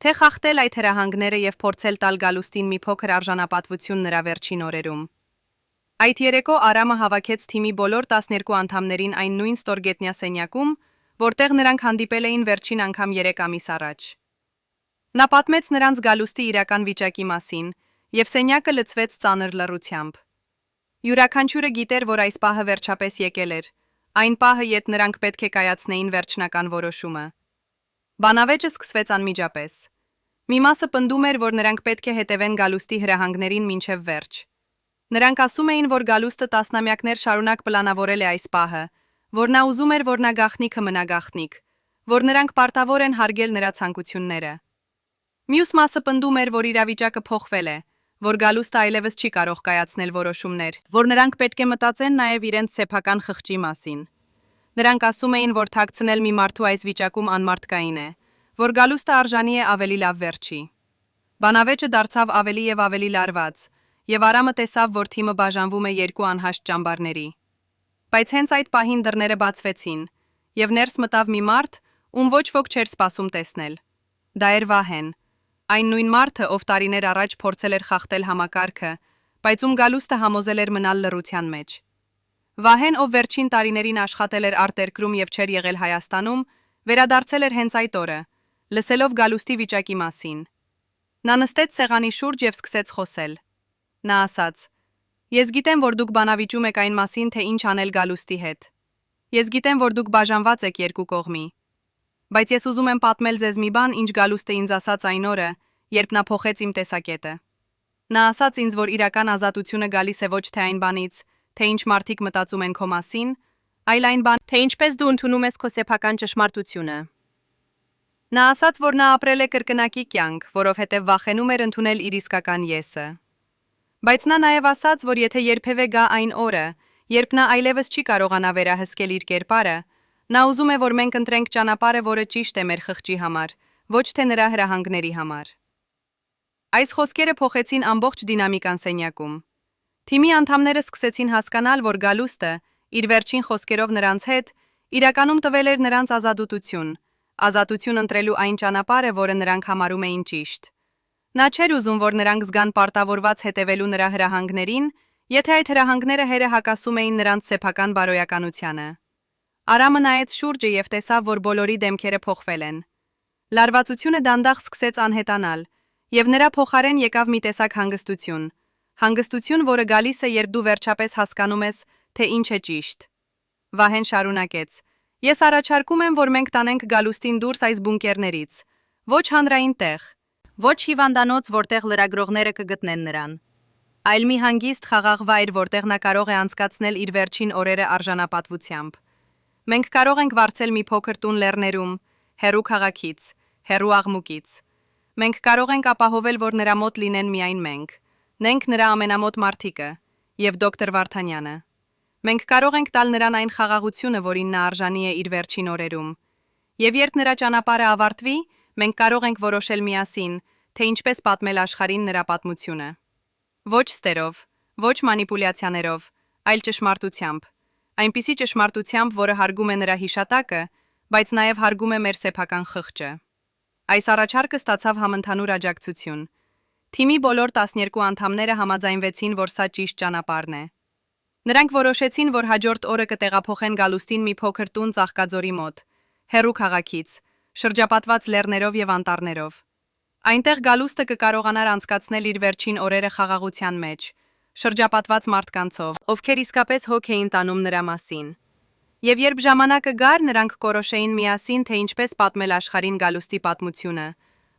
թե խախտել այդ հրահանգները եւ փորձել տալ Գալուստին մի փոքր արժանապատվություն նրա վերջին օրերում։ Այդ երեկո Արամը հավաքեց թիմի բոլոր 12 անդամներին այն նույն ստորգետնյա սենյակում, որտեղ նրանք հանդիպել էին վերջին անգամ 3 ամիս առաջ։ Նա պատմեց նրանց Գալուստի իրական վիճակի մասին, եւ սենյակը լցվեց ծանր լռությամբ։ Յուրաքանչյուրը գիտեր, որ այս պահը վերջապես եկել էր, այն պահը, երբ նրանք պետք է կայացնեին վերջնական որոշումը։ Բանավեճը սկսվեց անմիջապես։ Մի մասը պնդում էր, որ նրանք պետք է հետևեն Գալուստի հրահանգներին մինչև վերջ։ Նրանք ասում էին, որ Գալուստը տասնամյակներ շարունակ պլանավորել է այս պահը, որ նա ուզում էր, որ նա գաղտնիքը մնա գաղտնիք, որ նրանք պարտավոր են հարգել նրա ցանկությունները։ Մյուս մասը պնդում էր, որ իրավիճակը փոխվել է, որ Գալուստը այլևս չի կարող կայացնել որոշումներ, որ նրանք պետք է մտածեն նաև իրենց սեփական խղճի մասին։ Նրանք ասում էին, որ թաքցնել մի մարդու այս վիճակում անմարդկային է, որ Գալուստը արժանի է ավելի լավ վերջի։ Բանավեճը դարձավ ավելի եւ ավելի լարված, եւ Արամը տեսավ, որ թիմը բաժանվում է երկու անհաշտ ճամբարների։ Բայց հենց այդ պահին դռները բացվեցին, եւ ներս մտավ մի մարդ, ում ոչ ոք չէր սպասում տեսնել։ Դա էր Վահեն, այն նույն մարդը, ով տարիներ առաջ փորձել էր խախտել համակարգը, բայց ում Գալուստը համոզել էր մնալ լռության մեջ։ Վահեն, ով վերջին տարիներին աշխատել էր արտերկրում եւ չէր եղել Հայաստանում, վերադարձել էր հենց այդ օրը, լսելով Գալուստի վիճակի մասին։ Նա նստեց սեղանի շուրջ եւ սկսեց խոսել։ Նա ասաց. Ես գիտեմ, որ դուք բանավիճում եք այն մասին, թե ինչ անել Գալուստի հետ։ Ես գիտեմ, որ դուք բաժանված եք երկու կողմի։ Բայց ես ուզում եմ պատմել ձեզ մի բան, ինչ Գալուստը ինձ ասաց այն օրը, երբ նա փոխեց իմ տեսակետը։ Նա ասաց ինձ, որ իրական ազատությունը գալիս է ոչ թե այն բանից, թե ինչ մարդիկ մտածում են քո մասին, այլ այն բան, թե ինչպես դու ընդունում ես քո սեփական ճշմարտությունը։ Նա ասաց, որ նա ապրել է կրկնակի կյանք, որովհետև վախենում էր ընդունել իր իսկական եսը։ Բայց նա նաև ասաց, որ եթե երբևէ գա այն օրը, երբ նա այլևս չի կարողանա վերահսկել իր կերպարը, նա ուզում է, որ մենք ընտրենք ճանապարհը, որը ճիշտ է մեր խղճի համար, ոչ թե նրա հրահանգների համար։ Այս խոսքերը փոխեցին ամբողջ դինամիկան սենյակում։ Թիմի անդամները սկսեցին հասկանալ, որ Գալուստը, իր վերջին խոսքերով նրանց հետ, իրականում տվել էր նրանց ազատություն ընտրելու այն ճանապարհը, որը նրանք համարում էին ճիշտ։ Նա չէր ուզում, որ նրանք զգան պարտավորված հետևելու նրա հրահանգներին, եթե այդ հրահանգները հերը հակասում էին նրանց սեփական բարոյականությանը։ Արամը նայեց շուրջը եւ տեսավ, որ բոլորի դեմքերը փոխվել են։ Լարվածությունը դանդաղ սկսեց անհետանալ, եւ նրա փոխարեն եկավ մի տեսակ հանգստություն, որը գալիս է, երբ դու վերջապես հասկանում ես, թե ինչ է ճիշտ։ Վահեն շարունակեց. Ես առաջարկում եմ, որ մենք տանենք Գալուստին դուրս այս բունկերներից, ոչ հանրային տեղ, ոչ հիվանդանոց, որտեղ լրագրողները կգտնեն նրան, այլ մի հանգիստ խաղաղ վայր, որտեղ նա կարող է անցկացնել իր վերջին օրերը արժանապատվությամբ։ Մենք կարող ենք վարձել մի փոքր տուն լեռներում, հեռու քաղաքից, հեռու աղմուկից։ Մենք կարող ենք ապահովել, որ նրա մոտ լինեն միայն մենք նրա ամենամոտ մարդիկը եւ դոկտոր Վարդանյանը։ Մենք կարող ենք տալ նրան այն խաղաղությունը, որին նա արժանի է իր վերջին օրերում։ Եվ երբ նրա ճանապարհը ավարտվի, մենք կարող ենք որոշել միասին, թե ինչպես պատմել աշխարհին նրա պատմությունը։ Ոչ ստերով, ոչ մանիպուլյացիաներով, այլ ճշմարտությամբ։ Այնպիսի ճշմարտությամբ, որը հարգում է նրա հիշատակը, բայց նաև հարգում է մեր սեփական խղճը։ Այս առաջարկը ստացավ համընդհանուր աջակցություն։ Թիմի բոլոր 12 անդամները համաձայնվեցին, որ սա ճիշտ ճանապարհն է։ Նրանք որոշեցին, որ հաջորդ օրը կտեղափոխեն Գալուստին մի փոքր տուն Ծաղկաձորի մոտ, հեռու քաղաքից, շրջապատված լեռներով եւ անտառներով։ Այնտեղ Գալուստը կկարողանար անցկացնել իր վերջին օրերը խաղաղության մեջ, շրջապատված մարդկանցով, ովքեր իսկապես հոգ էին տանում նրա մասին։ Եվ երբ ժամանակը գար, նրանք կորոշեին միասին, թե ինչպես պատմել աշխարհին Գալուստի պատմությունը,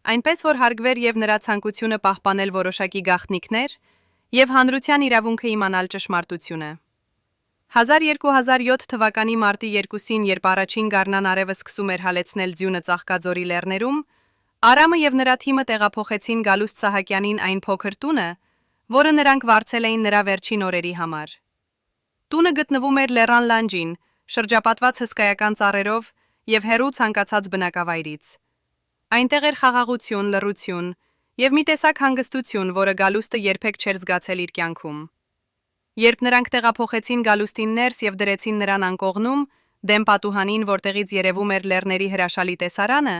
այնպես որ հարգվեր եւ նրա ցանկությունը պահպանել որոշակի գաղտնիքներ եւ հանրության իրավունքը իմանալ ճշմարտությունը։ 2007 թվականի մարտի 2-ին, երբ առաջին գարնան արևը սկսում էր հալեցնել ձյունը Ծաղկաձորի լեռներում, Արամը եւ նրա թիմը տեղափոխեցին Գալուստ Սահակյանին այն փոքր տունը, որը նրանք վարձել էին նրա վերջին օրերի համար։ Տունը գտնվում էր Լեռան լանջին, շրջապատված հսկայական ծառերով եւ հեռու ցանկացած բնակավայրից։ Այնտեղ էր խաղաղություն, լռություն եւ մի տեսակ հանգստություն, որը Գալուստը երբեք չէր զգացել իր կյանքում։ Երբ նրանք տեղափոխեցին Գալուստին ներս եւ դրեցին նրան անկողնում, դեմ պատուհանին, որտեղից երևում էր լեռների հրաշալի տեսարանը,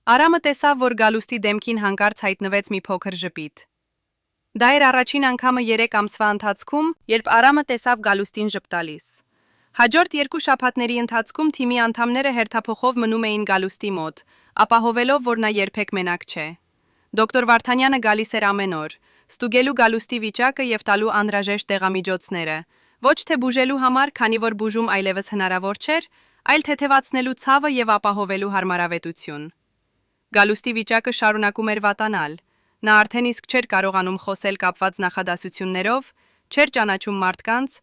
Արամը տեսավ, որ Գալուստի դեմքին հանկարծ հայտնվեց մի փոքր ժպիտ։ Դա էր առաջին անգամը 3 ամսվա ընթացքում, երբ Արամը տեսավ Գալուստին ժպտալիս։ Հաջորդ 2 շաբաթների ընթացքում թիմի անդամները հերթափոխով մնում էին Գալուստի մոտ, ապահովելով, որ նա երբեք մենակ չէ։ Դոկտոր Վարդանյանը գալիս էր ամեն օր, ստուգելու Գալուստի վիճակը եւ տալու անհրաժեշտ դեղամիջոցները, ոչ թե բուժելու համար, քանի որ բուժում այլևս հնարավոր չէր, այլ թեթևացնելու ցավը եւ ապահովելու հարմարավետություն։ Գալուստի վիճակը շարունակում էր վատանալ։ Նա արդեն իսկ չէր կարողանում խոսել կապված նախադասություններով, չէր ճանաչում մարդկանց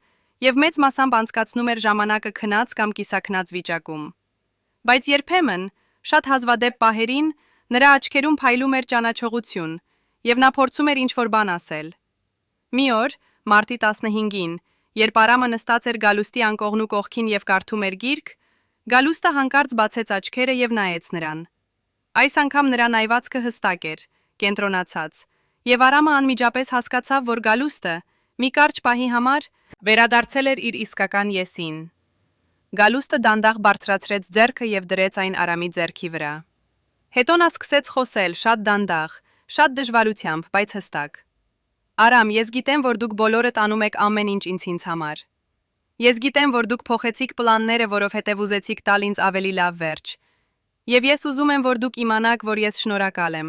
եւ մեծ մասամբ անցկացնում էր ժամանակը քնած կամ կիսաքնած վիճակում։ Բայց երբեմն, շատ հազվադեպ պահերին, նրա աչքերում փայլում էր ճանաչողություն, եւ նա փորձում էր ինչ-որ բան ասել։ Մի օր, մարտի 15-ին, երբ Արամը նստած էր Գալուստի անկողնու կողքին եւ կարդում էր գիրք, Գալուստը հանկարծ բացեց աչքերը եւ նայեց նրան։ Այս անգամ նրա նայվածքը հստակ էր, կենտրոնացած, եւ Արամը անմիջապես հասկացավ, որ Գալուստը մի կարճ պահի համար վերադարձել էր իր իսկական եսին։ Գալուստը դանդաղ բարձրացրեց ձեռքը եւ դրեց այն Արամի ձեռքի վրա։ Հետո նա սկսեց խոսել շատ դանդաղ, շատ դժվարությամբ, բայց հստակ։ Արամ, ես գիտեմ, որ դուք բոլորդ անում եք ամեն ինչ ինձ համար։ Ես գիտեմ, որ դուք փոխեցիք պլանները, որովհետև ուզեցիք տալ ինձ ավելի լավ վերջ։ Եվ ես ուզում եմ, որ դուք իմանաք, որ ես շնորհակալ եմ։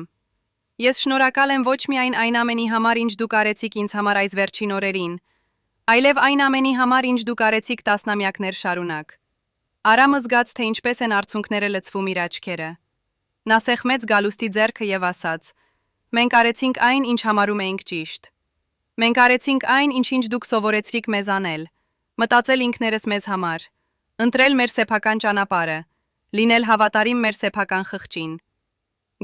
Ես շնորհակալ եմ ոչ միայն այն ամենի համար, ինչ դուք արեցիք ինձ համար այս վերջին օրերին, այլև այն ամենի համար, ինչ դուք արեցիք տասնամյակներ շարունակ։ Արամը զգաց, թե ինչպես են արցունքները լցվում իր աչքերը։ Նա սեղմեց Գալուստի ձեռքը եւ ասաց. «Մենք արեցինք այն, ինչ համարում էինք ճիշտ։ Մենք արեցինք այն, ինչ դուք սովորեցրիք մեզ անել, մտածել ինքներս մեզ համար, ընտրել մեր սեփական ճանապարհը, լինել հավատարիմ մեր սեփական խղճին»։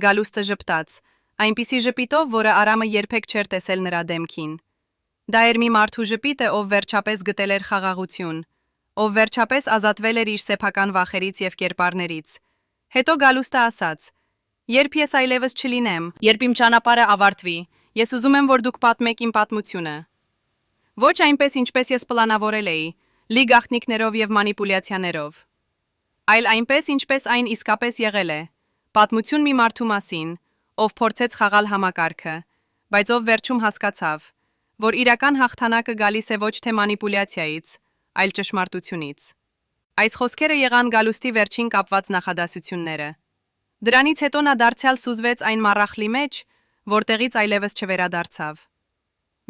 Գալուստը ժպտաց, այնպիսի ժպիտով, որը Արամը երբեք չէր տեսել նրա դեմքին։ Դա էր մի մարդու ժպիտը, ով վերջապես գտել էր խաղաղություն, ով վերջապես ազատվել էր իր սեփական վախերից եւ կերպարներից։ Հետո Գալուստը ասաց. «Երբ ես այլևս չլինեմ, երբ իմ ճանապարհը ավարտվի, ես ուզում եմ, որ դուք պատմեք իմ պատմությունը։ Ոչ այնպես, ինչպես ես պլանավորել էի, լի գաղտնիքներով եւ մանիպուլյացիաներով, այլ այնպես, ինչպես այն իսկապես եղել է։ Պատմություն մի մարդու մասին, ով փորձեց խաղալ համակարգը, բայց ով վերջում հասկացավ, որ իրական հաղթանակը գալիս է ոչ թե մանիպուլյացիայից, այլ ճշմարտությունից»։ Այս խոսքերը եղան Գալուստի վերջին կապված նախադասությունները։ Դրանից հետո նա դարձյալ սուզվեց այն մառախլի մեջ, որտեղից այլևս չվերադարձավ։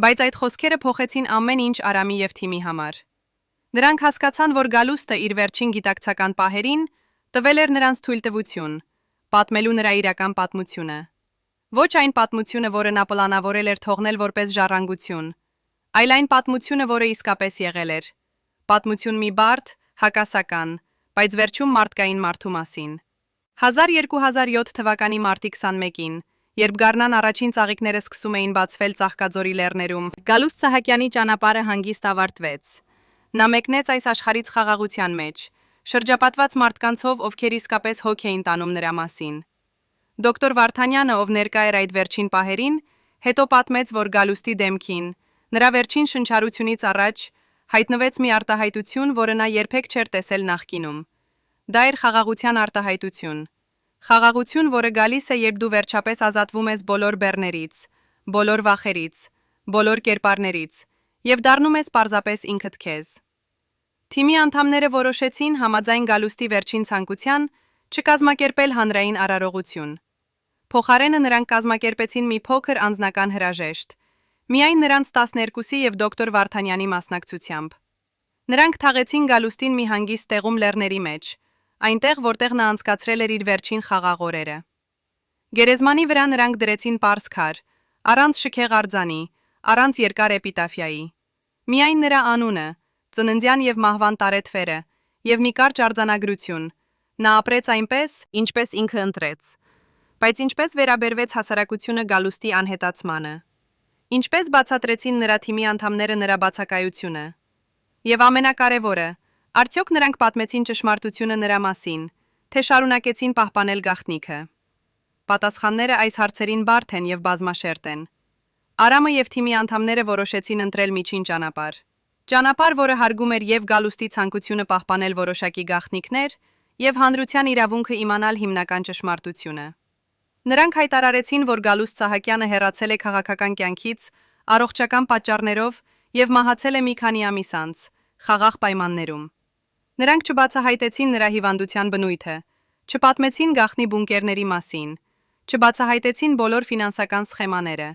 Բայց այդ խոսքերը փոխեցին ամեն ինչ Արամի եւ թիմի համար։ Նրանք հասկացան, որ Գալուստը իր վերջին գիտակցական պահերին տվել էր նրանց թույլտվություն, պատմելու նրա իրական պատմությունը։ Ոչ այն պատմությունը, որը նա պլանավորել էր թողնել որպես ժառանգություն, այլ այն պատմությունը, որը իսկապես եղել էր։ Պատմություն մի բարդ, հակասական, բայց վերջում մարդկային մարդու մասին։ 1207 թվականի մարտի 21-ին, երբ գարնան առաջին ծաղիկները սկսում էին բացվել Ծաղկաձորի լեռներում, Գալուստ Սահակյանի ճանապարհը հանգիստ ավարտվեց։ Նա մեկնեց այս աշխարհից խաղաղության մեջ, շրջապատված մարդկանցով, ովքեր իսկապես հոգ էին տանում նրա մասին։ Դոկտոր Վարդանյանը, ով ներկա էր այդ վերջին պահերին, հետո պատմեց, որ Գալուստի դեմքին, նրա վերջին շնչառությունից առաջ, հայտնվեց մի արտահայտություն, որը նա երբեք չէր տեսել նախկինում։ Դա էր խաղաղության արտահայտություն։ Խաղաղություն, որը գալիս է, երբ դու վերջապես ազատվում ես բոլոր բեռներից, բոլոր վախերից, բոլոր կերպարներից եւ դառնում ես պարզապես ինքդ քեզ։ Թիմի անդամները որոշեցին համաձայն Գալուստի վերջին ցանկության չկազմակերպել հանրային արարողություն։ Փոխարենը նրանք կազմակերպեցին մի փոքր անձնական հրաժեշտ, միայն նրանց 12-ի եւ դոկտոր Վարդանյանի մասնակցությամբ։ Նրանք թաղեցին Գալուստին մի հանգիստ տեղում լեռների մեջ, այնտեղ, որտեղ նա անցկացրել էր իր վերջին խաղաղ օրերը։ Գերեզմանի վրա նրանք դրեցին պարզ քար, առանց շքեղ արձանի, առանց երկար էպիտաֆիայի։ Միայն նրա անունը, ծննդյան եւ մահվան տարեթվերը եւ մի կարճ արձանագրություն։ Նա ապրեց այնպես, ինչպես ինքը ընտրեց։ Բայց ինչպես վերաբերվեց հասարակությունը Գալուստի անհետացմանը։ Ինչպես բացատրեցին նրա թիմի անդամները նրա բացակայությունը։ Եվ ամենակարևորը, արդյոք նրանք պատմեցին ճշմարտությունը նրա մասին, թե շարունակեցին պահպանել գաղտնիքը։ Պատասխանները այս հարցերին բարդ են եւ բազմաշերտ են։ Արամը եւ թիմի անդամները որոշեցին ընտրել միջին ճանապարհ։ Ճանապարհ, որը հարգում էր եւ Գալուստի ցանկությունը պահպանել որոշակի գաղտնիքներ, եւ հանրության իրավունքը իմանալ հիմնական ճշմարտությունը։ Նրանք հայտարարեցին, որ Գալուստ Սահակյանը հեռացել է քաղաքական կյանքից առողջական պատճառներով եւ մահացել է մի քանի ամիս անց, խաղաղ պայմաններում։ Նրանք չբացահայտեցին նրա հիվանդության բնույթը, չպատմեցին գաղտնի բունկերների մասին, չբացահայտեցին բոլոր ֆինանսական սխեմաները,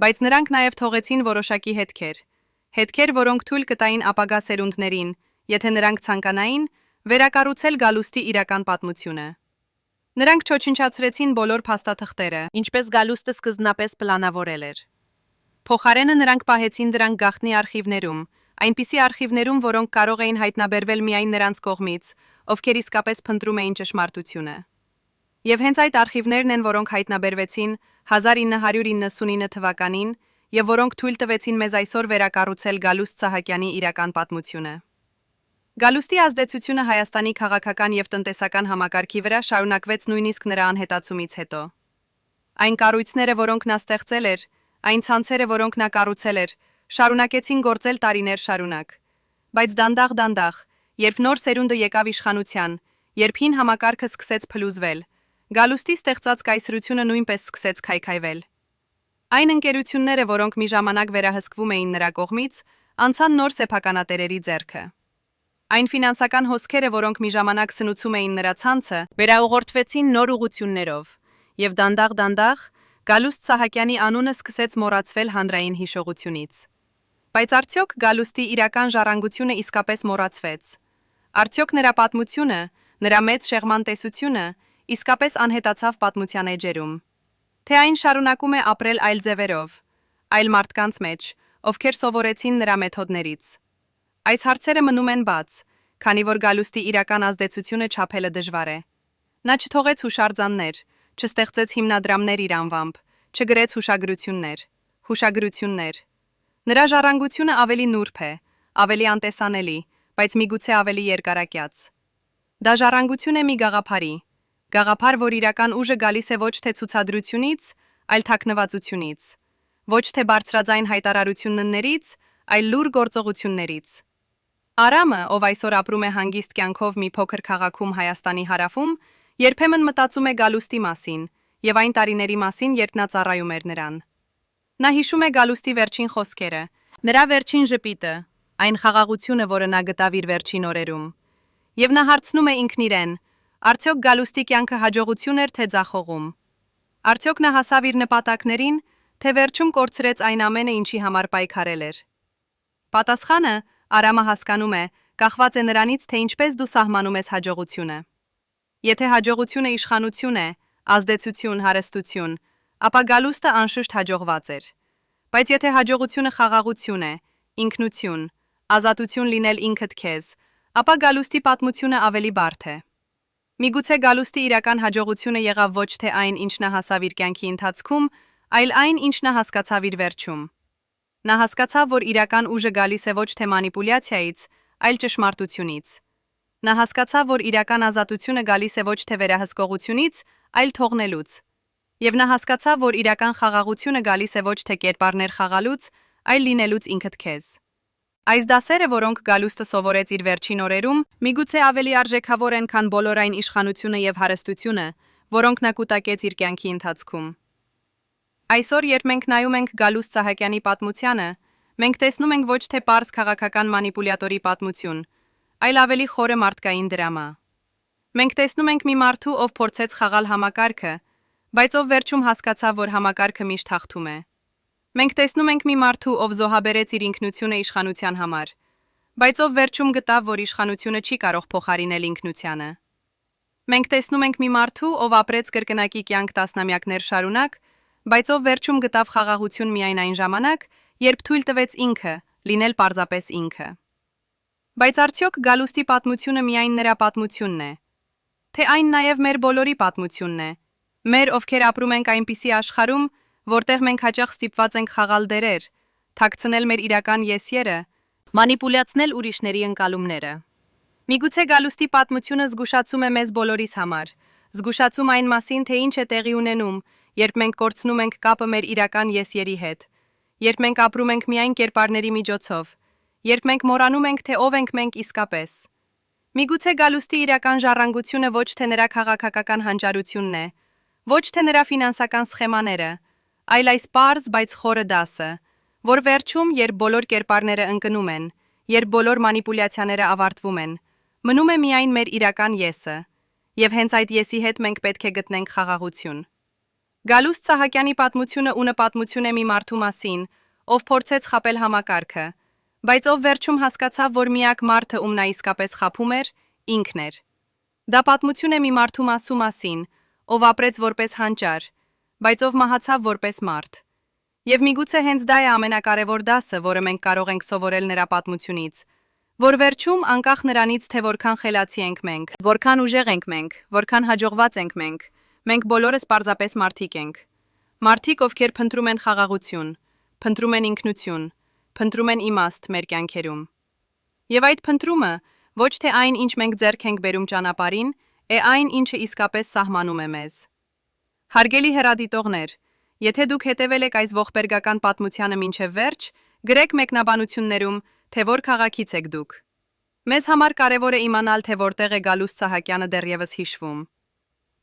բայց նրանք նաեւ թողեցին որոշակի հետքեր, որոնք թույլ կտային ապագա սերունդներին, եթե նրանք ցանկանային, վերակառուցել Գալուստի իրական պատմությունը։ Նրանք չոչնչացրեցին բոլոր փաստաթղթերը, ինչպես Գալուստը սկզբնապես պլանավորել էր։ Փոխարենը նրանք պահեցին դրանք գաղտնի արխիվներում, այնպիսի արխիվներում, որոնք կարող էին հայտնաբերվել միայն նրանց կողմից, ովքեր իսկապես փնտրում էին ճշմարտությունը։ Եվ հենց այդ արխիվներն են, որոնք հայտնաբերվեցին 1999 թվականին եւ որոնք թույլ տվեցին մեզ այսօր վերակառուցել Գալուստ Սահակյանի իրական պատմությունը։ Գալուստի ազդեցությունը Հայաստանի քաղաքական եւ տնտեսական համակարգի վրա շարունակվեց նույնիսկ նրա անհետացումից հետո։ Այն կառույցները, որոնք նա ստեղծել էր, այն ցանցերը, որոնք նա կառուցել էր, շարունակեցին գործել տարիներ շարունակ։ Բայց դանդաղ, երբ նոր սերունդը եկավ իշխանության, երբ հին համակարգը սկսեց փլուզվել, Գալուստի ստեղծած կայսրությունը նույնպես սկսեց քայքայվել։ Այն ընկերությունները, որոնք մի ժամանակ վերահսկվում էին նրա կողմից, անցան նոր սեփականատերերի ձեռքը։ Այն ֆինանսական հոսքերը, որոնք մի ժամանակ սնուցում էին նրա ցանցը, վերաուղղորդվեցին նոր ուղղություններով, եւ դանդաղ Գալուստ Սահակյանի անունը սկսեց մոռացվել հանրային հիշողությունից։ Բայց արդյոք Գալուստի իրական ժառանգությունը իսկապես մոռացվեց։ Արդյոք նրա պատմությունը, նրա մեծ շեղման տեսությունը իսկապես անհետացավ պատմության էջերում։ Թե այն շարունակում է ապրել այլ ձևերով, այլ մարդկանց մեջ, ովքեր սովորեցին նրա մեթոդներից։ Այս հարցերը մնում են բաց, քանի որ Գալուստի իրական ազդեցությունը չափելը դժվար է։ Նա չթողեց հուշարձաններ, չստեղծեց հիմնադրամներ իր անվամբ, չգրեց հուշագրություններ։ Նրա ժառանգությունը ավելի նուրբ է, ավելի անտեսանելի, բայց միգուցե ավելի երկարակյաց։ Դա ժառանգություն է մի գաղափար, որ իրական ուժը գալիս է ոչ թե ցուցադրությունից, այլ թաքնվածությունից, ոչ թե բարձրաձայն հայտարարություններից, այլ լուր գործողություններից։ Արամը, ով այսօր ապրում է հանգիստ կյանքով մի փոքր քաղաքում Հայաստանի հարավում, երբեմն մտածում է Գալուստի մասին եւ այն տարիների մասին, երբ նա ծառայում էր նրան։ Նա հիշում է Գալուստի վերջին խոսքերը, նրա վերջին ժպիտը, այն խաղաղությունը, որը նա գտավ իր վերջին օրերում։ Եվ նա հարցնում է ինքն իրեն. արդյոք Գալուստի կյանքը հաջողություն էր, թե ձախողում։ Արդյոք նա հասավ իր նպատակներին, թե վերջում կորցրեց այն ամենը, ինչի համար պայքարել էր։ Պատասխանը, Արամը հասկանում է, կախված է նրանից, թե ինչպես դու սահմանում ես հաջողությունը։ Եթե հաջողությունը իշխանություն է, ազդեցություն, հարստություն, ապա Գալուստը անշուշտ հաջողված էր։ Բայց եթե հաջողությունը խաղաղություն է, ինքնություն, ազատություն լինել ինքդ քեզ, ապա Գալուստի պատմությունը ավելի բարդ է։ Միգուցե Գալուստի իրական հաջողությունը եղավ ոչ թե այն, ինչ նա հասավ իր կյանքի ընթացքում, այլ այն, ինչ նա հասկացավ իր վերջում։ Նա հասկացավ, որ իրական ուժը գալիս է ոչ թե մանիպուլյացիայից, այլ ճշմարտությունից։ Նա հասկացավ, որ իրական ազատությունը գալիս է ոչ թե վերահսկողությունից, այլ թողնելուց։ Եվ նա հասկացավ, որ իրական խաղաղությունը գալիս է ոչ թե կերպարներ խաղալուց, այլ լինելուց ինքդ քեզ։ Այս դասերը, որոնք Գալուստը սովորեց իր վերջին օրերում, միգուցե ավելի արժեքավոր են, քան բոլոր այն իշխանությունը եւ հարստությունը, որոնք նա կուտակեց իր կյանքի ընթացքում։ Այսօր, երբ մենք նայում ենք Գալուստ Սահակյանի պատմությանը, մենք տեսնում ենք ոչ թե պարզ քաղաքական մանիպուլյատորի պատմություն, այլ ավելի խորը մարդկային դրամա։ Մենք տեսնում ենք մի մարդու, ով փորձեց խաղալ համակարգը, բայց ով վերջում հասկացավ, որ համակարգը միշտ հաղթում է։ Մենք տեսնում ենք մի մարդու, ով զոհաբերեց իր ինքնությունը իշխանության համար, բայց ով վերջում գտավ, որ իշխանությունը չի կարող փոխարինել ինքնությանը։ Մենք տեսնում ենք մի մարդու, ով ապրեց կրկնակի կյանք տասնամյակներ շարունակ, բայց ով վերջում գտավ խաղաղություն միայն այն ժամանակ, երբ թույլ տվեց ինքը լինել պարզապես ինքը։ Բայց արդյոք Գալուստի պատմությունը միայն նրա պատմությունն է, թե այն նաև մեր բոլորի պատմությունն է, Մեր, ովքեր ապրում ենք այնպիսի աշխարհում, որտեղ մենք հաճախ ստիպված ենք խաղալ դերեր, թաքցնել մեր իրական եսերը, մանիպուլյացնել ուրիշների ընկալումները։ Միգուցե Գալուստի պատմությունը զգուշացում է մեզ բոլորիս համար, զգուշացում այն մասին, թե ինչ է տեղի ունենում, երբ մենք կորցնում ենք կապը մեր իրական եսերի հետ, երբ մենք ապրում ենք միայն կերպարների միջոցով, երբ մենք մոռանում ենք, թե ով ենք մենք իսկապես։ Միգուցե Գալուստի իրական ժառանգությունը ոչ թե նրա քաղաքական հանճարությունն է, ոչ թե նրա ֆինանսական սխեմաները, այլ այս պարզ, բայց խորը դասը, որ վերջում, երբ բոլոր կերպարները ընկնում են, երբ բոլոր մանիպուլյացիաները ավարտվում են, մնում է միայն մեր իրական եսը, եւ հենց այդ եսի հետ մենք պետք է գտնենք խաղաղություն։ Գալուստ Սահակյանի պատմությունը ունը պատմություն է մի մարդու մասին, ով փորձեց խաբել համակարգը, բայց ով վերջում հասկացավ, որ միակ մարդը, ում նա իսկապես խաբում էր, ինքն էր։ Դա պատմություն է մի մարդու մասին, ով ապրեց որպես հանճար, բայց ով մահացավ որպես մարդ։ Եվ միգուցե հենց դա է ամենակարևոր դասը, որը մենք կարող ենք սովորել նրա պատմությունից, որ վերջում, անկախ նրանից, թե որքան խելացի ենք մենք, որքան ուժեղ ենք մենք, որքան հաջողված ենք մենք բոլորս պարզապես մարդիկ ենք։ Մարդիկ, ովքեր փնտրում են խաղաղություն, փնտրում են ինքնություն, փնտրում են իմաստ մեր կյանքերում։ Եվ այդ փնտրումը ոչ թե այն, ինչ մենք ձեռք ենք բերում ճանապարհին, է այն, ինչը իսկապես սահմանում է մեզ։ Հարգելի հեռադիտողներ, եթե դուք հետևել եք այս ողբերգական պատմությանը մինչև վերջ, գրեք մեկնաբանություններում, թե որ քաղաքից եք դուք։ Մեզ համար կարևոր է իմանալ, թե որտեղ է Գալուստ Սահակյանը դեռևս հիշվում։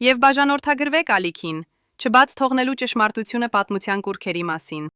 Եվ բաժանորդագրվեք ալիքին, չբաց թողնելու ճշմարտությունը պատմության կուռքերի մասին։